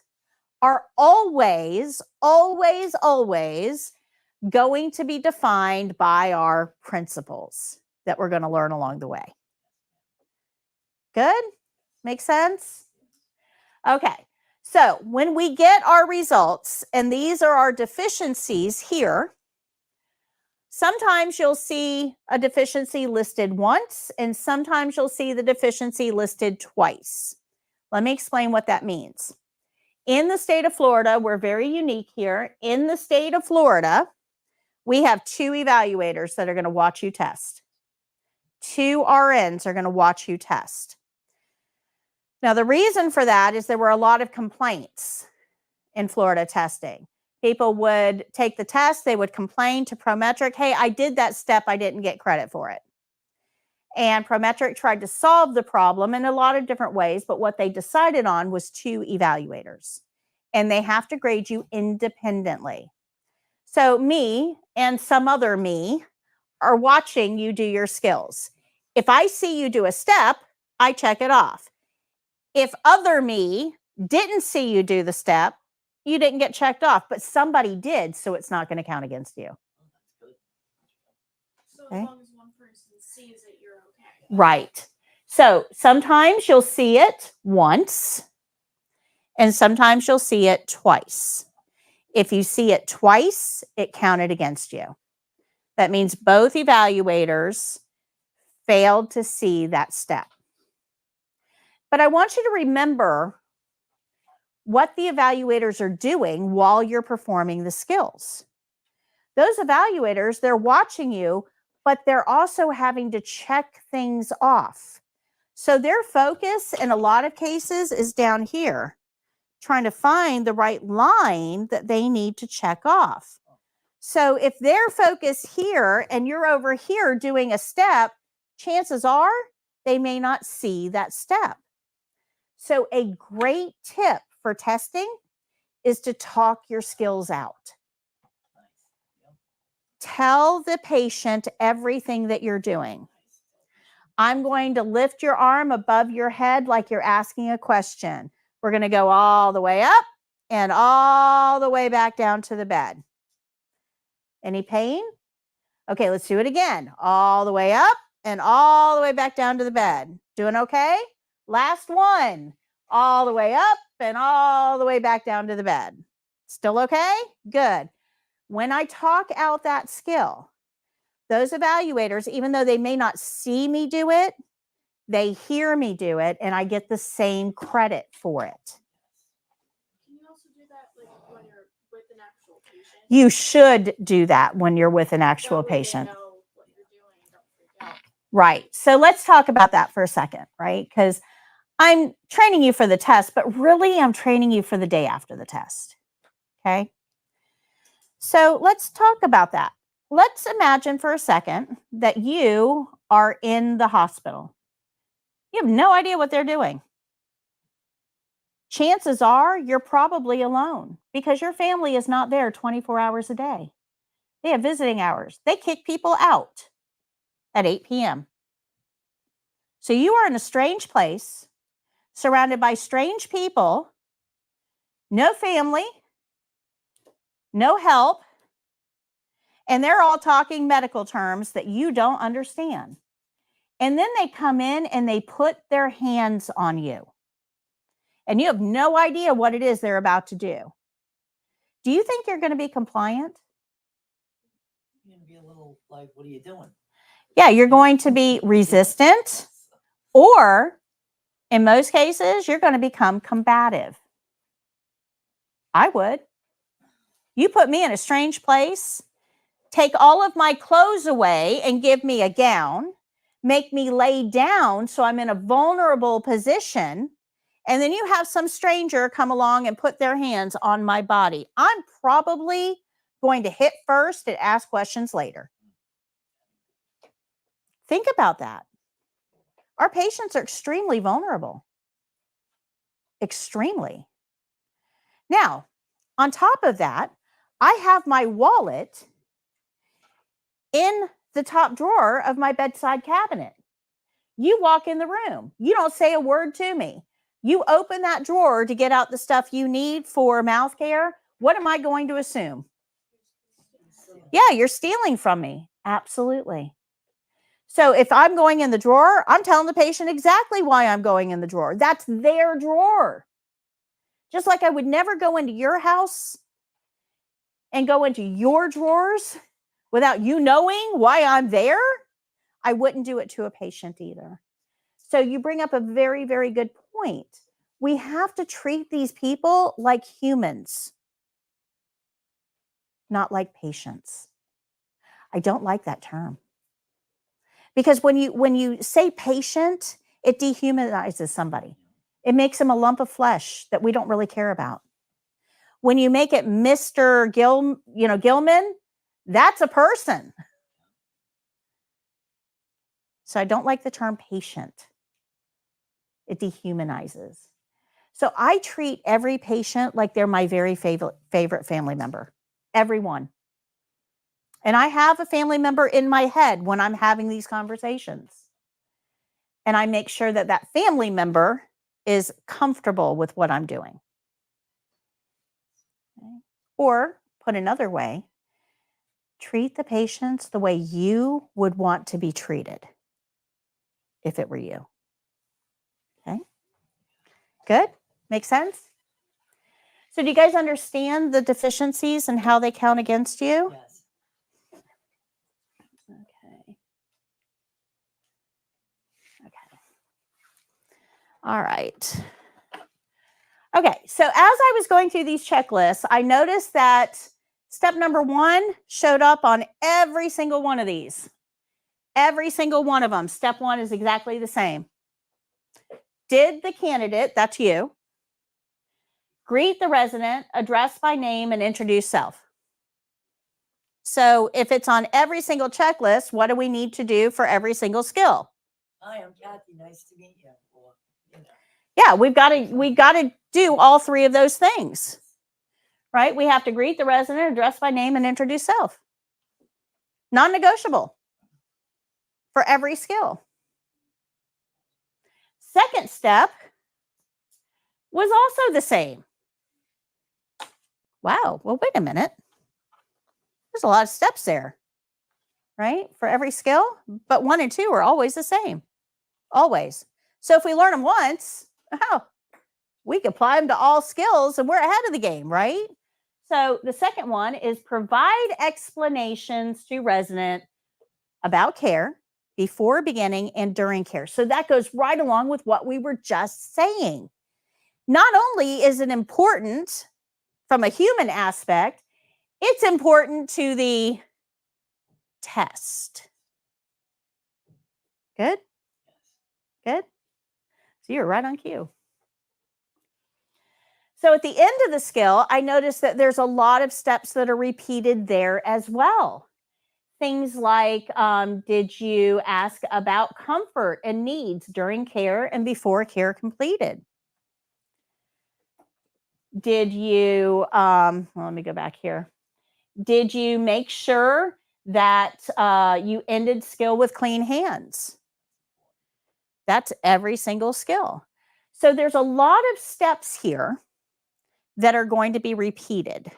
S1: are always, always, always going to be defined by our principles that we're going to learn along the way. Good? Make sense? Okay. So when we get our results, and these are our deficiencies here, sometimes you'll see a deficiency listed once, and sometimes you'll see the deficiency listed twice. Let me explain what that means. In the state of Florida, we're very unique here. In the state of Florida, we have 2 evaluators that are going to watch you test. 2 RNs are going to watch you test. Now, the reason for that is there were a lot of complaints in Florida testing. People would take the test, they would complain to Prometric, hey, I did that step, I didn't get credit for it. And Prometric tried to solve the problem in a lot of different ways, but what they decided on was 2 evaluators. And they have to grade you independently. So me and some other me are watching you do your skills. If I see you do a step, I check it off. If other me didn't see you do the step, you didn't get checked off, but somebody did, so it's not going to count against you.
S8: So
S1: Okay.
S8: as long as one person sees it, you're okay.
S1: Right. So sometimes you'll see it once, and sometimes you'll see it twice. If you see it twice, it counted against you. That means both evaluators failed to see that step. But I want you to remember what the evaluators are doing while you're performing the skills. Those evaluators, they're watching you, but they're also having to check things off. So their focus in a lot of cases is down here, trying to find the right line that they need to check off. So if they're focused here and you're over here doing a step, chances are they may not see that step. So a great tip for testing is to talk your skills out. Tell the patient everything that you're doing. I'm going to lift your arm above your head like you're asking a question. We're going to go all the way up and all the way back down to the bed. Any pain? Okay, let's do it again. All the way up and all the way back down to the bed. Doing okay? Last one. All the way up and all the way back down to the bed. Still okay? Good. When I talk out that skill, those evaluators, even though they may not see me do it, they hear me do it, and I get the same credit for it.
S8: Can you also do that like when you're with an actual patient?
S1: You should do that when you're with an actual
S8: That way they
S1: patient.
S8: know what you're doing and don't freak out.
S1: Right. So let's talk about that for a second, right? Because I'm training you for the test, but really I'm training you for the day after the test. Okay. So let's talk about that. Let's imagine for a second that you are in the hospital. You have no idea what they're doing. Chances are you're probably alone because your family is not there 24 hours a day. They have visiting hours. They kick people out at 8 p.m. So you are in a strange place, surrounded by strange people, no family, no help, and they're all talking medical terms that you don't understand. And then they come in and they put their hands on you. And you have no idea what it is they're about to do. Do you think you're going to be compliant?
S7: You're gonna be a little like, what are you doing?
S1: Yeah, you're going to be resistant, Or in most cases, you're going to become combative. I would. You put me in a strange place, take all of my clothes away and give me a gown, make me lay down so I'm in a vulnerable position, and then you have some stranger come along and put their hands on my body. I'm probably going to hit first and ask questions later. Think about that. Our patients are extremely vulnerable. Extremely. Now, on top of that, I have my wallet in the top drawer of my bedside cabinet. You walk in the room. You don't say a word to me. You open that drawer to get out the stuff you need for mouth care. What am I going to assume? Yeah, you're stealing from me. Absolutely. So if I'm going in the drawer, I'm telling the patient exactly why I'm going in the drawer. That's their drawer. Just like I would never go into your house and go into your drawers without you knowing why I'm there, I wouldn't do it to a patient either. So you bring up a very, very good point. We have to treat these people like humans, not like patients. I don't like that term. Because when you say patient, it dehumanizes somebody. It makes them a lump of flesh that we don't really care about. When you make it Mr. Gilman, that's a person. So I don't like the term patient. It dehumanizes. So I treat every patient like they're my very favorite family member. Everyone. And I have a family member in my head when I'm having these conversations. And I make sure that that family member is comfortable with what I'm doing. Okay. Or, put another way, treat the patients the way you would want to be treated if it were you. Okay? Good? Make sense? So do you guys understand the deficiencies and how they count against you?
S7: Yes.
S1: Okay. Okay. All right. Okay, so as I was going through these checklists, I noticed that step number 1 showed up on every single one of these. Every single one of them. Step 1 is exactly the same. Did the candidate, that's you, greet the resident, address by name, and introduce self? So if it's on every single checklist, what do we need to do for every single skill?
S7: Hi, I'm Kathy. Nice to meet you. Or, you know.
S1: Yeah, we got to do all 3 of those things. Right? We have to greet the resident, address by name, and introduce self. Non-negotiable for every skill. Second step was also the same. Wow, well, wait a minute. There's a lot of steps there, right? For every skill, but 1 and 2 are always the same. Always. So if we learn them once, we can apply them to all skills and we're ahead of the game, right? So the second one is provide explanations to resident about care before, beginning, and during care. So that goes right along with what we were just saying. Not only is it important from a human aspect, it's important to the test. Good? Good? So you're right on cue. So at the end of the skill, I noticed that there's a lot of steps that are repeated there as well. Things like, did you ask about comfort and needs during care and before care completed? Did you, well, let me go back here. Did you make sure that you ended skill with clean hands? That's every single skill. So there's a lot of steps here that are going to be repeated.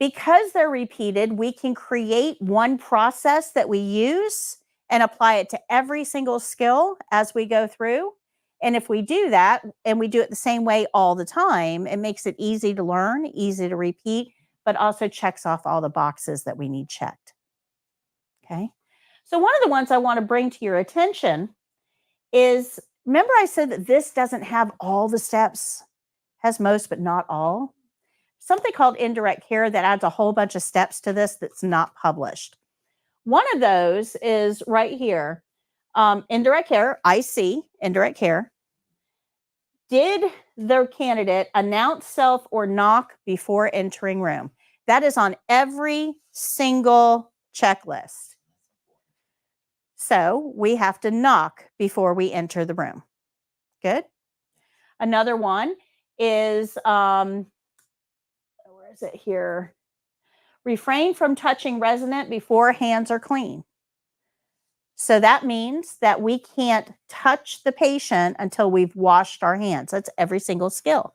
S1: Because they're repeated, we can create one process that we use and apply it to every single skill as we go through. And if we do that and we do it the same way all the time, it makes it easy to learn, easy to repeat, but also checks off all the boxes that we need checked. Okay. So one of the ones I want to bring to your attention is, remember I said that this doesn't have all the steps, has most but not all. Something called indirect care that adds a whole bunch of steps to this that's not published. One of those is right here. Indirect care, IC, indirect care. Did the candidate announce self or knock before entering room? That is on every single checklist. So we have to knock before we enter the room. Good. Another one is, where is it here? Refrain from touching resident before hands are clean. So that means that we can't touch the patient until we've washed our hands. That's every single skill.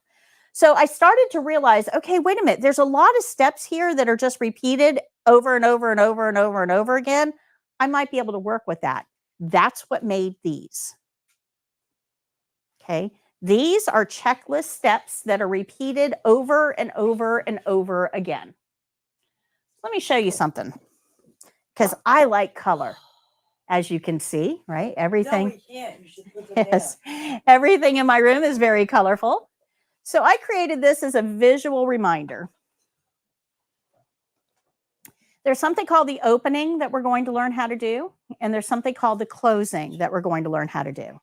S1: So I started to realize, okay, wait a minute, there's a lot of steps here that are just repeated over and over and over and over and over again. I might be able to work with that. That's what made these. Okay, these are checklist steps that are repeated over and over and over again. Let me show you something, because I like color, as you can see, right? Everything.
S7: No, we can't. You should put them
S1: Yes, everything in my room is very colorful. So I created this as a visual reminder. There's something called the opening that we're going to learn how to do, and there's something called the closing that we're going to learn how to do.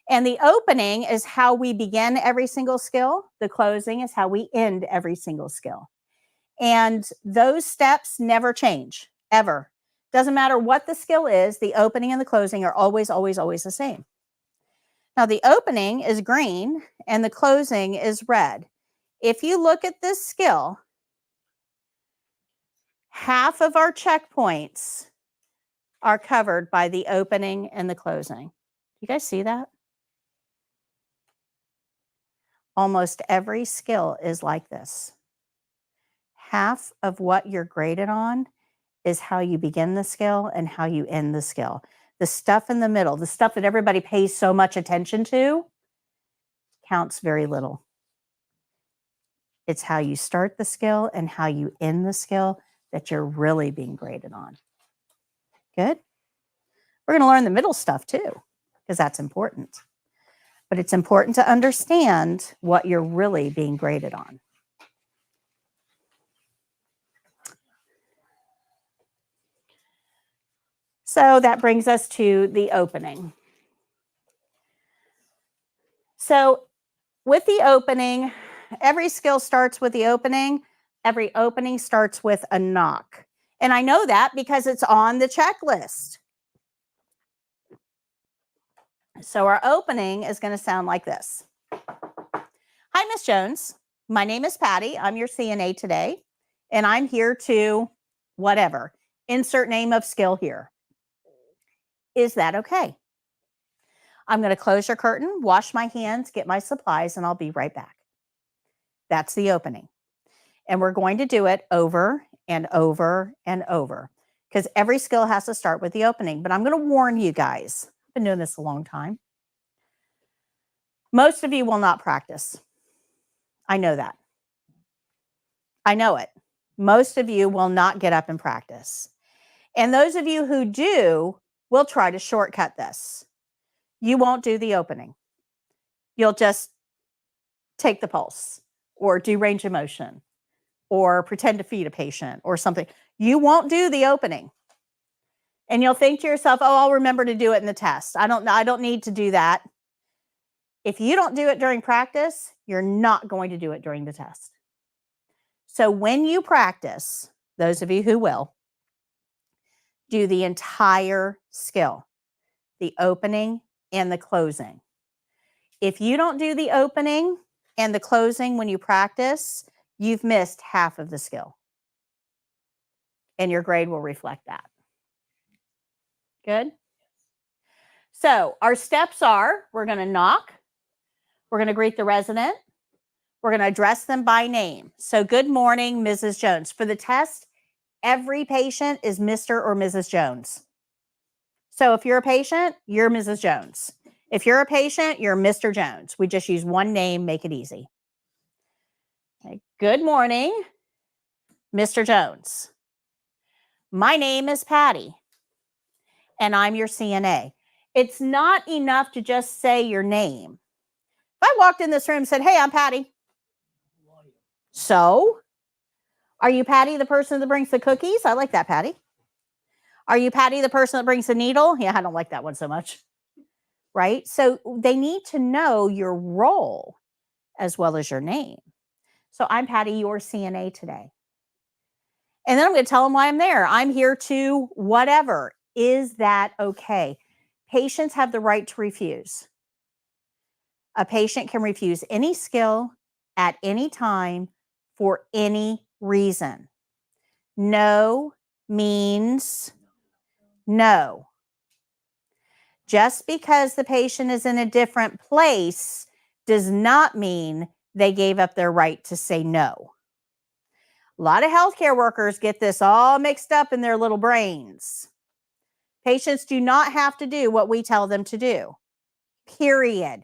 S1: And the opening is how we begin every single skill. The closing is how we end every single skill. And those steps never change, ever. Doesn't matter what the skill is, the opening and the closing are always, always, always the same. Now, the opening is green and the closing is red. If you look at this skill, half of our checkpoints are covered by the opening and the closing. You guys see that? Almost every skill is like this. Half of what you're graded on is how you begin the skill and how you end the skill. The stuff in the middle, the stuff that everybody pays so much attention to, counts very little. It's how you start the skill and how you end the skill that you're really being graded on. Good? We're going to learn the middle stuff too, because that's important. But it's important to understand what you're really being graded on. So that brings us to the opening. So with the opening, every skill starts with the opening. Every opening starts with a knock. And I know that because it's on the checklist. So our opening is going to sound like this. Hi, Miss Jones. My name is Patty. I'm your CNA today. And I'm here to whatever. Insert name of skill here. Is that okay? I'm going to close your curtain, wash my hands, get my supplies, and I'll be right back. That's the opening. And we're going to do it over and over and over, because every skill has to start with the opening. But I'm going to warn you guys, I've been doing this a long time. Most of you will not practice. I know that. I know it. Most of you will not get up and practice. And those of you who do will try to shortcut this. You won't do the opening. You'll just take the pulse or do range of motion or pretend to feed a patient or something. You won't do the opening. And you'll think to yourself, oh, I'll remember to do it in the test. I don't need to do that. If you don't do it during practice, you're not going to do it during the test. So when you practice, those of you who will, do the entire skill, the opening and the closing. If you don't do the opening and the closing when you practice, you've missed half of the skill. And your grade will reflect that. Good? So our steps are, we're going to knock. We're going to greet the resident. We're going to address them by name. So good morning, Mrs. Jones. For the test, every patient is Mr. or Mrs. Jones. So if you're a patient, you're Mrs. Jones. If you're a patient, you're Mr. Jones. We just use one name, make it easy. Okay. Good morning, Mr. Jones. My name is Patty. and I'm your CNA. It's not enough to just say your name. If I walked in this room and said, hey, I'm Patty. So, are you Patty, the person that brings the cookies? I like that, Patty. Are you Patty, the person that brings the needle? Yeah, I don't like that one so much. Right? So they need to know your role as well as your name. So I'm Patty, your CNA today. And then I'm going to tell them why I'm there. I'm here to whatever. Is that okay? Patients have the right to refuse. A patient can refuse any skill at any time for any reason. No means no. Just because the patient is in a different place does not mean they gave up their right to say no. A lot of healthcare workers get this all mixed up in their little brains. Patients do not have to do what we tell them to do. Period.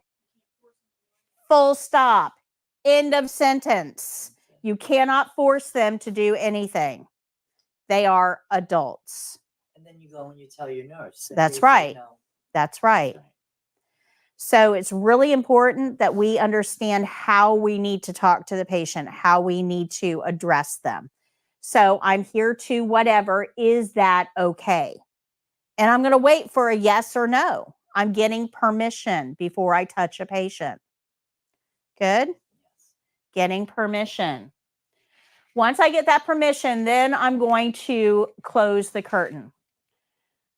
S1: Full stop. End of sentence. You cannot force them to do anything. They are adults.
S7: And then you go and you tell your nurse. and
S1: That's
S7: they say
S1: right.
S7: no.
S1: That's right. So it's really important that we understand how we need to talk to the patient, how we need to address them. So I'm here to whatever. Is that okay? And I'm going to wait for a yes or no. I'm getting permission before I touch a patient. Good? Getting permission. Once I get that permission, then I'm going to close the curtain.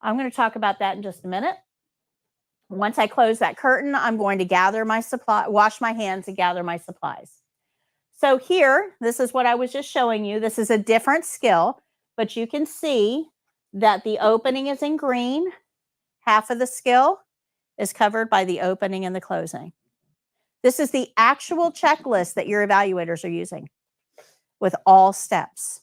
S1: I'm going to talk about that in just a minute. Once I close that curtain, I'm going to gather my supply, wash my hands and gather my supplies. So here, this is what I was just showing you. This is a different skill, but you can see that the opening is in green. Half of the skill is covered by the opening and the closing. This is the actual checklist that your evaluators are using with all steps.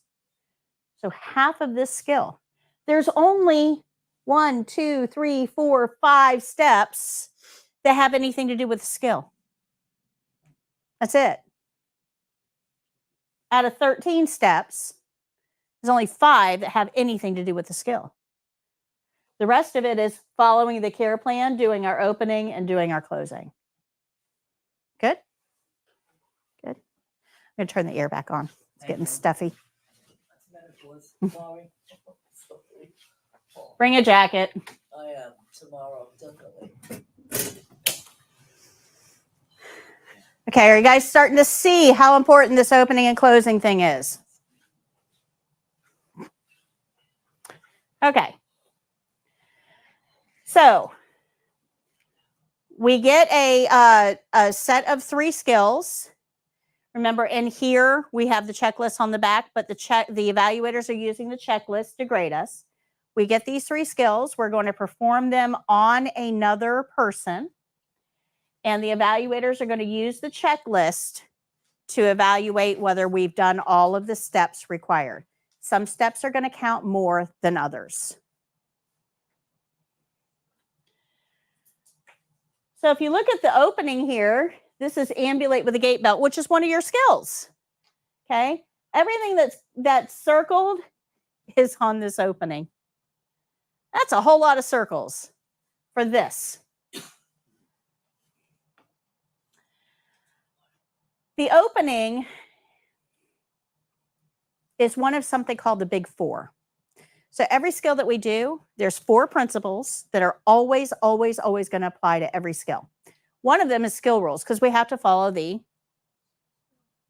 S1: So half of this skill. There's only 1, 2, 3, 4, 5 steps that have anything to do with the skill. That's it. Out of 13 steps, there's only 5 that have anything to do with the skill. The rest of it is following the care plan, doing our opening, and doing our closing. Good? Good. I'm going to turn the air back on. It's getting stuffy. Bring a jacket.
S7: I am tomorrow, definitely.
S1: Okay, are you guys starting to see how important this opening and closing thing is? Okay. So we get a set of 3 skills. Remember, in here we have the checklist on the back, but the evaluators are using the checklist to grade us. We get these 3 skills. We're going to perform them on another person. And the evaluators are going to use the checklist to evaluate whether we've done all of the steps required. Some steps are going to count more than others. So if you look at the opening here, this is ambulate with a gait belt, which is one of your skills. Okay? Everything that's circled is on this opening. That's a whole lot of circles for this. The opening is one of something called the Big Four. So every skill that we do, there's 4 principles that are always, always, always going to apply to every skill. One of them is skill rules because we have to follow the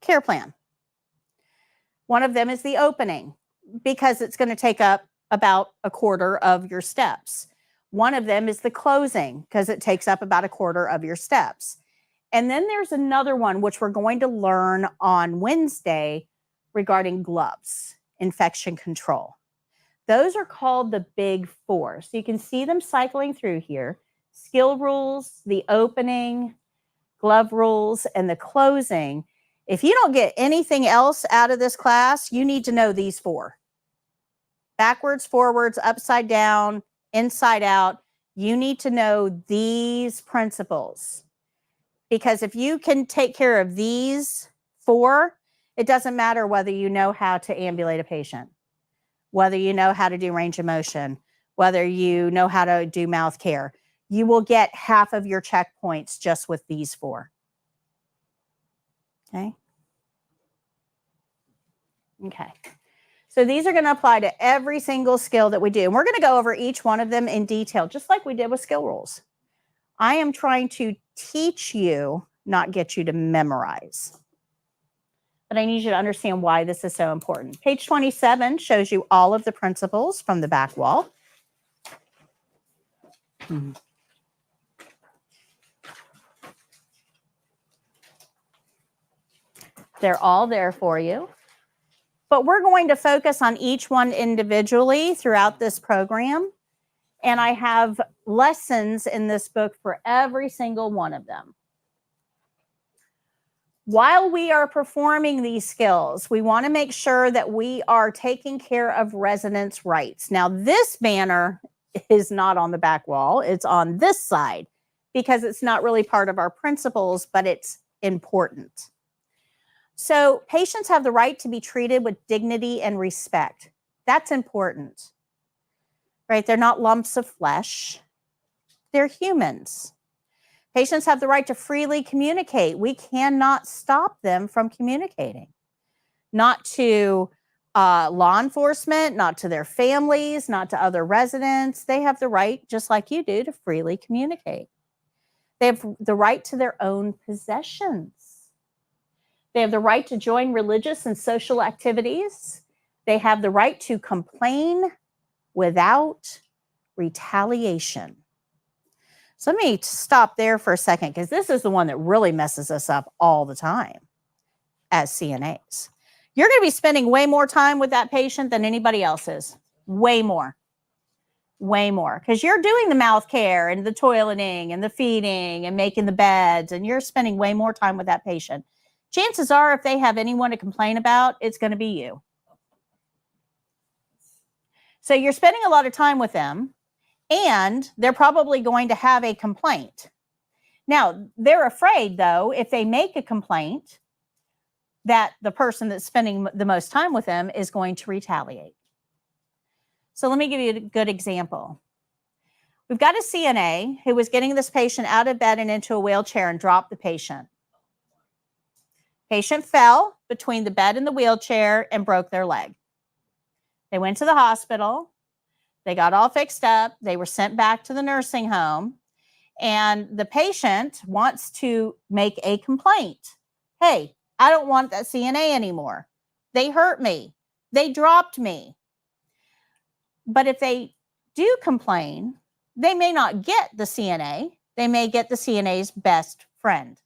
S1: care plan. One of them is the opening because it's going to take up about a quarter of your steps. One of them is the closing because it takes up about a quarter of your steps. And then there's another one, which we're going to learn on Wednesday regarding gloves, infection control. Those are called the Big Four. So you can see them cycling through here. Skill rules, the opening, glove rules, and the closing. If you don't get anything else out of this class, you need to know these 4. Backwards, forwards, upside down, inside out. You need to know these principles. Because if you can take care of these 4, it doesn't matter whether you know how to ambulate a patient, whether you know how to do range of motion, whether you know how to do mouth care. You will get half of your checkpoints just with these 4. Okay. Okay. So these are going to apply to every single skill that we do. And we're going to go over each one of them in detail, just like we did with skill rules. I am trying to teach you, not get you to memorize. But I need you to understand why this is so important. Page 27 shows you all of the principles from the back wall. They're all there for you. But we're going to focus on each one individually throughout this program. And I have lessons in this book for every single one of them. While we are performing these skills, we want to make sure that we are taking care of residents' rights. Now, this banner is not on the back wall. It's on this side because it's not really part of our principles, but it's important. So patients have the right to be treated with dignity and respect. That's important, right? They're not lumps of flesh. They're humans. Patients have the right to freely communicate. We cannot stop them from communicating. Not to law enforcement, not to their families, not to other residents. They have the right, just like you do, to freely communicate. They have the right to their own possessions. They have the right to join religious and social activities. They have the right to complain without retaliation. So let me stop there for a second, because this is the one that really messes us up all the time as CNAs. You're going to be spending way more time with that patient than anybody else is. Way more. Way more. Because you're doing the mouth care and the toileting and the feeding and making the beds, and you're spending way more time with that patient. Chances are, if they have anyone to complain about, it's going to be you. So you're spending a lot of time with them, and they're probably going to have a complaint. Now, they're afraid, though, if they make a complaint, that the person that's spending the most time with them is going to retaliate. So let me give you a good example. We've got a CNA who was getting this patient out of bed and into a wheelchair and dropped the patient. Patient fell between the bed and the wheelchair and broke their leg. They went to the hospital. They got all fixed up. They were sent back to the nursing home. And the patient wants to make a complaint. Hey, I don't want that CNA anymore. They hurt me. They dropped me. But if they do complain, they may not get the CNA. They may get the CNA's best friend.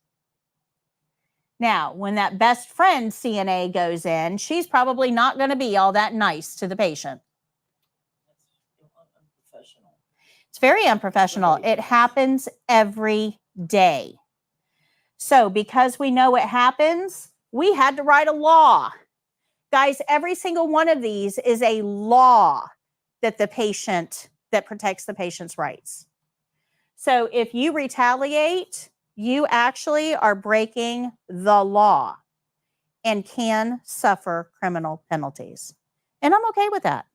S1: Now, when that best friend CNA goes in, she's probably not going to be all that nice to the patient. It's very unprofessional. It happens every day. So because we know it happens, we had to write a law. Guys, every single one of these is a law that protects the patient's rights. So if you retaliate, you actually are breaking the law and can suffer criminal penalties. And I'm okay with that.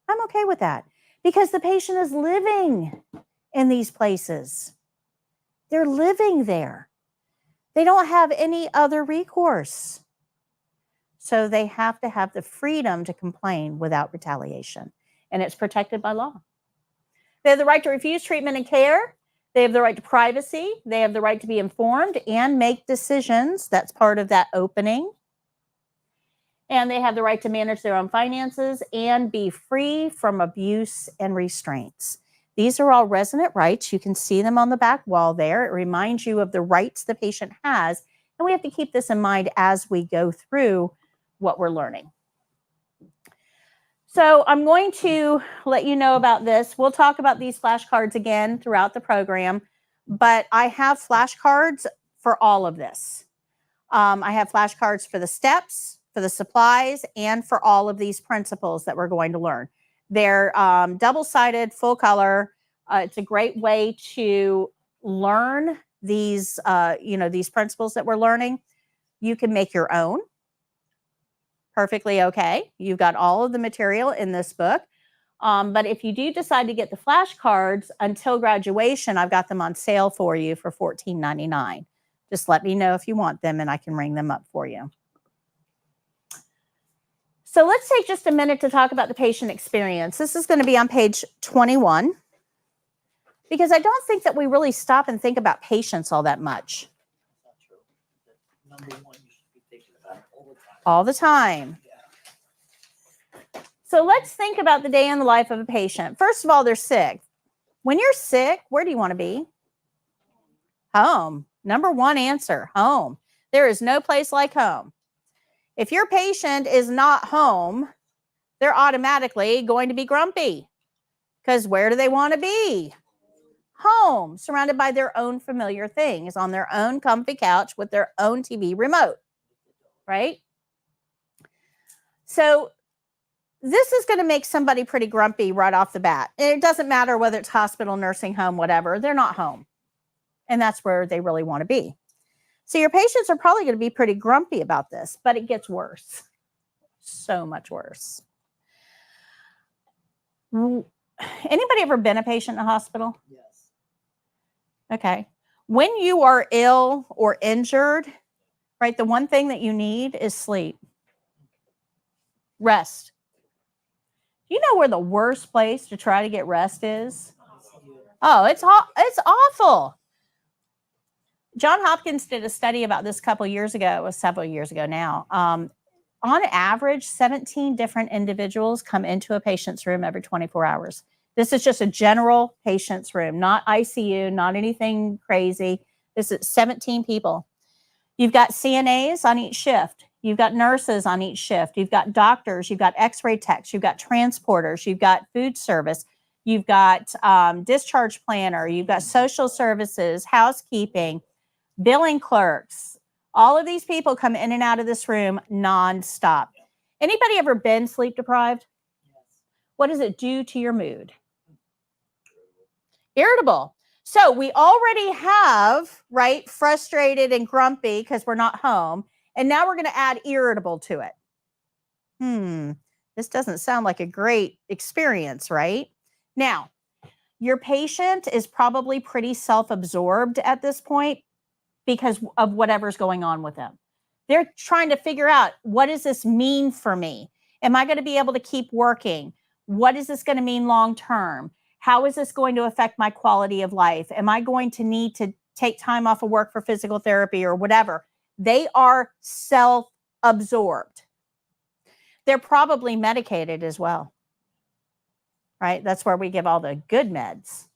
S1: I'm okay with that because the patient is living in these places. They're living there. They don't have any other recourse. So they have to have the freedom to complain without retaliation. And it's protected by law. They have the right to refuse treatment and care. They have the right to privacy. They have the right to be informed and make decisions. That's part of that opening. And they have the right to manage their own finances and be free from abuse and restraints. These are all resident rights. You can see them on the back wall there. It reminds you of the rights the patient has. And we have to keep this in mind as we go through what we're learning. So I'm going to let you know about this. We'll talk about these flashcards again throughout the program, but I have flashcards for all of this. I have flashcards for the steps, for the supplies, and for all of these principles that we're going to learn. They're double-sided, full color. It's a great way to learn these, these principles that we're learning. You can make your own. Perfectly okay. You've got all of the material in this book. But if you do decide to get the flashcards until graduation, I've got them on sale for you for $14.99. Just let me know if you want them and I can ring them up for you. So let's take just a minute to talk about the patient experience. This is going to be on page 21 because I don't think that we really stop and think about patients all that much.
S7: That's not true. Number one, you should be thinking about it all the time.
S1: All the time. So let's think about the day in the life of a patient. First of all, they're sick. When you're sick, where do you want to be? Home. Number one answer, home. There is no place like home. If your patient is not home, they're automatically going to be grumpy. Because where do they want to be? Home, surrounded by their own familiar things, on their own comfy couch with their own TV remote, right? So this is going to make somebody pretty grumpy right off the bat. It doesn't matter whether it's hospital, nursing home, whatever. They're not home. And that's where they really want to be. So your patients are probably going to be pretty grumpy about this, but it gets worse. So much worse. Anybody ever been a patient in a hospital?
S7: Yes.
S1: Okay. When you are ill or injured, right, the one thing that you need is sleep. Rest. You know where the worst place to try to get rest is? Oh, it's awful. John Hopkins did a study about this a couple years ago. It was several years ago now. On average, 17 different individuals come into a patient's room every 24 hours. This is just a general patient's room, not ICU, not anything crazy. This is 17 people. You've got CNAs on each shift. You've got nurses on each shift. You've got doctors. You've got x-ray techs. You've got transporters. You've got food service. You've got discharge planner. You've got social services, housekeeping, billing clerks. All of these people come in and out of this room nonstop. Anybody ever been sleep deprived?
S7: Yes.
S1: What does it do to your mood? Irritable. So we already have, right, frustrated and grumpy because we're not home. And now we're going to add irritable to it. This doesn't sound like a great experience, right? Now, your patient is probably pretty self-absorbed at this point because of whatever's going on with them. They're trying to figure out, what does this mean for me? Am I going to be able to keep working? What is this going to mean long-term? How is this going to affect my quality of life? Am I going to need to take time off of work for physical therapy or whatever? They are self-absorbed. They're probably medicated as well, right? That's where we give all the good meds.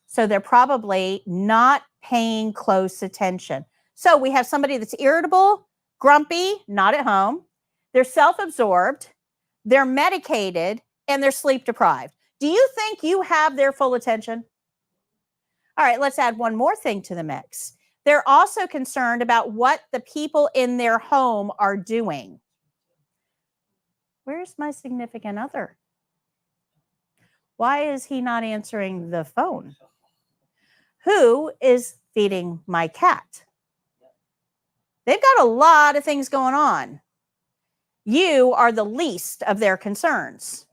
S1: So they're probably not paying close attention. So we have somebody that's irritable, grumpy, not at home. They're self-absorbed, they're medicated, and they're sleep deprived. Do you think you have their full attention? All right, let's add one more thing to the mix. They're also concerned about what the people in their home are doing. Where's my significant other? Why is he not answering the phone? Who is feeding my cat? They've got a lot of things going on. You are the least of their concerns.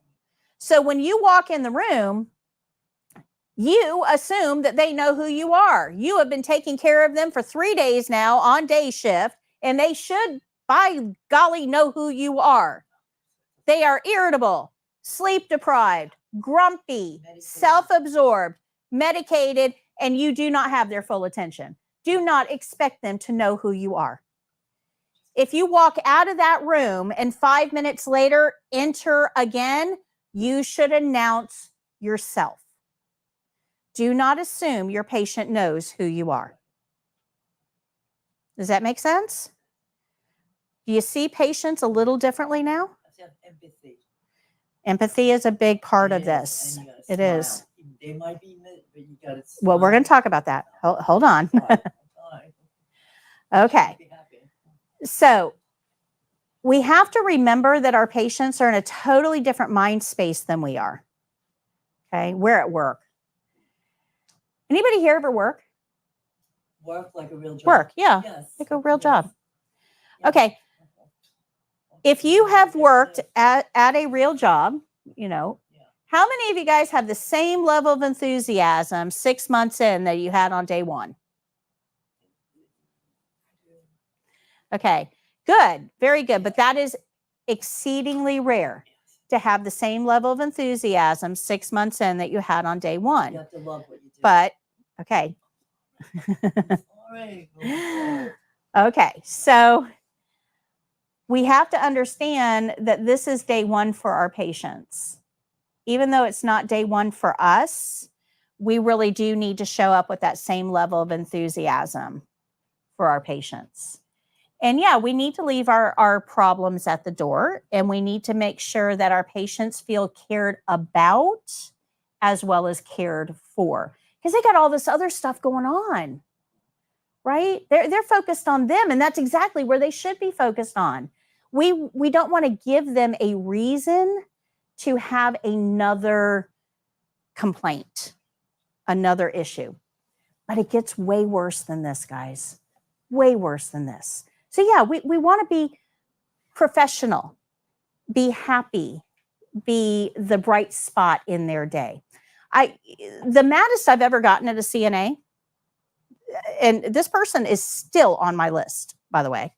S1: So when you walk in the room, you assume that they know who you are. You have been taking care of them for 3 days now on day shift, and they should, by golly, know who you are. They are irritable, sleep deprived, grumpy, self-absorbed, medicated, and you do not have their full attention. Do not expect them to know who you are. If you walk out of that room and 5 minutes later enter again, you should announce yourself. Do not assume your patient knows who you are. Does that make sense? Do you see patients a little differently now?
S7: Empathy.
S1: Empathy is a big part of this. It is.
S7: They might be, but you got to.
S1: Well, we're going to talk about that. Hold on. Okay. So we have to remember that our patients are in a totally different mind space than we are. Okay. We're at work. Anybody here ever work?
S7: Work like a real job.
S1: Work, yeah.
S7: Yes.
S1: Like a real job.
S7: Yes.
S1: Okay. If you have worked at a real job, you know, How many of you guys have the same level of enthusiasm 6 months in that you had on day 1? Okay, good, very good. But that is exceedingly rare to have the same level of enthusiasm 6 months in that you had on day 1.
S7: You have to love what you do.
S1: But, okay.
S7: All right, go.
S1: Okay, so we have to understand that this is day 1 for our patients. Even though it's not day 1 for us, we really do need to show up with that same level of enthusiasm for our patients. And yeah, we need to leave our problems at the door, and we need to make sure that our patients feel cared about as well as cared for, because they got all this other stuff going on, right? They're focused on them, and that's exactly where they should be focused on. We don't want to give them a reason to have another complaint, another issue. But it gets way worse than this, guys. Way worse than this. So yeah, we want to be professional, be happy, be the bright spot in their day. The maddest I've ever gotten at a CNA, and this person is still on my list, by the way.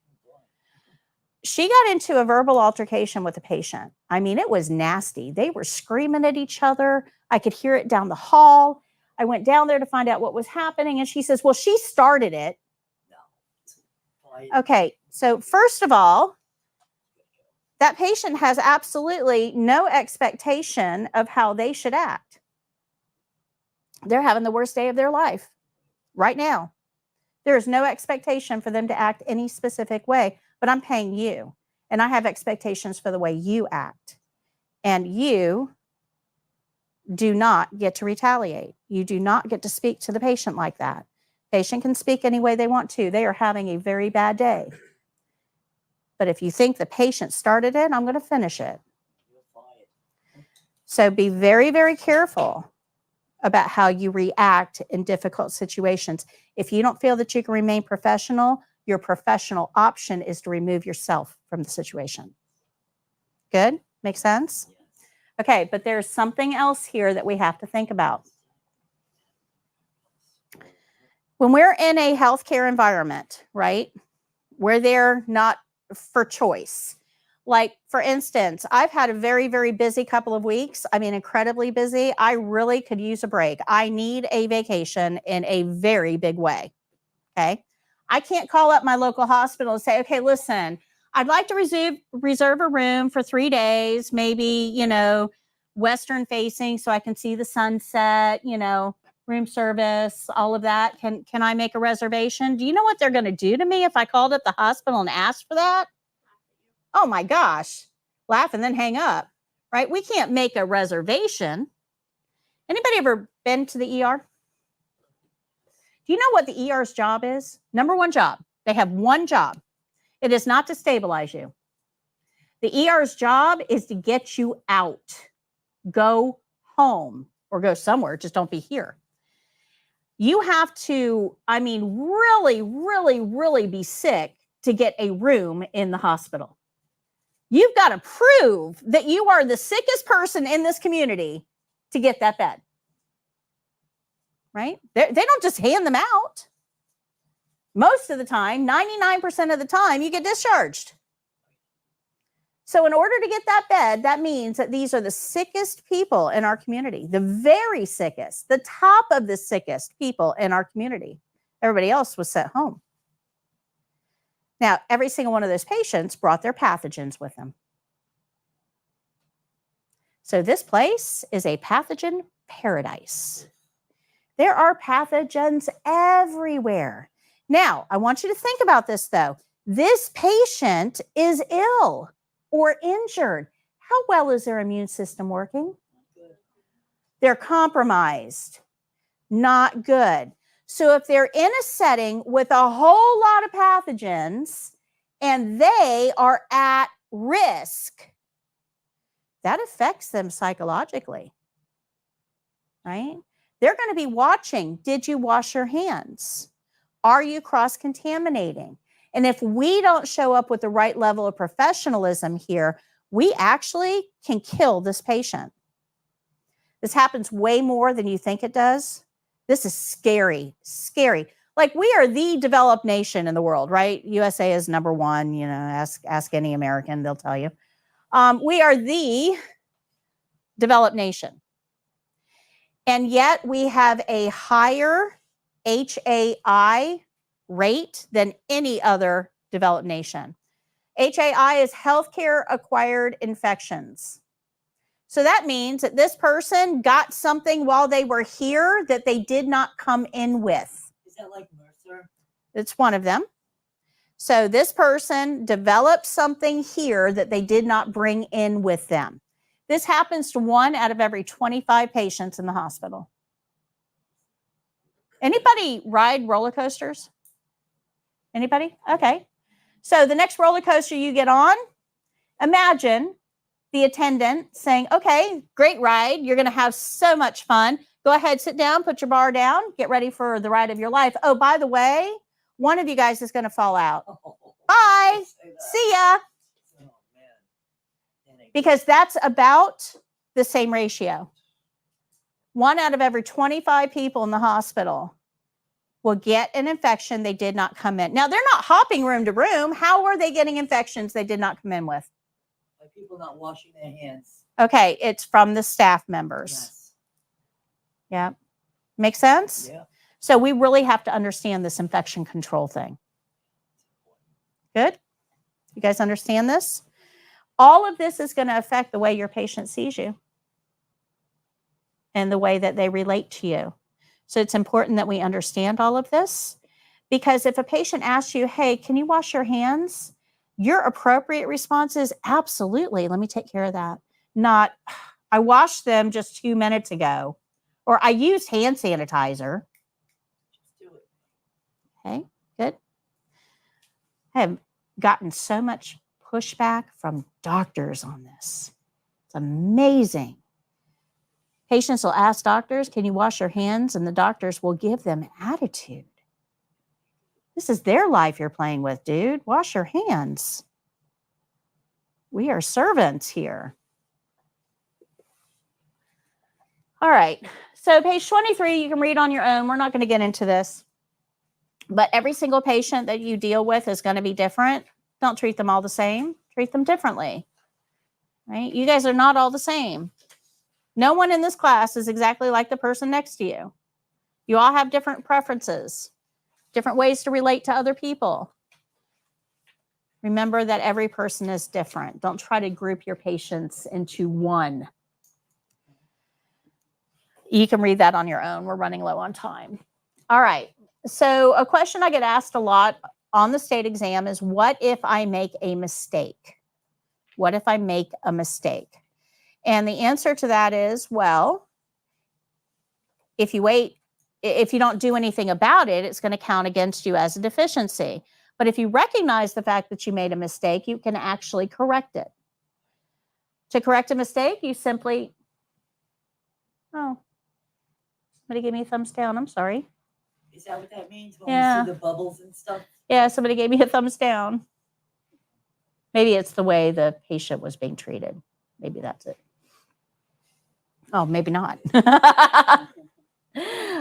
S1: She got into a verbal altercation with a patient. I mean, it was nasty. They were screaming at each other. I could hear it down the hall. I went down there to find out what was happening, and she says, well, she started it. Okay, so first of all, that patient has absolutely no expectation of how they should act. They're having the worst day of their life right now. There is no expectation for them to act any specific way, but I'm paying you, and I have expectations for the way you act. And you do not get to retaliate. You do not get to speak to the patient like that. Patient can speak any way they want to. They are having a very bad day. But if you think the patient started it, I'm going to finish it. So be very, very careful about how you react in difficult situations. If you don't feel that you can remain professional, your professional option is to remove yourself from the situation. Good? Make sense? Okay, but there's something else here that we have to think about. When we're in a healthcare environment, right, we're there not for choice. Like, for instance, I've had a very, very busy couple of weeks. I mean, incredibly busy. I really could use a break. I need a vacation in a very big way, okay? I can't call up my local hospital and say, okay, listen, I'd like to reserve a room for 3 days, maybe, western facing so I can see the sunset, room service, all of that. Can I make a reservation? Do you know what they're going to do to me if I called up the hospital and asked for that? Oh my gosh. Laugh and then hang up, right? We can't make a reservation. Anybody ever been to the ER? Do you know what the ER's job is? Number one job. They have one job. It is not to stabilize you. The ER's job is to get you out. Go home or go somewhere. Just don't be here. You have to, really, really, really be sick to get a room in the hospital. You've got to prove that you are the sickest person in this community to get that bed. Right? They don't just hand them out. Most of the time, 99% of the time, you get discharged. So in order to get that bed, that means that these are the sickest people in our community, the very sickest, the top of the sickest people in our community. Everybody else was sent home. Now, every single one of those patients brought their pathogens with them. So this place is a pathogen paradise. There are pathogens everywhere. Now, I want you to think about this, though. This patient is ill or injured. How well is their immune system working? They're compromised. Not good. So if they're in a setting with a whole lot of pathogens and they are at risk, that affects them psychologically, right? They're going to be watching, did you wash your hands? Are you cross-contaminating? And if we don't show up with the right level of professionalism here, we actually can kill this patient. This happens way more than you think it does. This is scary, scary. Like, we are the developed nation in the world, right? USA is number one. You know, ask any American, they'll tell you. We are the developed nation. And yet we have a higher HAI rate than any other developed nation. HAI is healthcare acquired infections. So that means that this person got something while they were here that they did not come in with.
S7: Is that like Mercer?
S1: It's one of them. So this person developed something here that they did not bring in with them. This happens to 1 out of every 25 patients in the hospital. Anybody ride roller coasters? Anybody? Okay. So the next roller coaster you get on, imagine the attendant saying, okay, great ride. You're going to have so much fun. Go ahead, sit down, put your bar down, get ready for the ride of your life. Oh, by the way, one of you guys is going to fall out. Bye. See ya. Because that's about the same ratio. 1 out of every 25 people in the hospital will get an infection they did not come in. Now, they're not hopping room to room. How are they getting infections they did not come in with?
S7: By people not washing their hands.
S1: Okay, it's from the staff members.
S7: Yes.
S1: Yeah. Make sense?
S7: Yeah.
S1: So we really have to understand this infection control thing. Good? You guys understand this? All of this is going to affect the way your patient sees you and the way that they relate to you. So it's important that we understand all of this, because if a patient asks you, hey, can you wash your hands? Your appropriate response is absolutely. Let me take care of that. Not, I washed them just 2 minutes ago, or I used hand sanitizer.
S7: Just do it.
S1: Okay, good. I have gotten so much pushback from doctors on this. It's amazing. Patients will ask doctors, can you wash your hands? And the doctors will give them attitude. This is their life you're playing with, dude. Wash your hands. We are servants here. All right. So page 23, you can read on your own. We're not going to get into this. But every single patient that you deal with is going to be different. Don't treat them all the same. Treat them differently. Right? You guys are not all the same. No one in this class is exactly like the person next to you. You all have different preferences, different ways to relate to other people. Remember that every person is different. Don't try to group your patients into one. You can read that on your own. We're running low on time. All right. So a question I get asked a lot on the state exam is, what if I make a mistake? What if I make a mistake? And the answer to that is, well, if you don't do anything about it, it's going to count against you as a deficiency. But if you recognize the fact that you made a mistake, you can actually correct it. To correct a mistake, you simply, oh, somebody gave me a thumbs down. I'm sorry.
S7: Is that what that means when
S1: Yeah.
S7: we see the bubbles and stuff?
S1: Yeah, somebody gave me a thumbs down. Maybe it's the way the patient was being treated. Maybe that's it. Oh, maybe not.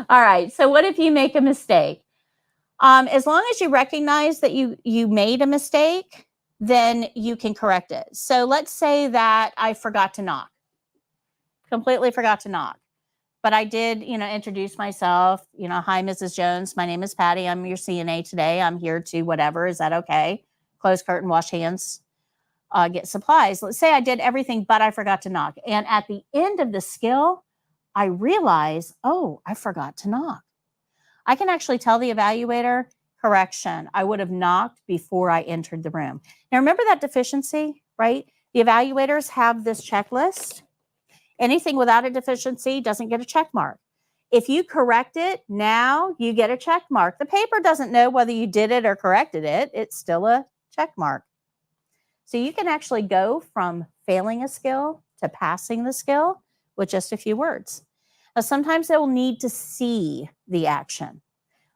S1: All right. So what if you make a mistake? As long as you recognize that you made a mistake, then you can correct it. So let's say that I forgot to knock. Completely forgot to knock. But I did, introduce myself. Hi, Mrs. Jones. My name is Patty. I'm your CNA today. I'm here to whatever. Is that okay? Close curtain, wash hands, get supplies. Let's say I did everything, but I forgot to knock. And at the end of the skill, I realize, oh, I forgot to knock. I can actually tell the evaluator, correction, I would have knocked before I entered the room. Now, remember that deficiency, right? The evaluators have this checklist. Anything without a deficiency doesn't get a check mark. If you correct it, now you get a check mark. The paper doesn't know whether you did it or corrected it. It's still a check mark. So you can actually go from failing a skill to passing the skill with just a few words. Now, sometimes they will need to see the action.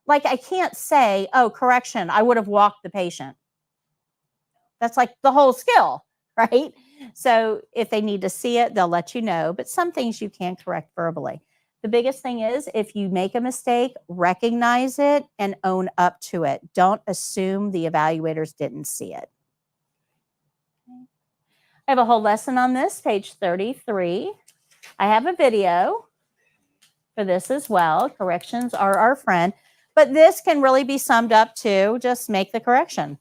S1: Like, I can't say, oh, correction, I would have walked the patient. That's like the whole skill, right? So if they need to see it, they'll let you know, but some things you can correct verbally. The biggest thing is if you make a mistake, recognize it and own up to it. Don't assume the evaluators didn't see it. I have a whole lesson on this, page 33. I have a video for this as well. Corrections are our friend, but this can really be summed up to just make the correction.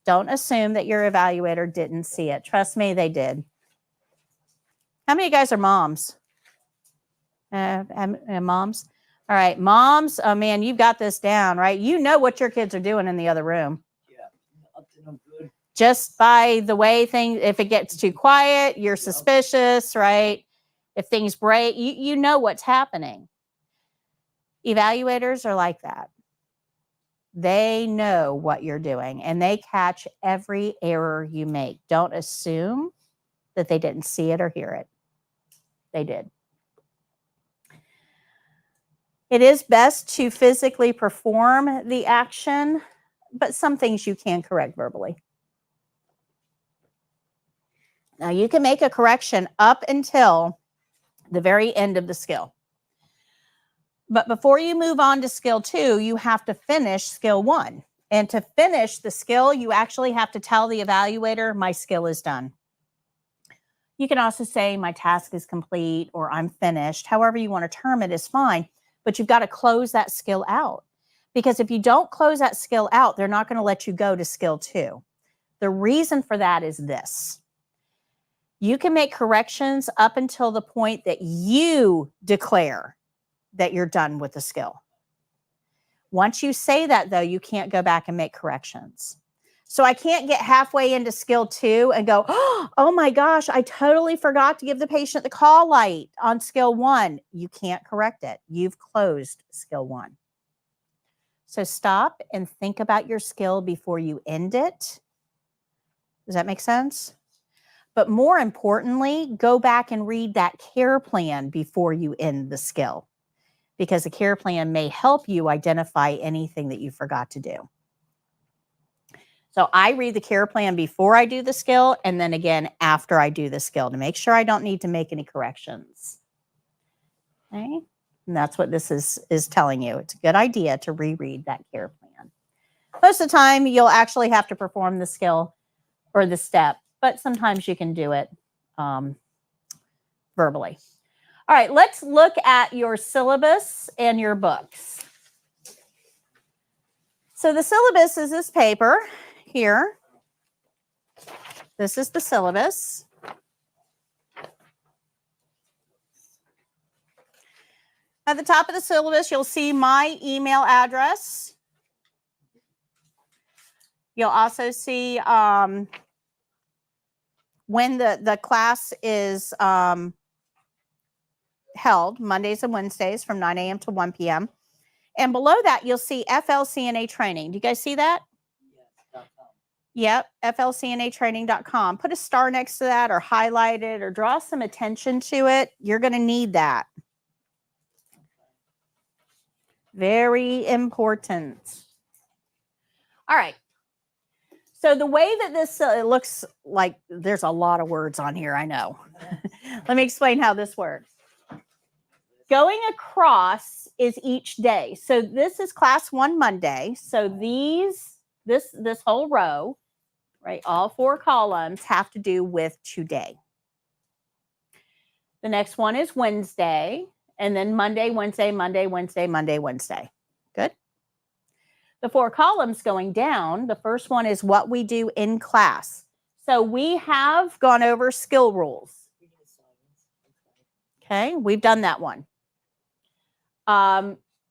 S1: Don't assume that your evaluator didn't see it. Trust me, they did. How many of you guys are moms? Moms? All right, moms, oh man, you've got this down, right? You know what your kids are doing in the other room.
S7: Yeah, up to no good.
S1: Just by the way things, if it gets too quiet, you're suspicious, right? If things break, you know what's happening. Evaluators are like that. They know what you're doing and they catch every error you make. Don't assume that they didn't see it or hear it. They did. It is best to physically perform the action, but some things you can correct verbally. Now, you can make a correction up until the very end of the skill. But before you move on to skill 2, you have to finish skill 1. And to finish the skill, you actually have to tell the evaluator, my skill is done. You can also say my task is complete or I'm finished. However you want to term it is fine. But you've got to close that skill out. Because if you don't close that skill out, they're not going to let you go to skill 2. The reason for that is this. You can make corrections up until the point that you declare that you're done with the skill. Once you say that, though, you can't go back and make corrections. So I can't get halfway into skill 2 and go, oh my gosh, I totally forgot to give the patient the call light on skill 1. You can't correct it. You've closed skill 1. So stop and think about your skill before you end it. Does that make sense? But more importantly, go back and read that care plan before you end the skill, because the care plan may help you identify anything that you forgot to do. So I read the care plan before I do the skill and then again after I do the skill to make sure I don't need to make any corrections. Okay? And that's what this is telling you. It's a good idea to reread that care plan. Most of the time, you'll actually have to perform the skill or the step, but sometimes you can do it verbally. All right, let's look at your syllabus and your books. So the syllabus is this paper here. This is the syllabus. At the top of the syllabus, you'll see my email address. You'll also see when the class is held, Mondays and Wednesdays from 9 a.m. to 1 p.m. And below that, you'll see FLCNA training. Do you guys see that? Yep, FLCNAtraining.com. Put a star next to that or highlight it or draw some attention to it. You're going to need that. Very important. All right. So the way that this it looks like there's a lot of words on here, I know. Let me explain how this works. Going across is each day. So this is class 1 Monday. So this whole row, right, all 4 columns have to do with today. The next one is Wednesday, and then Monday, Wednesday, Monday, Wednesday, Monday, Wednesday. Good. The 4 columns going down, the first one is what we do in class. So we have gone over skill rules. Okay, we've done that one.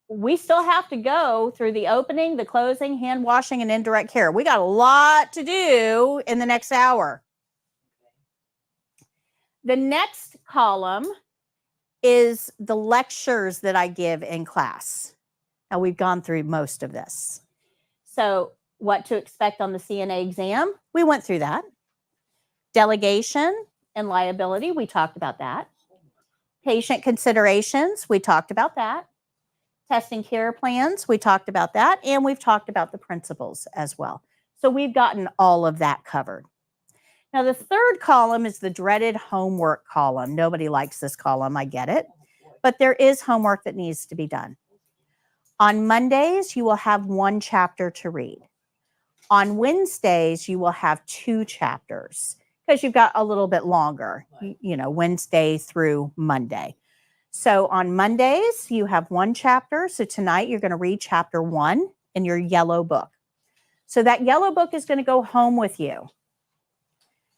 S1: We still have to go through the opening, the closing, hand washing, and indirect care. We got a lot to do in the next hour. The next column is the lectures that I give in class. Now, we've gone through most of this. So what to expect on the CNA exam, we went through that. Delegation and liability, we talked about that. Patient considerations, we talked about that. Testing care plans, we talked about that. And we've talked about the principles as well. So we've gotten all of that covered. Now, the third column is the dreaded homework column. Nobody likes this column. I get it. But there is homework that needs to be done. On Mondays, you will have 1 chapter to read. On Wednesdays, you will have 2 chapters because you've got a little bit longer, you know, Wednesday through Monday. So on Mondays, you have 1 chapter. So tonight, you're going to read chapter 1 in your yellow book. So that yellow book is going to go home with you.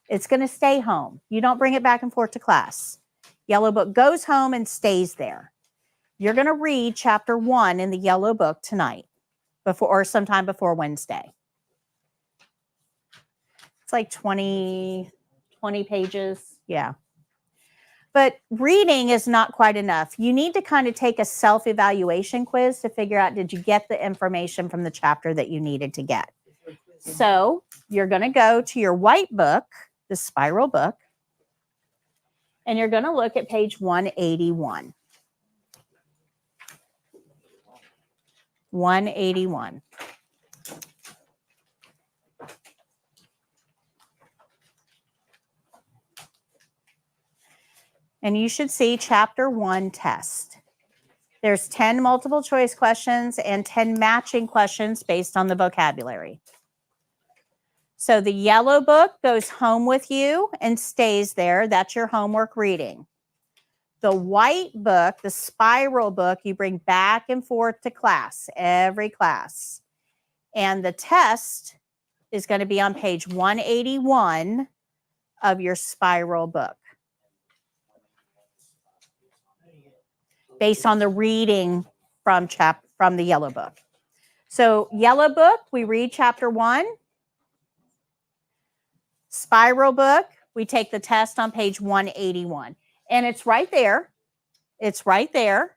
S1: It's going to stay home. You don't bring it back and forth to class. Yellow book goes home and stays there. You're going to read chapter 1 in the yellow book tonight or sometime before Wednesday. It's like 20 pages. Yeah. But reading is not quite enough. You need to kind of take a self-evaluation quiz to figure out, did you get the information from the chapter that you needed to get? So you're going to go to your white book, the spiral book, and you're going to look at page 181. 181. And you should see chapter 1 test. There's 10 multiple choice questions and 10 matching questions based on the vocabulary. So the yellow book goes home with you and stays there. That's your homework reading. The white book, the spiral book, you bring back and forth to class, every class. And the test is going to be on page 181 of your spiral book, based on the reading from the yellow book. So yellow book, we read chapter 1. Spiral book, we take the test on page 181. And it's right there. It's right there.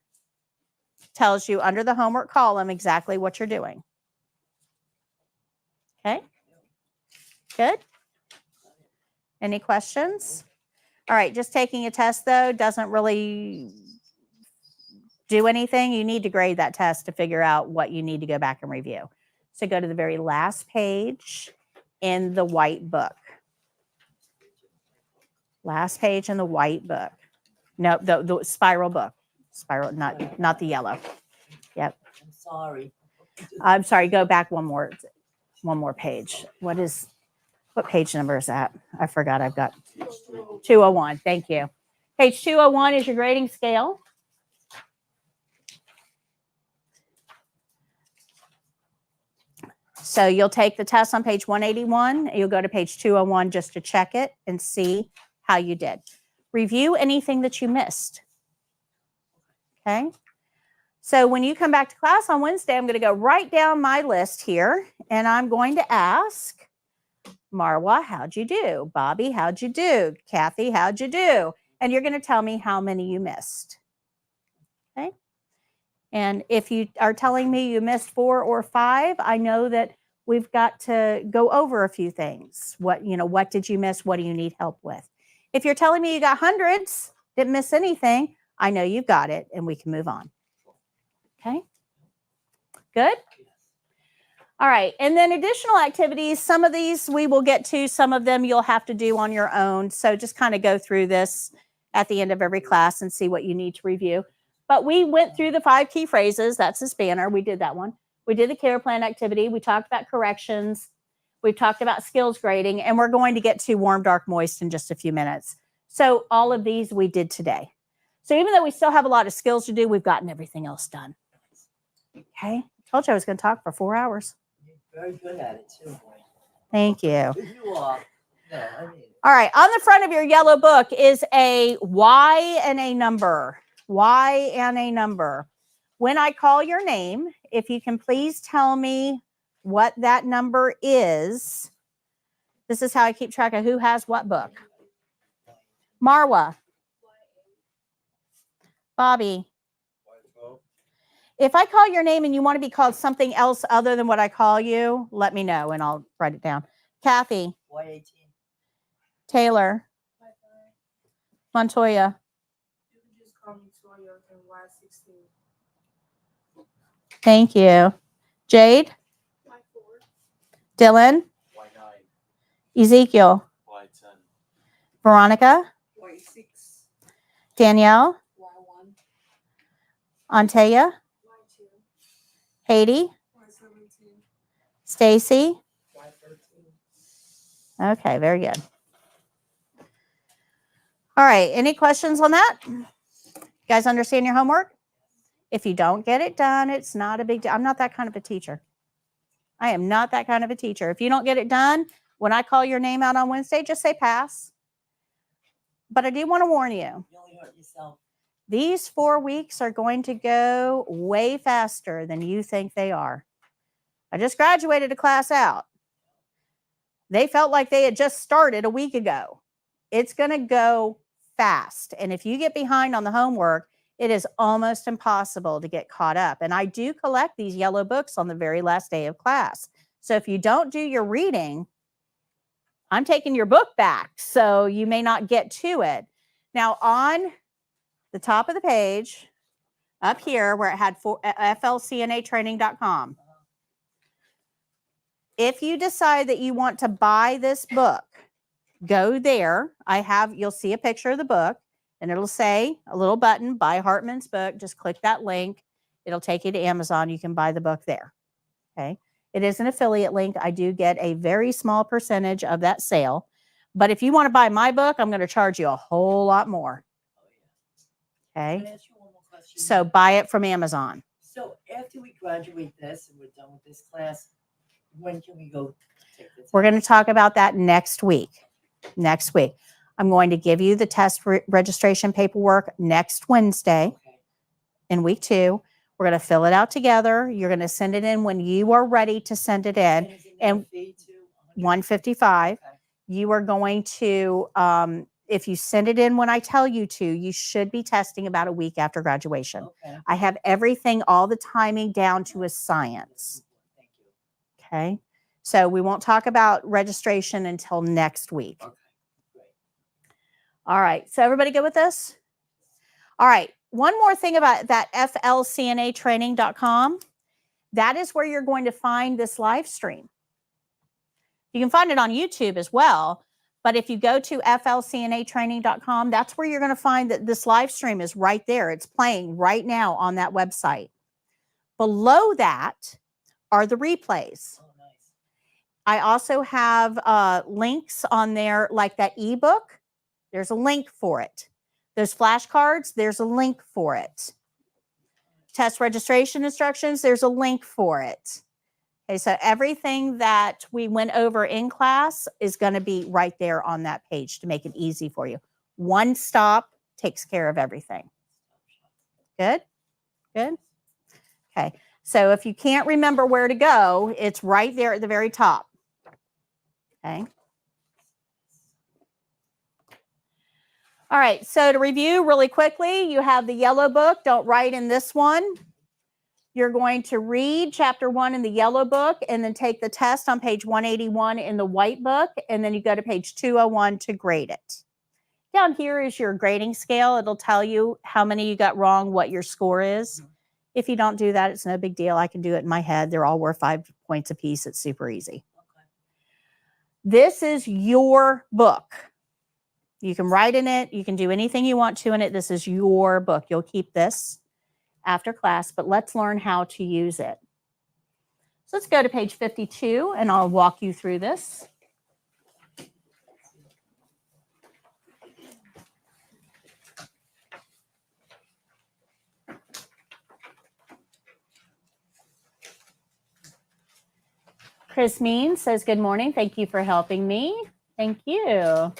S1: Tells you under the homework column exactly what you're doing. Okay? Good? Any questions? All right, just taking a test, though, doesn't really do anything. You need to grade that test to figure out what you need to go back and review. So go to the very last page in the white book. Last page in the white book. No, the spiral book. Spiral, not the yellow. Yep. I'm sorry. Go back one more page. What page number is that? I forgot. I've got 201. Thank you. Page 201 is your grading scale. So you'll take the test on page 181. You'll go to page 201 just to check it and see how you did. Review anything that you missed. Okay. So when you come back to class on Wednesday, I'm going to go right down my list here, and I'm going to ask Marwa, how'd you do? Bobby, how'd you do? Kathy, how'd you do? And you're going to tell me how many you missed. Okay. And if you are telling me you missed 4 or 5, I know that we've got to go over a few things. What did you miss? What do you need help with? If you're telling me you got hundreds, didn't miss anything, I know you've got it and we can move on. Okay. Good. All right. And then additional activities. Some of these we will get to. Some of them you'll have to do on your own. So just kind of go through this at the end of every class and see what you need to review. But we went through the 5 key phrases. That's this banner. We did that one. We did the care plan activity. We talked about corrections. We've talked about skills grading. And we're going to get to warm, dark, moist in just a few minutes. So all of these we did today. So even though we still have a lot of skills to do, we've gotten everything else done. Okay. I told you I was going to talk for 4 hours.
S7: You're very good at it, too.
S1: Thank you.
S7: You are. No, I mean.
S1: All right. On the front of your yellow book is a Y and a number. Y and a number. When I call your name, if you can please tell me what that number is. This is how I keep track of who has what book. Marwa. Bobby. If I call your name and you want to be called something else other than what I call you, let me know and I'll write it down. Kathy.
S7: Y18.
S1: Taylor. Montoya.
S8: You can just call me Toya and Y16.
S1: Thank you. Jade.
S8: Y4.
S1: Dylan.
S10: Y9.
S1: Ezekiel.
S10: Y10.
S1: Veronica,
S11: Y6,
S1: Danielle,
S11: Y1,
S1: Antea,
S8: Y2,
S1: Haiti,
S8: Y17.
S1: Stacy.
S7: Y13.
S1: Okay, very good. All right, any questions on that? You guys understand your homework? If you don't get it done, it's not a big deal. I'm not that kind of a teacher. I am not that kind of a teacher. If you don't get it done, when I call your name out on Wednesday, just say pass. But I do want to warn you,
S7: You only hurt yourself.
S1: these 4 weeks are going to go way faster than you think they are. I just graduated a class out. They felt like they had just started a week ago. It's going to go fast. And if you get behind on the homework, it is almost impossible to get caught up. And I do collect these yellow books on the very last day of class. So if you don't do your reading, I'm taking your book back. So you may not get to it. Now, on the top of the page, up here where it had flcnatraining.com, if you decide that you want to buy this book, go there. You'll see a picture of the book and it'll say a little button, buy Hartman's book. Just click that link. It'll take you to Amazon. You can buy the book there. Okay. It is an affiliate link. I do get a very small percentage of that sale. But if you want to buy my book, I'm going to charge you a whole lot more. Okay.
S7: Can I ask you one more question?
S1: So buy it from Amazon.
S7: So after we graduate this and we're done with this class, when can we go take the test?
S1: We're going to talk about that next week. Next week. I'm going to give you the test registration paperwork next Wednesday
S7: Okay.
S1: in week 2. We're going to fill it out together. You're going to send it in when you are ready to send it in.
S7: And is it
S1: And
S7: no fee too?
S1: 155.
S7: Okay.
S1: You are going to, if you send it in when I tell you to, you should be testing about a week after graduation.
S7: Okay.
S1: I have everything, all the timing down to a science.
S7: Thank you.
S1: Okay. So we won't talk about registration until next week.
S7: Okay. Great.
S1: All right. So everybody good with this? All right. One more thing about that flcnatraining.com. That is where you're going to find this live stream. You can find it on YouTube as well. But if you go to flcnatraining.com, that's where you're going to find that this live stream is right there. It's playing right now on that website. Below that are the replays.
S7: Oh, nice.
S1: I also have links on there, like that ebook. There's a link for it. Those flashcards, there's a link for it. Test registration instructions, there's a link for it. Okay, so everything that we went over in class is going to be right there on that page to make it easy for you. One stop takes care of everything. Good? Good? Okay, so if you can't remember where to go, it's right there at the very top. Okay. All right, so to review really quickly, you have the yellow book. Don't write in this one. You're going to read chapter 1 in the yellow book and then take the test on page 181 in the white book, and then you go to page 201 to grade it. Down here is your grading scale. It'll tell you how many you got wrong, what your score is. If you don't do that, it's no big deal. I can do it in my head. They're all worth 5 points apiece. It's super easy.
S7: Okay.
S1: This is your book. You can write in it. You can do anything you want to in it. This is your book. You'll keep this after class, but let's learn how to use it. So let's go to page 52, and I'll walk you through this. Chris Mean says, good morning. Thank you for helping me. Thank you.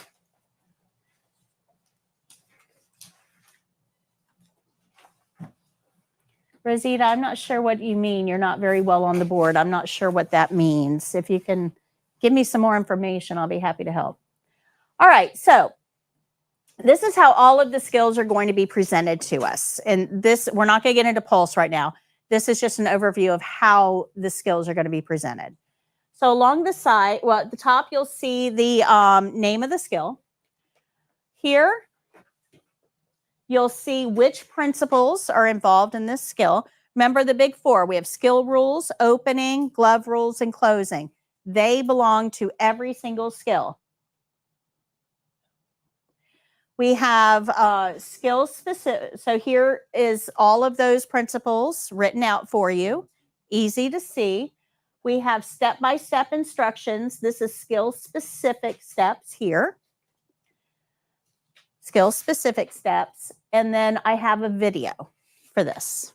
S1: Rosita, I'm not sure what you mean. You're not very well on the board. I'm not sure what that means. If you can give me some more information, I'll be happy to help. All right, so this is how all of the skills are going to be presented to us. And this, we're not going to get into Pulse right now. This is just an overview of how the skills are going to be presented. So along the side, well, at the top, you'll see the name of the skill. Here, you'll see which principles are involved in this skill. Remember the big 4. We have skill rules, opening, glove rules, and closing. They belong to every single skill. We have skills specific. So here is all of those principles written out for you, easy to see. We have step-by-step instructions. This is skill-specific steps here. Skill-specific steps. And then I have a video for this.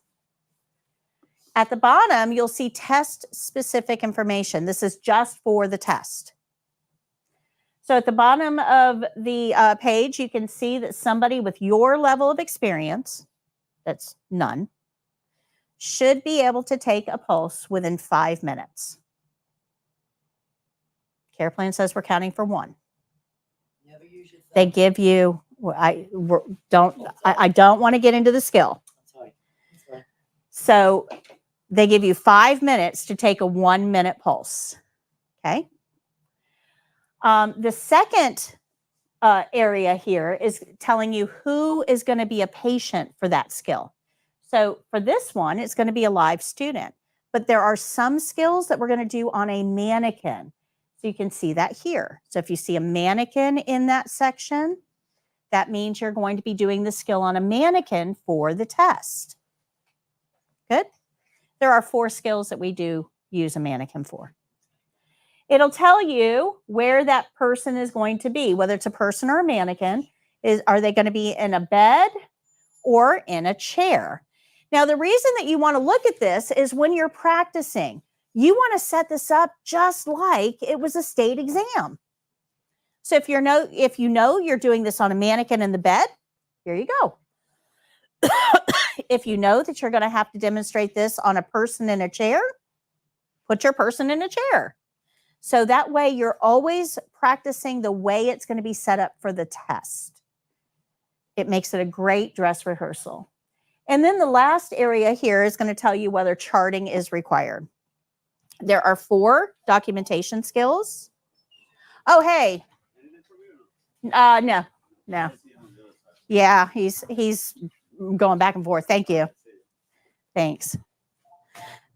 S1: At the bottom, you'll see test-specific information. This is just for the test. So at the bottom of the page, you can see that somebody with your level of experience, that's none, should be able to take a pulse within 5 minutes. Care plan says we're counting for 1.
S7: Never use your thumb.
S1: They give you, I don't want to get into the skill.
S7: Sorry. Sorry.
S1: So they give you 5 minutes to take a 1-minute pulse. Okay. The second area here is telling you who is going to be a patient for that skill. So for this one, it's going to be a live student. But there are some skills that we're going to do on a mannequin. So you can see that here. So if you see a mannequin in that section, that means you're going to be doing the skill on a mannequin for the test. Good. There are 4 skills that we do use a mannequin for. It'll tell you where that person is going to be, whether it's a person or a mannequin. Are they going to be in a bed or in a chair? Now, the reason that you want to look at this is when you're practicing, you want to set this up just like it was a state exam. So if you know you're doing this on a mannequin in the bed, here you go. If you know that you're going to have to demonstrate this on a person in a chair, put your person in a chair. So that way you're always practicing the way it's going to be set up for the test. It makes it a great dress rehearsal. And then the last area here is going to tell you whether charting is required. There are 4 documentation skills. Oh, hey. No. Yeah, he's going back and forth. Thank you. Thanks.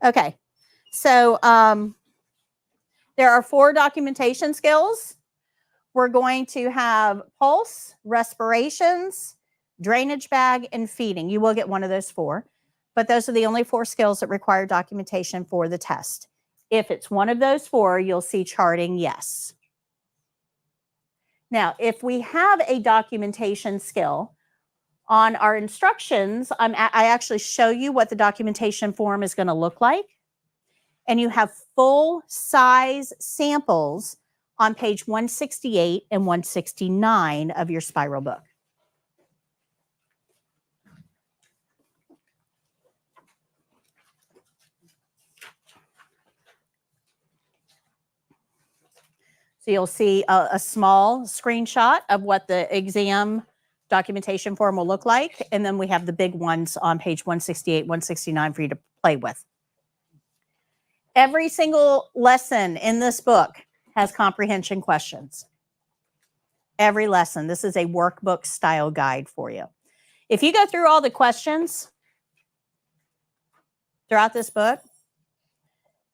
S1: Okay. So there are 4 documentation skills. We're going to have pulse, respirations, drainage bag, and feeding. You will get one of those 4, but those are the only 4 skills that require documentation for the test. If it's one of those 4, you'll see charting, yes. Now, if we have a documentation skill on our instructions, I actually show you what the documentation form is going to look like. And you have full size samples on page 168 and 169 of your spiral book. So you'll see a small screenshot of what the exam documentation form will look like. And then we have the big ones on page 168, 169 for you to play with. Every single lesson in this book has comprehension questions. Every lesson. This is a workbook style guide for you. If you go through all the questions throughout this book,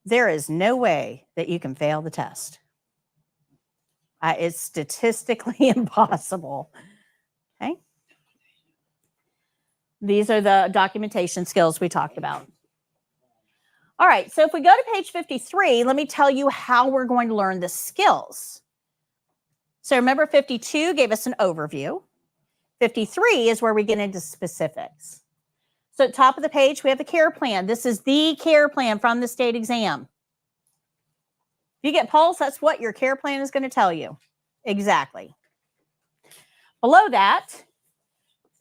S1: there is no way that you can fail the test. It's statistically impossible. Okay. These are the documentation skills we talked about. All right, so if we go to page 53, let me tell you how we're going to learn the skills. So remember 52 gave us an overview. 53 is where we get into specifics. So at the top of the page, we have the care plan. This is the care plan from the state exam. If you get pulse, that's what your care plan is going to tell you. Exactly. Below that,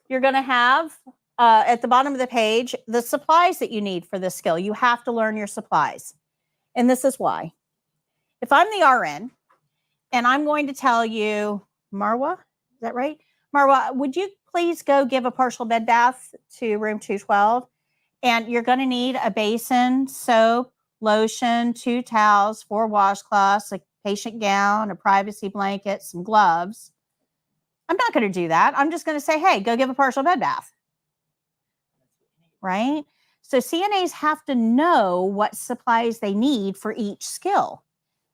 S1: you're going to have, at the bottom of the page, the supplies that you need for this skill. You have to learn your supplies. And this is why. If I'm the RN and I'm going to tell you, Marwa, is that right? Marwa, would you please go give a partial bed bath to room 212? And you're going to need a basin, soap, lotion, 2 towels, 4 washcloths, a patient gown, a privacy blanket, some gloves. I'm not going to do that. I'm just going to say, hey, go give a partial bed bath. Right? So CNAs have to know what supplies they need for each skill.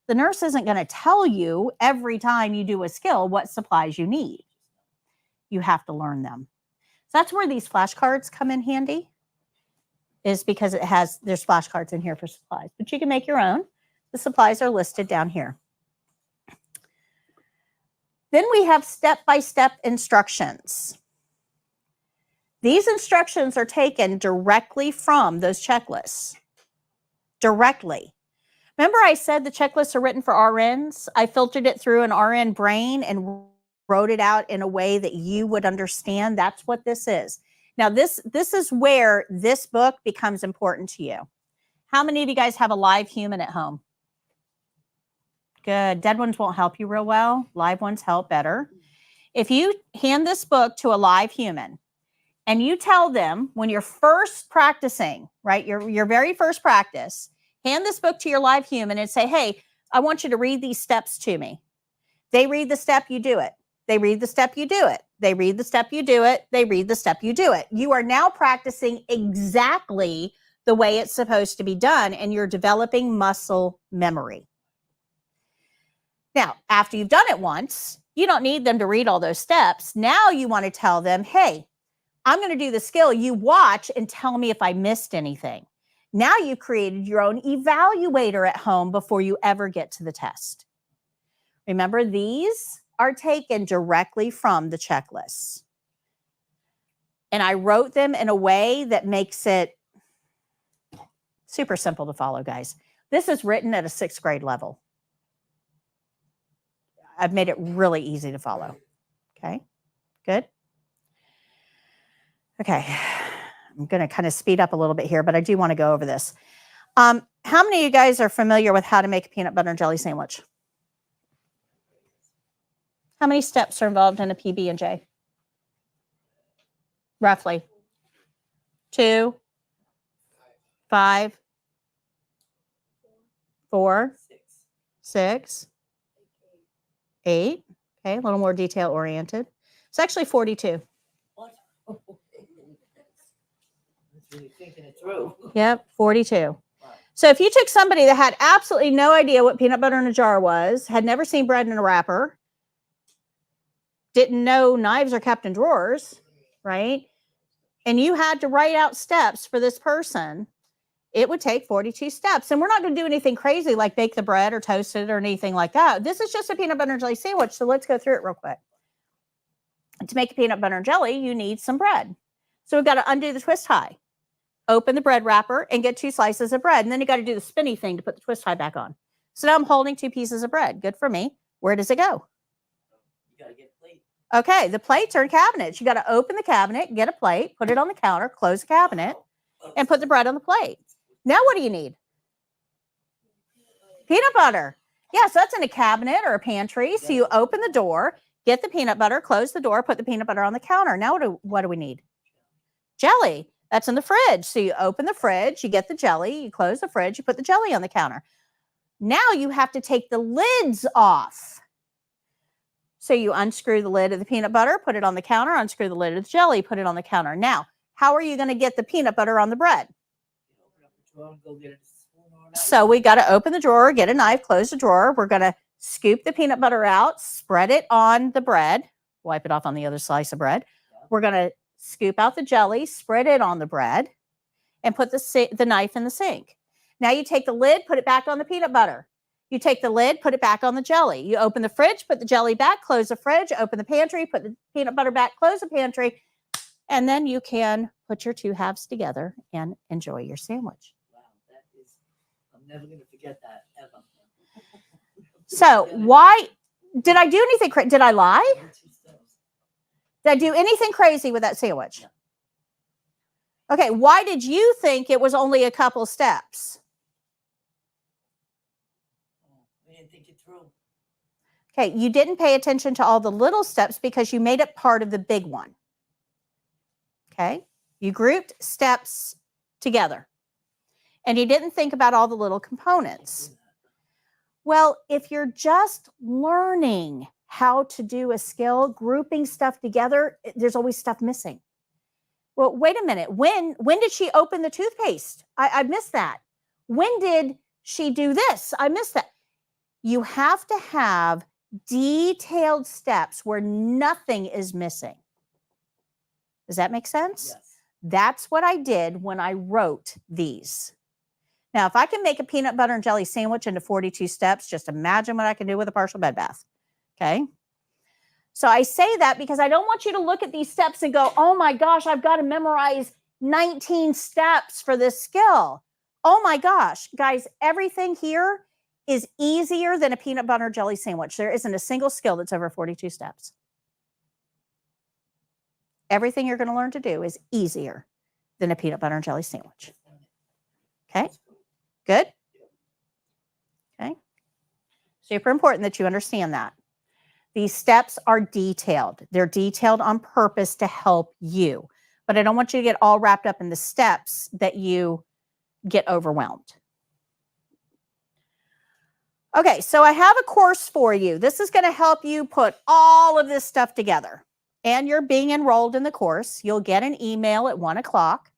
S1: The nurse isn't going to tell you every time you do a skill what supplies you need. you have to learn them. So that's where these flashcards come in handy, is because there's flashcards in here for supplies, but you can make your own. The supplies are listed down here. Then we have step-by-step instructions. These instructions are taken directly from those checklists. Directly. Remember I said the checklists are written for RNs? I filtered it through an RN brain and wrote it out in a way that you would understand. That's what this is. Now, this is where this book becomes important to you. How many of you guys have a live human at home? Good. Dead ones won't help you real well. Live ones help better. If you hand this book to a live human and you tell them when you're first practicing, right, your very first practice, hand this book to your live human and say, hey, I want you to read these steps to me. They read the step, you do it. They read the step, you do it. They read the step, you do it. They read the step, you do it. You are now practicing exactly the way it's supposed to be done, and you're developing muscle memory. Now, after you've done it once, you don't need them to read all those steps. Now you want to tell them, hey, I'm going to do the skill. You watch and tell me if I missed anything. Now you've created your own evaluator at home before you ever get to the test. Remember, these are taken directly from the checklists. And I wrote them in a way that makes it super simple to follow, guys. This is written at a 6th grade level. I've made it really easy to follow. Okay, good. Okay, I'm going to kind of speed up a little bit here, but I do want to go over this. How many of you guys are familiar with how to make a peanut butter and jelly sandwich? How many steps are involved in a PB&J? Roughly. 2, 5, 4, 6, 8. Okay, a little more detail oriented. It's actually 42.
S7: What? Really thinking it through.
S1: Yep, 42. So if you took somebody that had absolutely no idea what peanut butter in a jar was, had never seen bread in a wrapper, didn't know knives are kept in drawers, right? And you had to write out steps for this person, it would take 42 steps. And we're not going to do anything crazy like bake the bread or toast it or anything like that. This is just a peanut butter and jelly sandwich. So let's go through it real quick. To make a peanut butter and jelly, you need some bread. So we've got to undo the twist tie, open the bread wrapper, and get 2 slices of bread. And then you got to do the spinny thing to put the twist tie back on. So now I'm holding 2 pieces of bread. Good for me. Where does it go?
S7: You gotta get a plate.
S1: Okay, the plates are in cabinets. You got to open the cabinet, get a plate, put it on the counter, close the cabinet, and put the bread on the plate. Now what do you need? Peanut butter. Yeah, so that's in a cabinet or a pantry. So you open the door, get the peanut butter, close the door, put the peanut butter on the counter. Now what do we need? Jelly. That's in the fridge. So you open the fridge, you get the jelly, you close the fridge, you put the jelly on the counter. Now you have to take the lids off. So you unscrew the lid of the peanut butter, put it on the counter, unscrew the lid of the jelly, put it on the counter. Now, how are you going to get the peanut butter on the bread? So we got to open the drawer, get a knife, close the drawer. We're going to scoop the peanut butter out, spread it on the bread, wipe it off on the other slice of bread. We're going to scoop out the jelly, spread it on the bread, and put the knife in the sink. Now you take the lid, put it back on the peanut butter. You take the lid, put it back on the jelly. You open the fridge, put the jelly back, close the fridge, open the pantry, put the peanut butter back, close the pantry, and then you can put your 2 halves together and enjoy your sandwich.
S7: Wow, that is, I'm never going to forget that ever.
S1: So why, did I do anything, did I lie? Did I do anything crazy with that sandwich? Okay, why did you think it was only a couple steps?
S7: We didn't think it through.
S1: Okay, you didn't pay attention to all the little steps because you made it part of the big one. Okay, you grouped steps together and you didn't think about all the little components. Well, if you're just learning how to do a skill, grouping stuff together, there's always stuff missing. Well, wait a minute. When did she open the toothpaste? I missed that. When did she do this? I missed that. You have to have detailed steps where nothing is missing. Does that make sense?
S7: Yes.
S1: That's what I did when I wrote these. Now, if I can make a peanut butter and jelly sandwich into 42 steps, just imagine what I can do with a partial bed bath. Okay. So I say that because I don't want you to look at these steps and go, oh my gosh, I've got to memorize 19 steps for this skill. Oh my gosh, guys, everything here is easier than a peanut butter jelly sandwich. There isn't a single skill that's over 42 steps. Everything you're going to learn to do is easier than a peanut butter and jelly sandwich. Okay, good. Okay, super important that you understand that. These steps are detailed. They're detailed on purpose to help you. But I don't want you to get all wrapped up in the steps that you get overwhelmed. Okay, so I have a course for you. This is going to help you put all of this stuff together. And you're being enrolled in the course. You'll get an email at 1 o'clock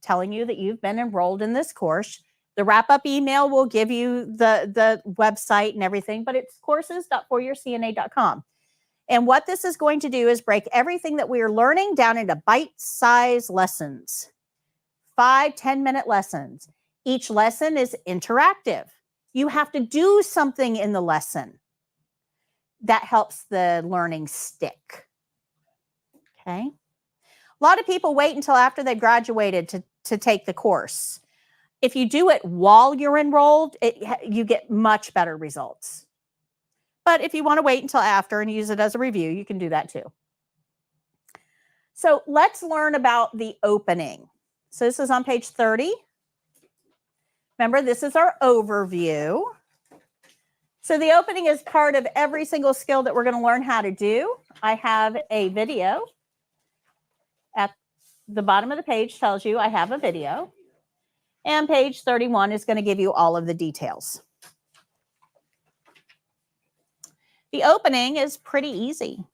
S1: telling you that you've been enrolled in this course. The wrap-up email will give you the website and everything, but it's courses.4YourCNA.com. And what this is going to do is break everything that we are learning down into bite-sized lessons, 5-10-minute lessons. Each lesson is interactive. You have to do something in the lesson that helps the learning stick. Okay. A lot of people wait until after they've graduated to take the course. If you do it while you're enrolled, you get much better results. But if you want to wait until after and use it as a review, you can do that too. So let's learn about the opening. So this is on page 30. Remember, this is our overview. So the opening is part of every single skill that we're going to learn how to do. I have a video. At the bottom of the page tells you I have a video. And page 31 is going to give you all of the details. The opening is pretty easy.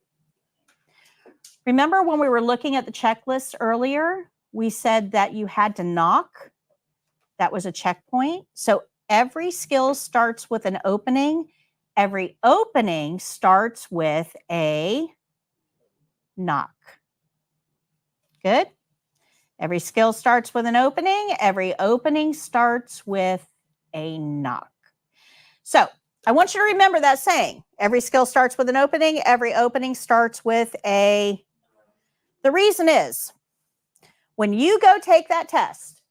S1: Remember when we were looking at the checklist earlier, we said that you had to knock. That was a checkpoint. So every skill starts with an opening. Every opening starts with a knock. Good. Every skill starts with an opening. Every opening starts with a knock. So I want you to remember that saying. Every skill starts with an opening. Every opening starts with a... The reason is, when you go take that test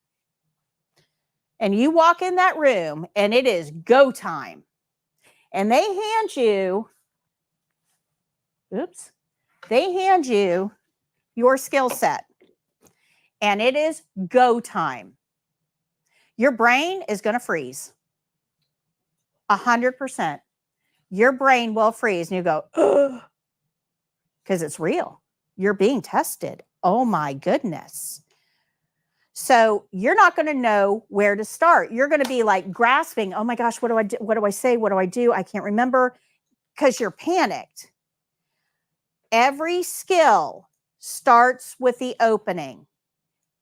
S1: and you walk in that room and it is go time and they hand you, they hand you your skill set and it is go time, your brain is going to freeze. 100%. Your brain will freeze and you go, ugh, because it's real. You're being tested. Oh my goodness. So you're not going to know where to start. You're going to be like grasping. Oh my gosh, what do I do? What do I say? What do I do? I can't remember, because you're panicked. Every skill starts with the opening.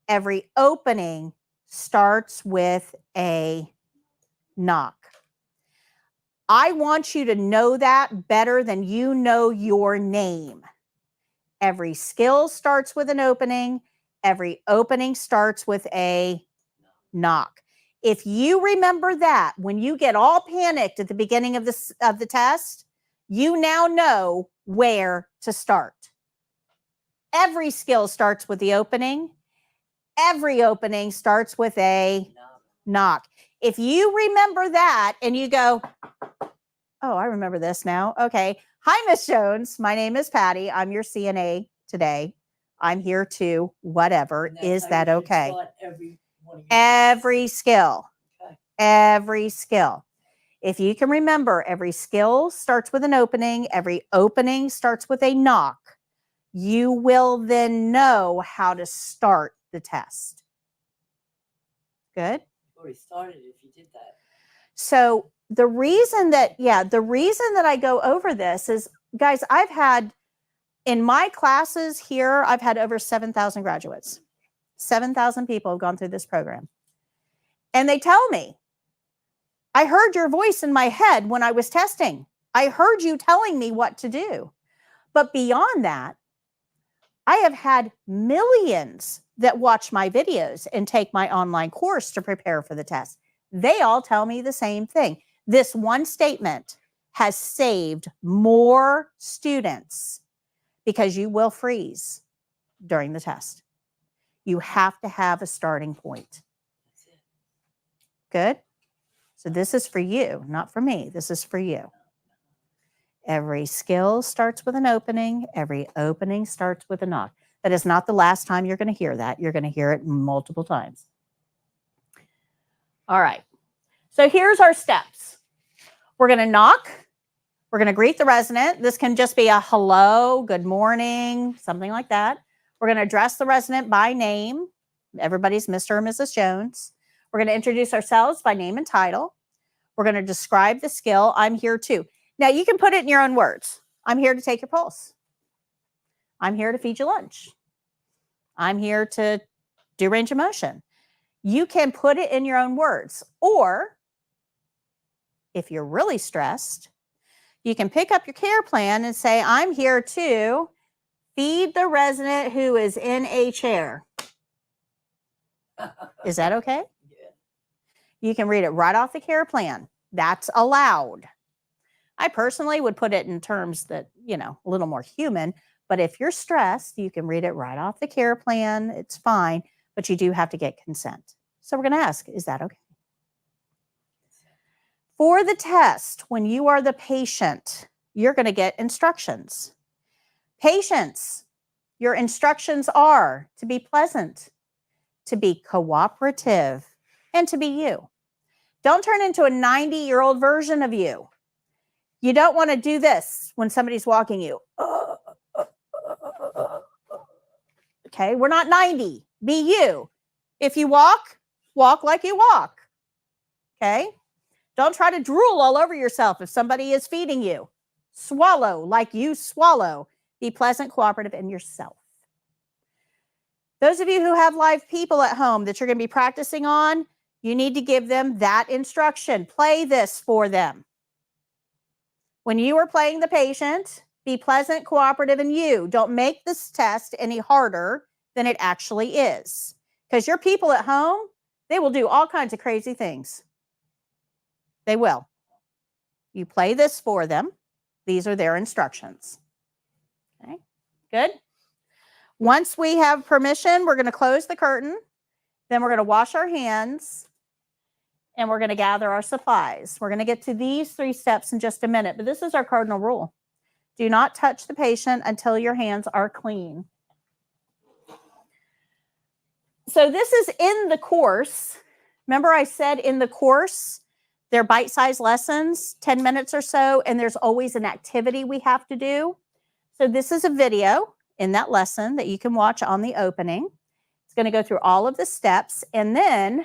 S1: Every opening starts with a knock. I want you to know that better than you know your name. Every skill starts with an opening. Every opening starts with a knock. If you remember that, when you get all panicked at the beginning of the test, you now know where to start. Every skill starts with the opening. Every opening starts with a knock. If you remember that and you go, oh, I remember this now. Okay. Hi, Miss Jones. My name is Patty. I'm your CNA today. I'm here to whatever. Is that okay? Every skill. Okay. Every skill. If you can remember, every skill starts with an opening. Every opening starts with a knock. You will then know how to start the test. Good?
S7: You already started if you did that.
S1: So the reason that I go over this is, guys, I've had, in my classes here, I've had over 7,000 graduates. 7,000 people have gone through this program. And they tell me, I heard your voice in my head when I was testing. I heard you telling me what to do. But beyond that, I have had millions that watch my videos and take my online course to prepare for the test. They all tell me the same thing. This one statement has saved more students because you will freeze during the test. You have to have a starting point. Good? So this is for you, not for me. This is for you. Every skill starts with an opening. Every opening starts with a knock. That is not the last time you're going to hear that. You're going to hear it multiple times. All right. So here's our steps. We're going to knock. We're going to greet the resident. This can just be a hello, good morning, something like that. We're going to address the resident by name. Everybody's Mr. or Mrs. Jones. We're going to introduce ourselves by name and title. We're going to describe the skill. I'm here too. Now, you can put it in your own words. I'm here to take your pulse. I'm here to feed you lunch. I'm here to do range of motion. You can put it in your own words. Or, if you're really stressed, you can pick up your care plan and say, I'm here to feed the resident who is in a chair. Is that okay?
S7: Yeah.
S1: You can read it right off the care plan. That's allowed. I personally would put it in terms that, a little more human, but if you're stressed, you can read it right off the care plan. It's fine, but you do have to get consent. So we're going to ask, is that okay? For the test, when you are the patient, you're going to get instructions. Patients, your instructions are to be pleasant, to be cooperative, and to be you. Don't turn into a 90-year-old version of you. You don't want to do this when somebody's walking you. Okay, we're not 90. Be you. If you walk, walk like you walk. Okay? Don't try to drool all over yourself if somebody is feeding you. Swallow like you swallow. Be pleasant, cooperative, and yourself. Those of you who have live people at home that you're going to be practicing on, you need to give them that instruction. Play this for them. When you are playing the patient, be pleasant, cooperative, and you. Don't make this test any harder than it actually is. Because your people at home, they will do all kinds of crazy things. They will. You play this for them. These are their instructions. Okay, good. Once we have permission, we're going to close the curtain. Then we're going to wash our hands. And we're going to gather our supplies. We're going to get to these 3 steps in just a minute, but this is our cardinal rule. Do not touch the patient until your hands are clean. So this is in the course. Remember I said in the course, they're bite-sized lessons, 10 minutes or so, and there's always an activity we have to do. So this is a video in that lesson that you can watch on the opening. It's going to go through all of the steps, and then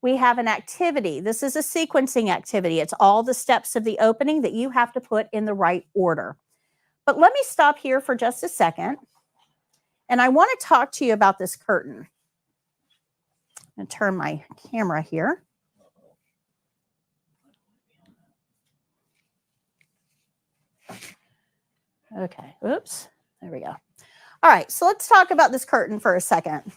S1: we have an activity. This is a sequencing activity. It's all the steps of the opening that you have to put in the right order. But let me stop here for just a second. And I want to talk to you about this curtain. I'm going to turn my camera here. Okay, oops, there we go. All right, so let's talk about this curtain for a second.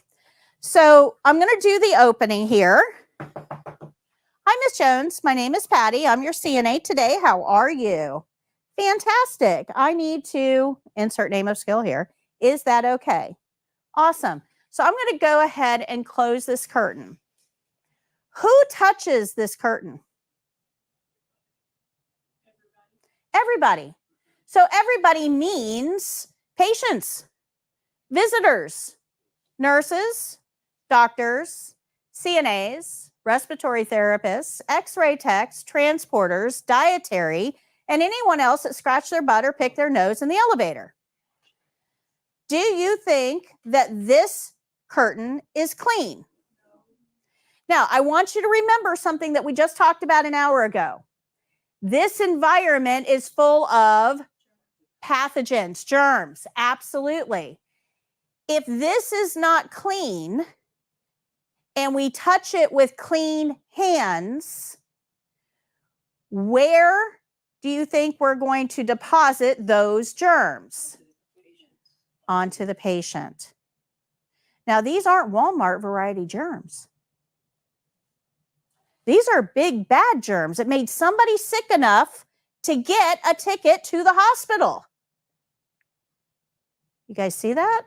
S1: So I'm going to do the opening here. Hi, Miss Jones. My name is Patty. I'm your CNA today. How are you? Fantastic. I need to insert name of skill here. Is that okay? Awesome. So I'm going to go ahead and close this curtain. Who touches this curtain? Everybody. So everybody means patients, visitors, nurses, doctors, CNAs, respiratory therapists, x-ray techs, transporters, dietary, and anyone else that scratched their butt or picked their nose in the elevator. Do you think that this curtain is clean? Now, I want you to remember something that we just talked about an hour ago. This environment is full of pathogens, germs, absolutely. If this is not clean and we touch it with clean hands, where do you think we're going to deposit those germs? onto the patient. Now, these aren't Walmart variety germs. These are big, bad germs that made somebody sick enough to get a ticket to the hospital. You guys see that?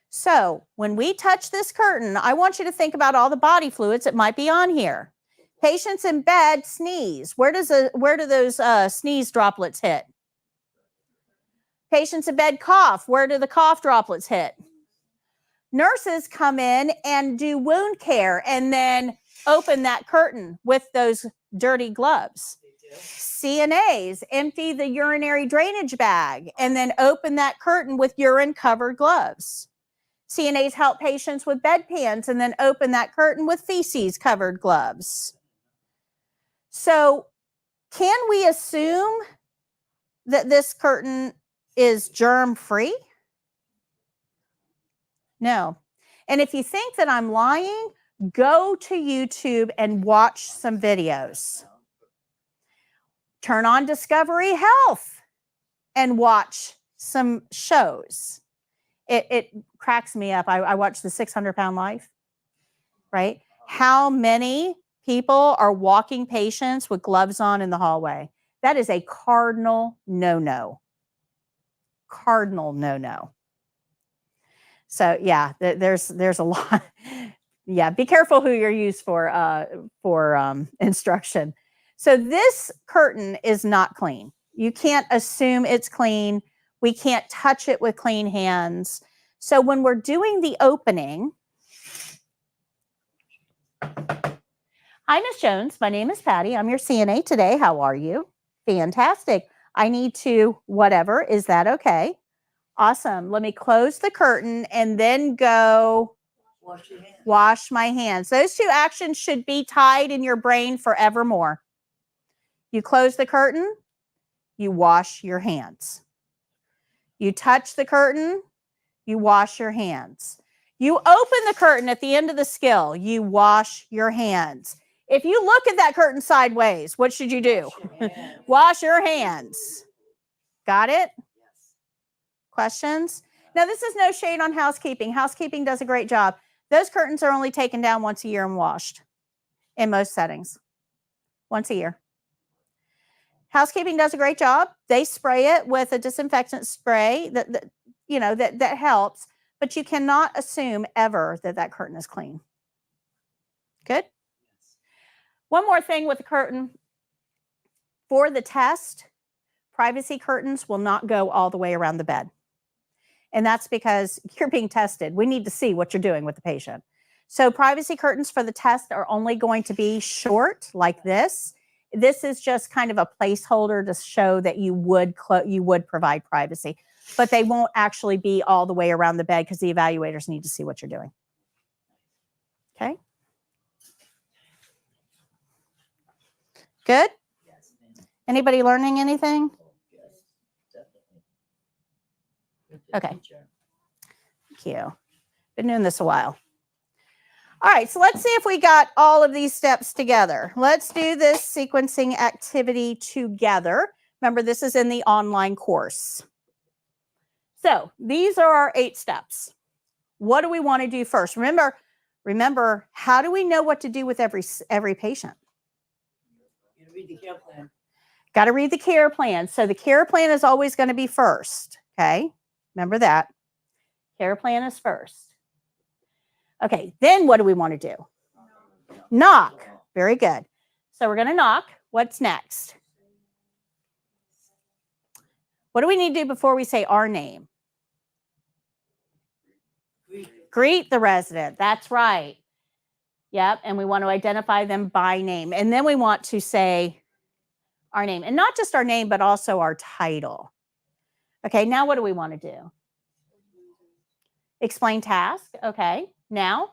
S1: So when we touch this curtain, I want you to think about all the body fluids that might be on here. Patients in bed sneeze. Where do those sneeze droplets hit? Patients in bed cough. Where do the cough droplets hit? Nurses come in and do wound care and then open that curtain with those dirty gloves. CNAs empty the urinary drainage bag and then open that curtain with urine-covered gloves. CNAs help patients with bedpans and then open that curtain with feces-covered gloves. So, can we assume that this curtain is germ-free? No. And if you think that I'm lying, go to YouTube and watch some videos. Turn on Discovery Health and watch some shows. It cracks me up. I watch the 600-Pound Life, right? How many people are walking patients with gloves on in the hallway? That is a cardinal no-no. Cardinal no-no. So yeah, there's a lot. Yeah, be careful who you're used for instruction. So this curtain is not clean. You can't assume it's clean. We can't touch it with clean hands. So when we're doing the opening, hi, Miss Jones. My name is Patty. I'm your CNA today. How are you? Fantastic. I need to whatever. Is that okay? Awesome. Let me close the curtain and then go wash my hands. Those two actions should be tied in your brain forevermore. You close the curtain, you wash your hands. You touch the curtain, you wash your hands. You open the curtain at the end of the skill, you wash your hands. If you look at that curtain sideways, what should you do? Wash your hands. Got it? Questions? Now, this is no shade on housekeeping. Housekeeping does a great job. Those curtains are only taken down once a year and washed in most settings. Once a year. Housekeeping does a great job. They spray it with a disinfectant spray that helps, but you cannot assume ever that curtain is clean. Good? One more thing with the curtain. For the test, privacy curtains will not go all the way around the bed. And that's because you're being tested. We need to see what you're doing with the patient. So privacy curtains for the test are only going to be short like this. This is just kind of a placeholder to show that you would provide privacy, but they won't actually be all the way around the bed because the evaluators need to see what you're doing. Okay? Good? Anybody learning anything? Okay. Thank you. Been doing this a while. All right, so let's see if we got all of these steps together. Let's do this sequencing activity together. Remember, this is in the online course. So these are our 8 steps. What do we want to do first? Remember, how do we know what to do with every patient?
S7: You read the care plan.
S1: Got to read the care plan. So the care plan is always going to be first, okay? Remember that. Care plan is first. Okay, then what do we want to do? Knock. Very good. So we're going to knock. What's next? What do we need to do before we say our name? Greet the resident. That's right. Yep, and we want to identify them by name. And then we want to say our name. And not just our name, but also our title. Okay, now what do we want to do? Explain task. Okay, now?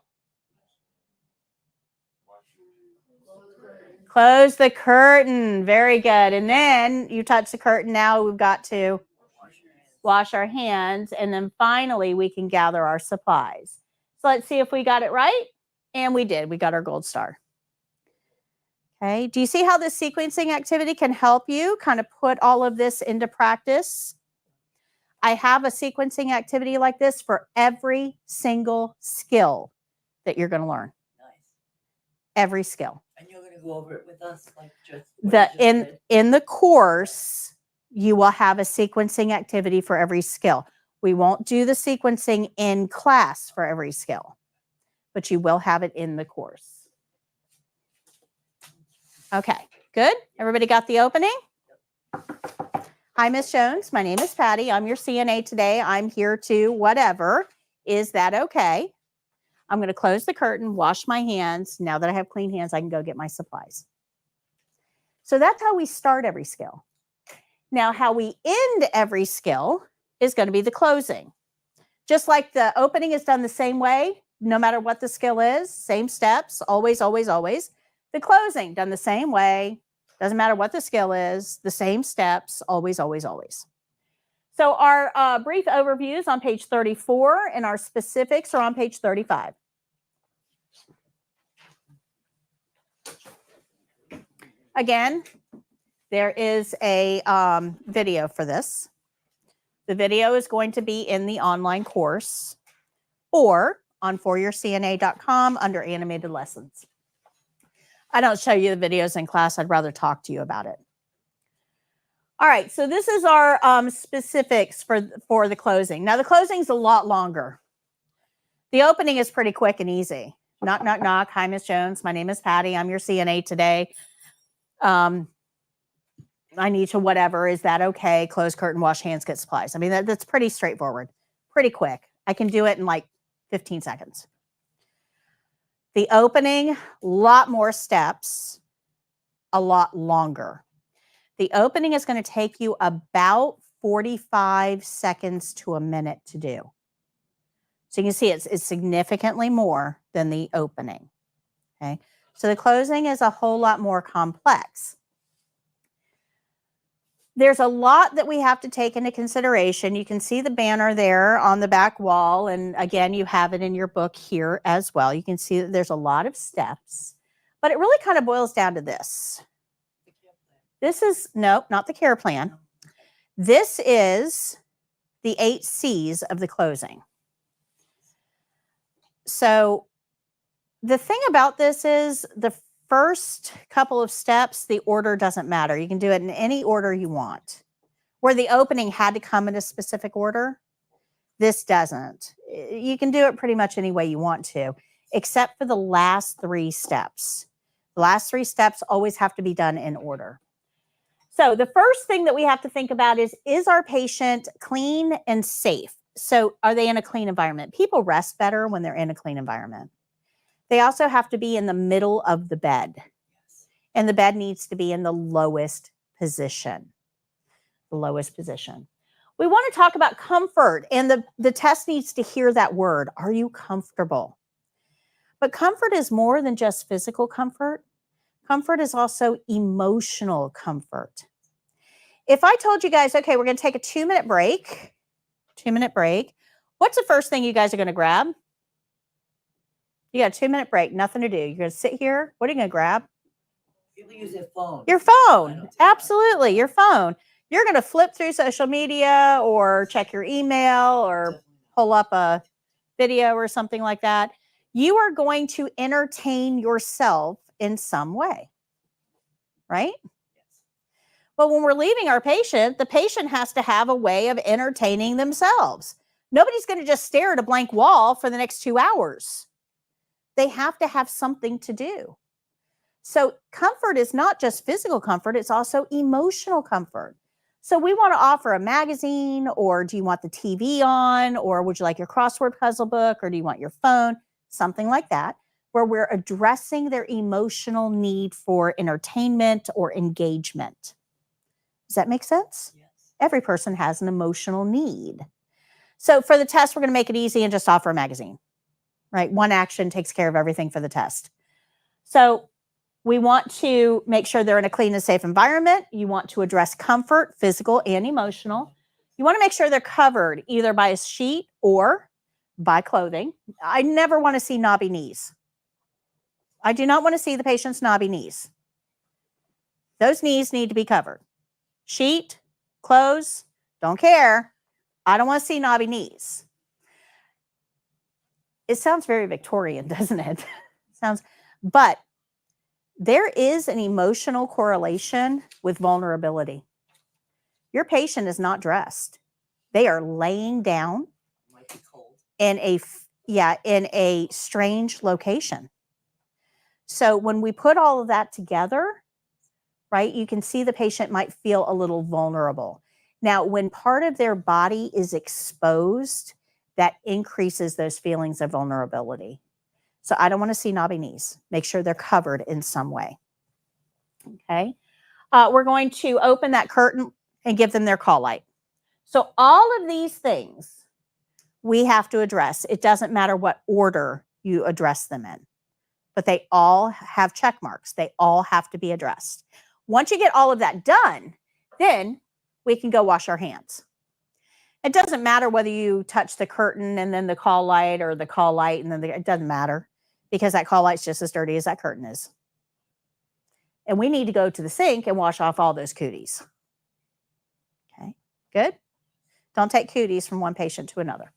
S1: Close the curtain. Very good. And then you touch the curtain. Now we've got to wash our hands. And then finally, we can gather our supplies. So let's see if we got it right. And we did. We got our gold star. Okay. Do you see how this sequencing activity can help you kind of put all of this into practice? I have a sequencing activity like this for every single skill that you're going to learn.
S7: Nice.
S1: Every skill.
S7: And you're gonna go over it with us, like just. what you just did?
S1: In the course, you will have a sequencing activity for every skill. We won't do the sequencing in class for every skill, but you will have it in the course. Okay, good. Everybody got the opening? Hi, Miss Jones. My name is Patty. I'm your CNA today. I'm here to whatever. Is that okay? I'm going to close the curtain, wash my hands. Now that I have clean hands, I can go get my supplies. So that's how we start every skill. Now, how we end every skill is going to be the closing. Just like the opening is done the same way, no matter what the skill is, same steps, always, always, always. The closing done the same way, doesn't matter what the skill is, the same steps, always, always, always. So our brief overview is on page 34 and our specifics are on page 35. Again, there is a video for this. The video is going to be in the online course or on 4YourCNA.com under animated lessons. I don't show you the videos in class. I'd rather talk to you about it. All right, so this is our specifics for the closing. Now, the closing is a lot longer. The opening is pretty quick and easy. Knock, knock, knock. Hi, Miss Jones. My name is Patty. I'm your CNA today. I need to whatever. Is that okay? Close curtain, wash hands, get supplies. I mean, that's pretty straightforward, pretty quick. I can do it in like 15 seconds. The opening, a lot more steps, a lot longer. The opening is going to take you about 45 seconds to a minute to do. So you can see it's significantly more than the opening. Okay. So the closing is a whole lot more complex. There's a lot that we have to take into consideration. You can see the banner there on the back wall. And again, you have it in your book here as well. You can see that there's a lot of steps, but it really kind of boils down to this. This is, no, not the care plan. This is the 8 C's of the closing. So the thing about this is the first couple of steps, the order doesn't matter. You can do it in any order you want. Where the opening had to come in a specific order, this doesn't. You can do it pretty much any way you want to, except for the last 3 steps. The last 3 steps always have to be done in order. So the first thing that we have to think about is our patient clean and safe? So are they in a clean environment? People rest better when they're in a clean environment. They also have to be in the middle of the bed. And the bed needs to be in the lowest position. The lowest position. We want to talk about comfort, and the test needs to hear that word. Are you comfortable? But comfort is more than just physical comfort. Comfort is also emotional comfort. If I told you guys, okay, we're going to take a 2-minute break, 2-minute break, what's the first thing you guys are going to grab? You got a 2-minute break, nothing to do. You're going to sit here. What are you going to grab?
S7: People use their phone.
S1: Your phone. Absolutely, your phone. You're going to flip through social media or check your email or pull up a video or something like that. You are going to entertain yourself in some way, right? Well, when we're leaving our patient, the patient has to have a way of entertaining themselves. Nobody's going to just stare at a blank wall for the next 2 hours. They have to have something to do. So comfort is not just physical comfort, it's also emotional comfort. So we want to offer a magazine, or do you want the TV on, or would you like your crossword puzzle book, or do you want your phone? Something like that, where we're addressing their emotional need for entertainment or engagement. Does that make sense? Yes. Every person has an emotional need. So for the test, we're going to make it easy and just offer a magazine, right? One action takes care of everything for the test. So we want to make sure they're in a clean and safe environment. You want to address comfort, physical and emotional. You want to make sure they're covered either by a sheet or by clothing. I never want to see knobby knees. I do not want to see the patient's knobby knees. Those knees need to be covered. Sheet, clothes, don't care. I don't want to see knobby knees. It sounds very Victorian, doesn't it? But there is an emotional correlation with vulnerability. Your patient is not dressed. They are laying down
S7: Might be cold.
S1: in a strange location. So when we put all of that together, right, you can see the patient might feel a little vulnerable. Now, when part of their body is exposed, that increases those feelings of vulnerability. So I don't want to see knobby knees. Make sure they're covered in some way. Okay. We're going to open that curtain and give them their call light. So all of these things we have to address. It doesn't matter what order you address them in, but they all have check marks. They all have to be addressed. Once you get all of that done, then we can go wash our hands. It doesn't matter whether you touch the curtain and then the call light or the call light and then it doesn't matter because that call light's just as dirty as that curtain is. And we need to go to the sink and wash off all those cooties. Okay, good? Don't take cooties from one patient to another.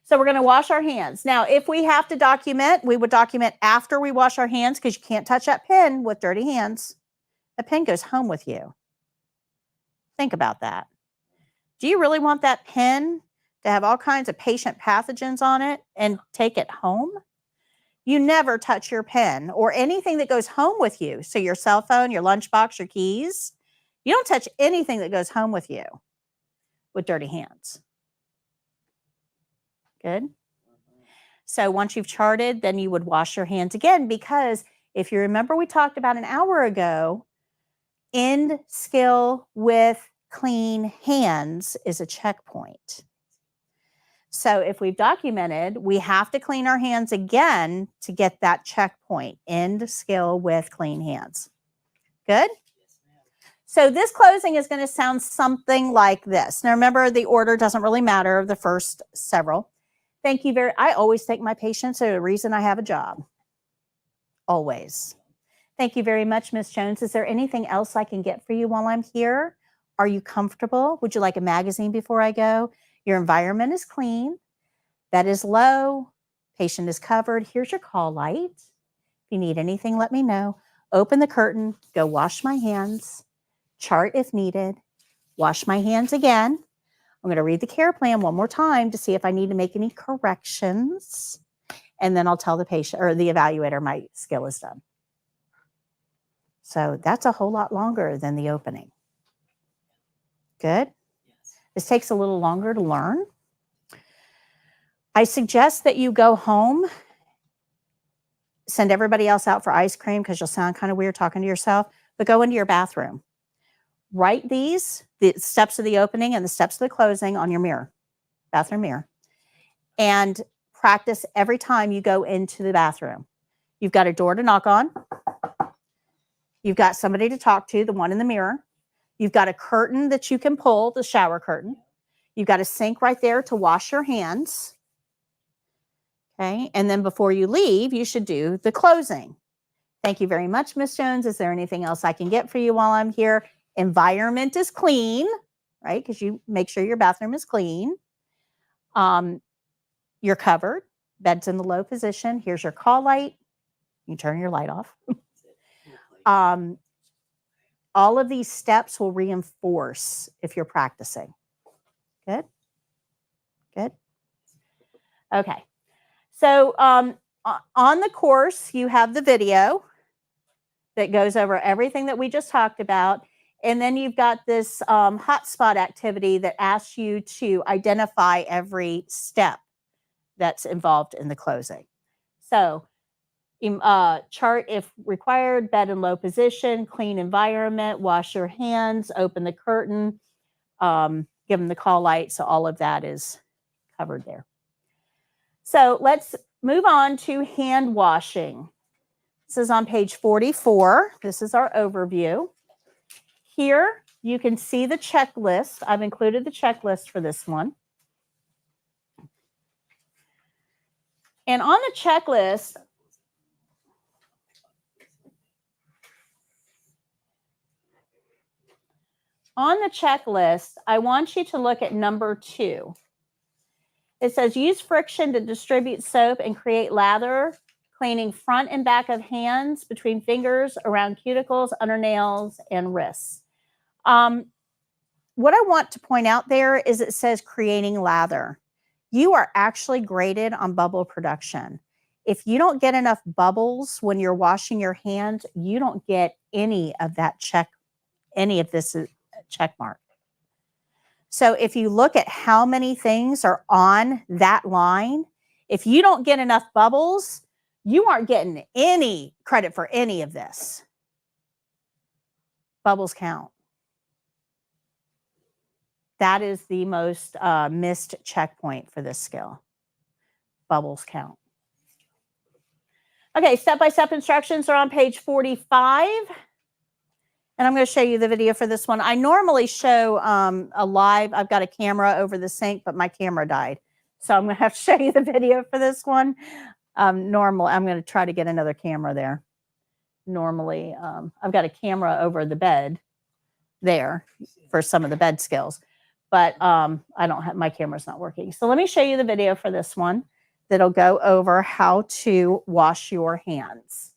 S1: So we're going to wash our hands. Now, if we have to document, we would document after we wash our hands because you can't touch that pen with dirty hands. The pen goes home with you. Think about that. Do you really want that pen to have all kinds of patient pathogens on it and take it home? You never touch your pen or anything that goes home with you. So your cell phone, your lunchbox, your keys, you don't touch anything that goes home with you with dirty hands. Good. So once you've charted, then you would wash your hands again, because if you remember, we talked about an hour ago, end skill with clean hands is a checkpoint. So if we've documented, we have to clean our hands again to get that checkpoint, end skill with clean hands. Good? So this closing is going to sound something like this. Now remember, the order doesn't really matter, the first several. Thank you I always thank my patients. There's a reason I have a job. Always. Thank you very much, Ms. Jones. Is there anything else I can get for you while I'm here? Are you comfortable? Would you like a magazine before I go? Your environment is clean. Bed is low. Patient is covered. Here's your call light. If you need anything, let me know. Open the curtain. Go wash my hands. Chart if needed. Wash my hands again. I'm going to read the care plan one more time to see if I need to make any corrections. And then I'll tell the patient or the evaluator my skill is done. So that's a whole lot longer than the opening. Good. This takes a little longer to learn. I suggest that you go home, send everybody else out for ice cream because you'll sound kind of weird talking to yourself, but go into your bathroom. Write these, the steps of the opening and the steps of the closing on your mirror, bathroom mirror, and practice every time you go into the bathroom. You've got a door to knock on. You've got somebody to talk to, the one in the mirror. You've got a curtain that you can pull, the shower curtain. You've got a sink right there to wash your hands. Okay, and then before you leave, you should do the closing. Thank you very much, Ms. Jones. Is there anything else I can get for you while I'm here? Environment is clean, right? Because you make sure your bathroom is clean. You're covered. Bed's in the low position. Here's your call light. You turn your light off. All of these steps will reinforce if you're practicing. Good? Good? Okay. So on the course, you have the video that goes over everything that we just talked about. And then you've got this hotspot activity that asks you to identify every step that's involved in the closing. So chart if required, bed in low position, clean environment, wash your hands, open the curtain, give them the call light. So all of that is covered there. So let's move on to hand washing. This is on page 44. This is our overview. Here you can see the checklist. I've included the checklist for this one. And on the checklist, On the checklist, I want you to look at number 2. It says use friction to distribute soap and create lather, cleaning front and back of hands, between fingers, around cuticles, under nails, and wrists. What I want to point out there is it says creating lather. You are actually graded on bubble production. If you don't get enough bubbles when you're washing your hands, you don't get any of this check mark. So if you look at how many things are on that line, if you don't get enough bubbles, you aren't getting any credit for any of this. Bubbles count. That is the most missed checkpoint for this skill. Bubbles count. Okay, step-by-step instructions are on page 45. And I'm going to show you the video for this one. I normally show a live, I've got a camera over the sink, but my camera died. So I'm going to have to show you the video for this one. I'm going to try to get another camera there. Normally, I've got a camera over the bed there for some of the bed skills, but I don't have, my camera's not working. So let me show you the video for this one that'll go over how to wash your hands.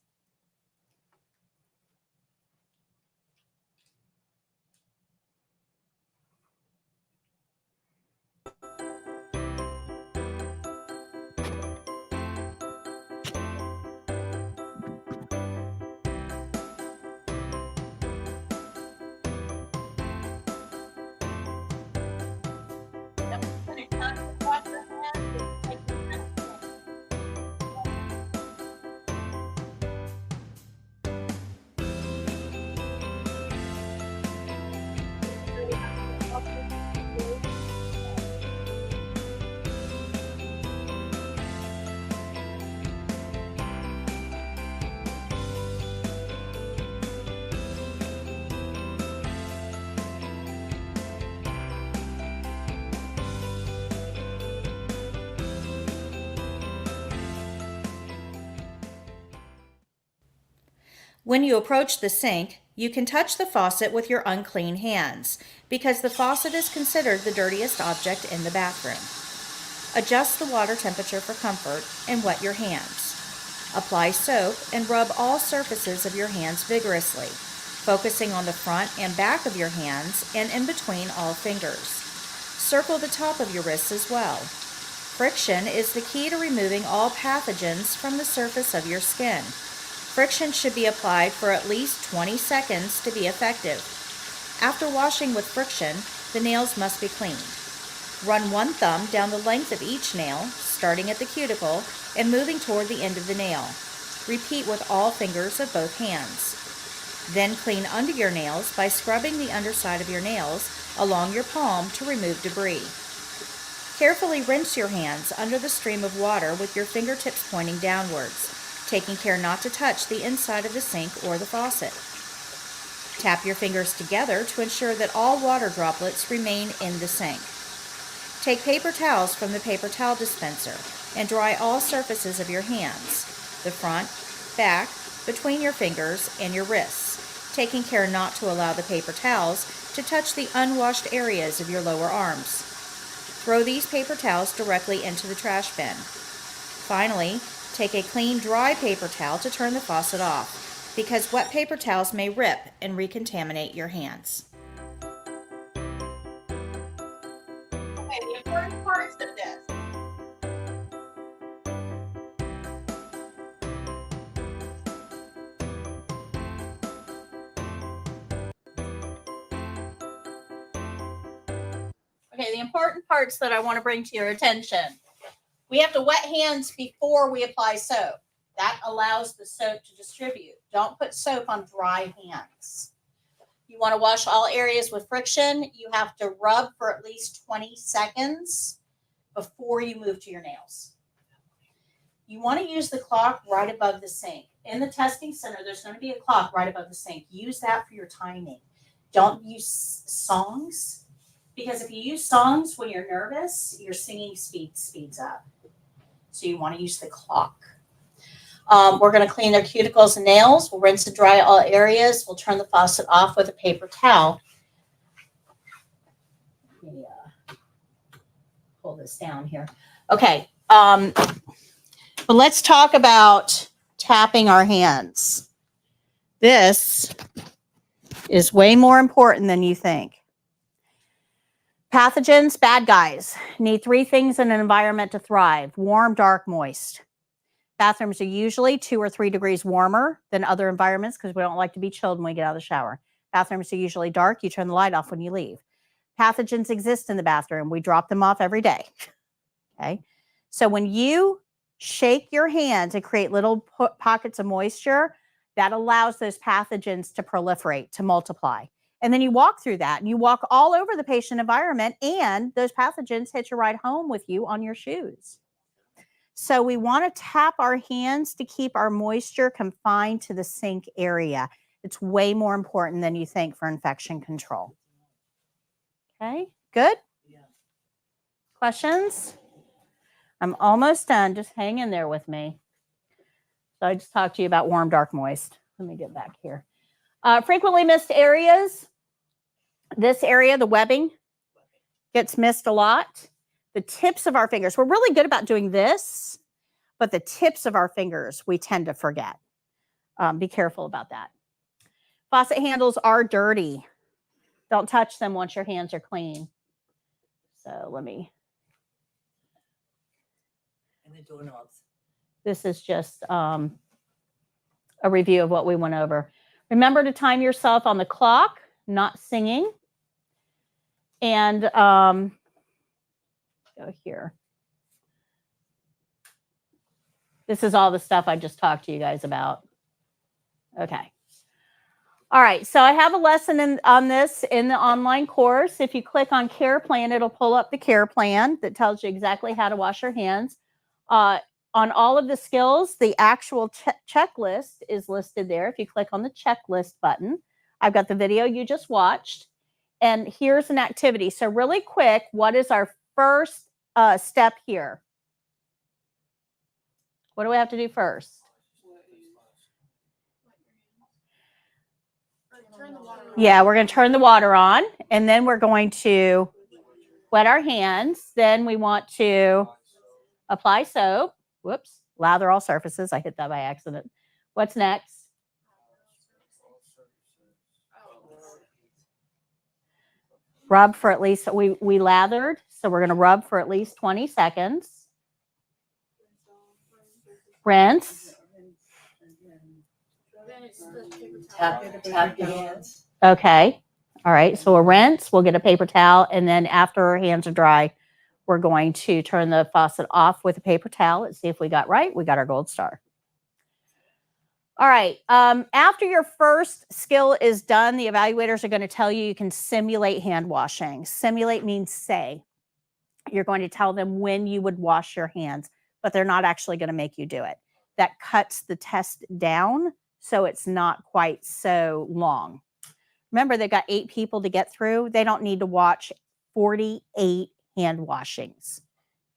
S2: When you approach the sink, you can touch the faucet with your unclean hands because the faucet is considered the dirtiest object in the bathroom. Adjust the water temperature for comfort and wet your hands. Apply soap and rub all surfaces of your hands vigorously, focusing on the front and back of your hands and in between all fingers. Circle the top of your wrists as well. Friction is the key to removing all pathogens from the surface of your skin. Friction should be applied for at least 20 seconds to be effective. After washing with friction, the nails must be cleaned. Run one thumb down the length of each nail, starting at the cuticle and moving toward the end of the nail. Repeat with all fingers of both hands. Then clean under your nails by scrubbing the underside of your nails along your palm to remove debris. Carefully rinse your hands under the stream of water with your fingertips pointing downwards, taking care not to touch the inside of the sink or the faucet. Tap your fingers together to ensure that all water droplets remain in the sink. Take paper towels from the paper towel dispenser and dry all surfaces of your hands, the front, back, between your fingers, and your wrists, taking care not to allow the paper towels to touch the unwashed areas of your lower arms. Throw these paper towels directly into the trash bin. Finally, take a clean, dry paper towel to turn the faucet off, because wet paper towels may rip and recontaminate your hands.
S1: Okay, the important parts of this. Okay, the important parts that I want to bring to your attention. We have to wet hands before we apply soap. That allows the soap to distribute. Don't put soap on dry hands. You want to wash all areas with friction. You have to rub for at least 20 seconds before you move to your nails. You want to use the clock right above the sink. In the testing center, there's going to be a clock right above the sink. Use that for your timing. Don't use songs, because if you use songs when you're nervous, your singing speeds up. So you want to use the clock. We're going to clean their cuticles and nails. We'll rinse and dry all areas. We'll turn the faucet off with a paper towel. pull this down here. Okay. But let's talk about tapping our hands. This is way more important than you think. Pathogens, bad guys, need 3 things in an environment to thrive: warm, dark, moist. Bathrooms are usually 2 or 3 degrees warmer than other environments because we don't like to be chilled when we get out of the shower. Bathrooms are usually dark. You turn the light off when you leave. Pathogens exist in the bathroom. We drop them off every day. Okay. So when you shake your hand to create little pockets of moisture, that allows those pathogens to proliferate, to multiply. And then you walk through that and you walk all over the patient environment, and those pathogens hitch a ride home with you on your shoes. So we want to tap our hands to keep our moisture confined to the sink area. It's way more important than you think for infection control. Okay, good?
S7: Yeah.
S1: Questions? I'm almost done. Just hang in there with me. So I just talked to you about warm, dark, moist. Let me get back here. Frequently missed areas. This area, the webbing, gets missed a lot. The tips of our fingers. We're really good about doing this, but the tips of our fingers we tend to forget. Be careful about that. Faucet handles are dirty. Don't touch them once your hands are clean. So let me.
S7: And the doorknobs.
S1: This is just a review of what we went over. Remember to time yourself on the clock, not singing. And go here. This is all the stuff I just talked to you guys about. Okay. All right. So I have a lesson on this in the online course. If you click on Care Plan, it'll pull up the care plan that tells you exactly how to wash your hands. On all of the skills, the actual checklist is listed there. If you click on the checklist button, I've got the video you just watched. And here's an activity. So really quick, what is our first step here? What do we have to do first? Yeah, we're going to turn the water on, and then we're going to wet our hands. Then we want to apply soap. Whoops, lather all surfaces. I hit that by accident. What's next? Rub for at least, we lathered, so we're going to rub for at least 20 seconds. Rinse.
S7: Tap your hands.
S1: Okay. All right. So we'll rinse. We'll get a paper towel. And then after our hands are dry, we're going to turn the faucet off with a paper towel. Let's see if we got right. We got our gold star. All right. After your first skill is done, the evaluators are going to tell you can simulate hand washing. Simulate means say. You're going to tell them when you would wash your hands, but they're not actually going to make you do it. That cuts the test down so it's not quite so long. Remember, they've got 8 people to get through. They don't need to watch 48 hand washings.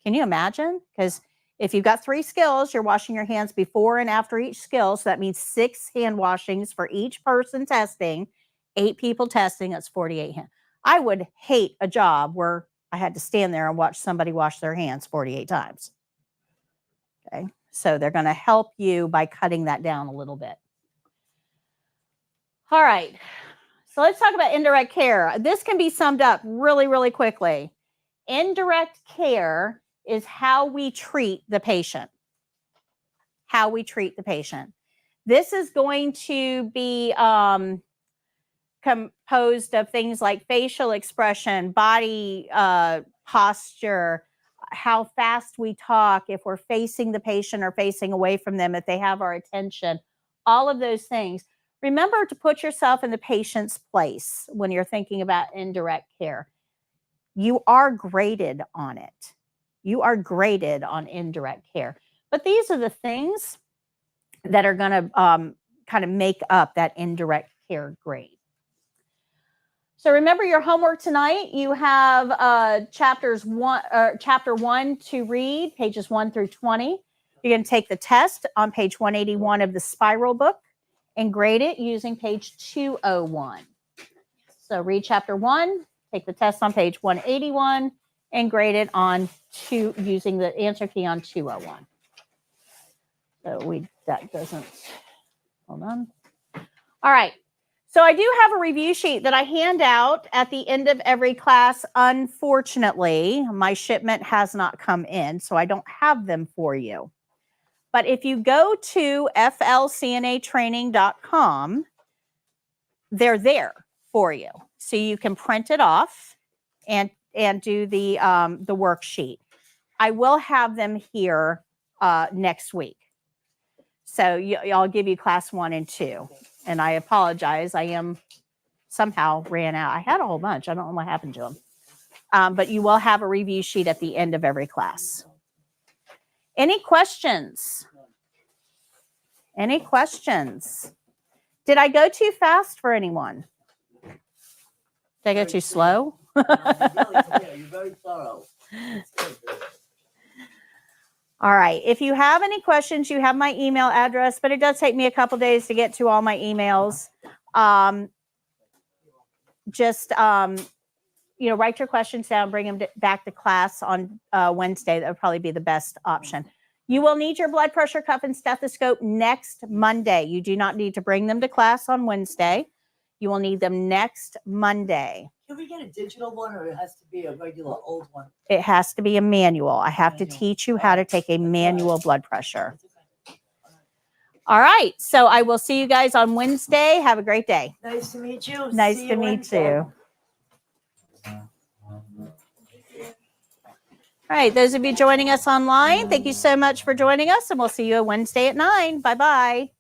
S1: Can you imagine? Because if you've got 3 skills, you're washing your hands before and after each skill. So that means 6 hand washings for each person testing, 8 people testing. That's 48 hands. I would hate a job where I had to stand there and watch somebody wash their hands 48 times. Okay. So they're going to help you by cutting that down a little bit. All right. So let's talk about indirect care. This can be summed up really, really quickly. Indirect care is how we treat the patient. How we treat the patient. This is going to be composed of things like facial expression, body posture, how fast we talk, if we're facing the patient or facing away from them, if they have our attention, all of those things. Remember to put yourself in the patient's place when you're thinking about indirect care. You are graded on it. You are graded on indirect care. But these are the things that are going to kind of make up that indirect care grade. So remember your homework tonight. You have chapter 1 to read, pages 1 through 20. You're going to take the test on page 181 of the Spiral book and grade it using page 201. So read chapter 1, take the test on page 181, and grade it on using the answer key on 201. So that doesn't, hold on. All right. So I do have a review sheet that I hand out at the end of every class. Unfortunately, my shipment has not come in, so I don't have them for you. But if you go to flcnatraining.com, they're there for you. So you can print it off and do the worksheet. I will have them here next week. So I'll give you class 1 and 2. And I apologize. I somehow ran out. I had a whole bunch. I don't know what happened to them. But you will have a review sheet at the end of every class. Any questions? Any questions? Did I go too fast for anyone? Did I go too slow?
S7: You're very thorough.
S1: All right. If you have any questions, you have my email address, but it does take me a couple days to get to all my emails. Write your questions down, bring them back to class on Wednesday. That would probably be the best option. You will need your blood pressure cuff and stethoscope next Monday. You do not need to bring them to class on Wednesday. You will need them next Monday.
S7: Can we get a digital one, or it has to be a regular old one?
S1: It has to be a manual. I have to teach you how to take a manual blood pressure. All right. So I will see you guys on Wednesday. Have a great day.
S7: Nice to meet you.
S1: Nice
S7: See
S1: to
S7: you
S1: meet
S7: Wednesday.
S1: you. All right. Those of you joining us online, thank you so much for joining us, and we'll see you on Wednesday at 9. Bye-bye.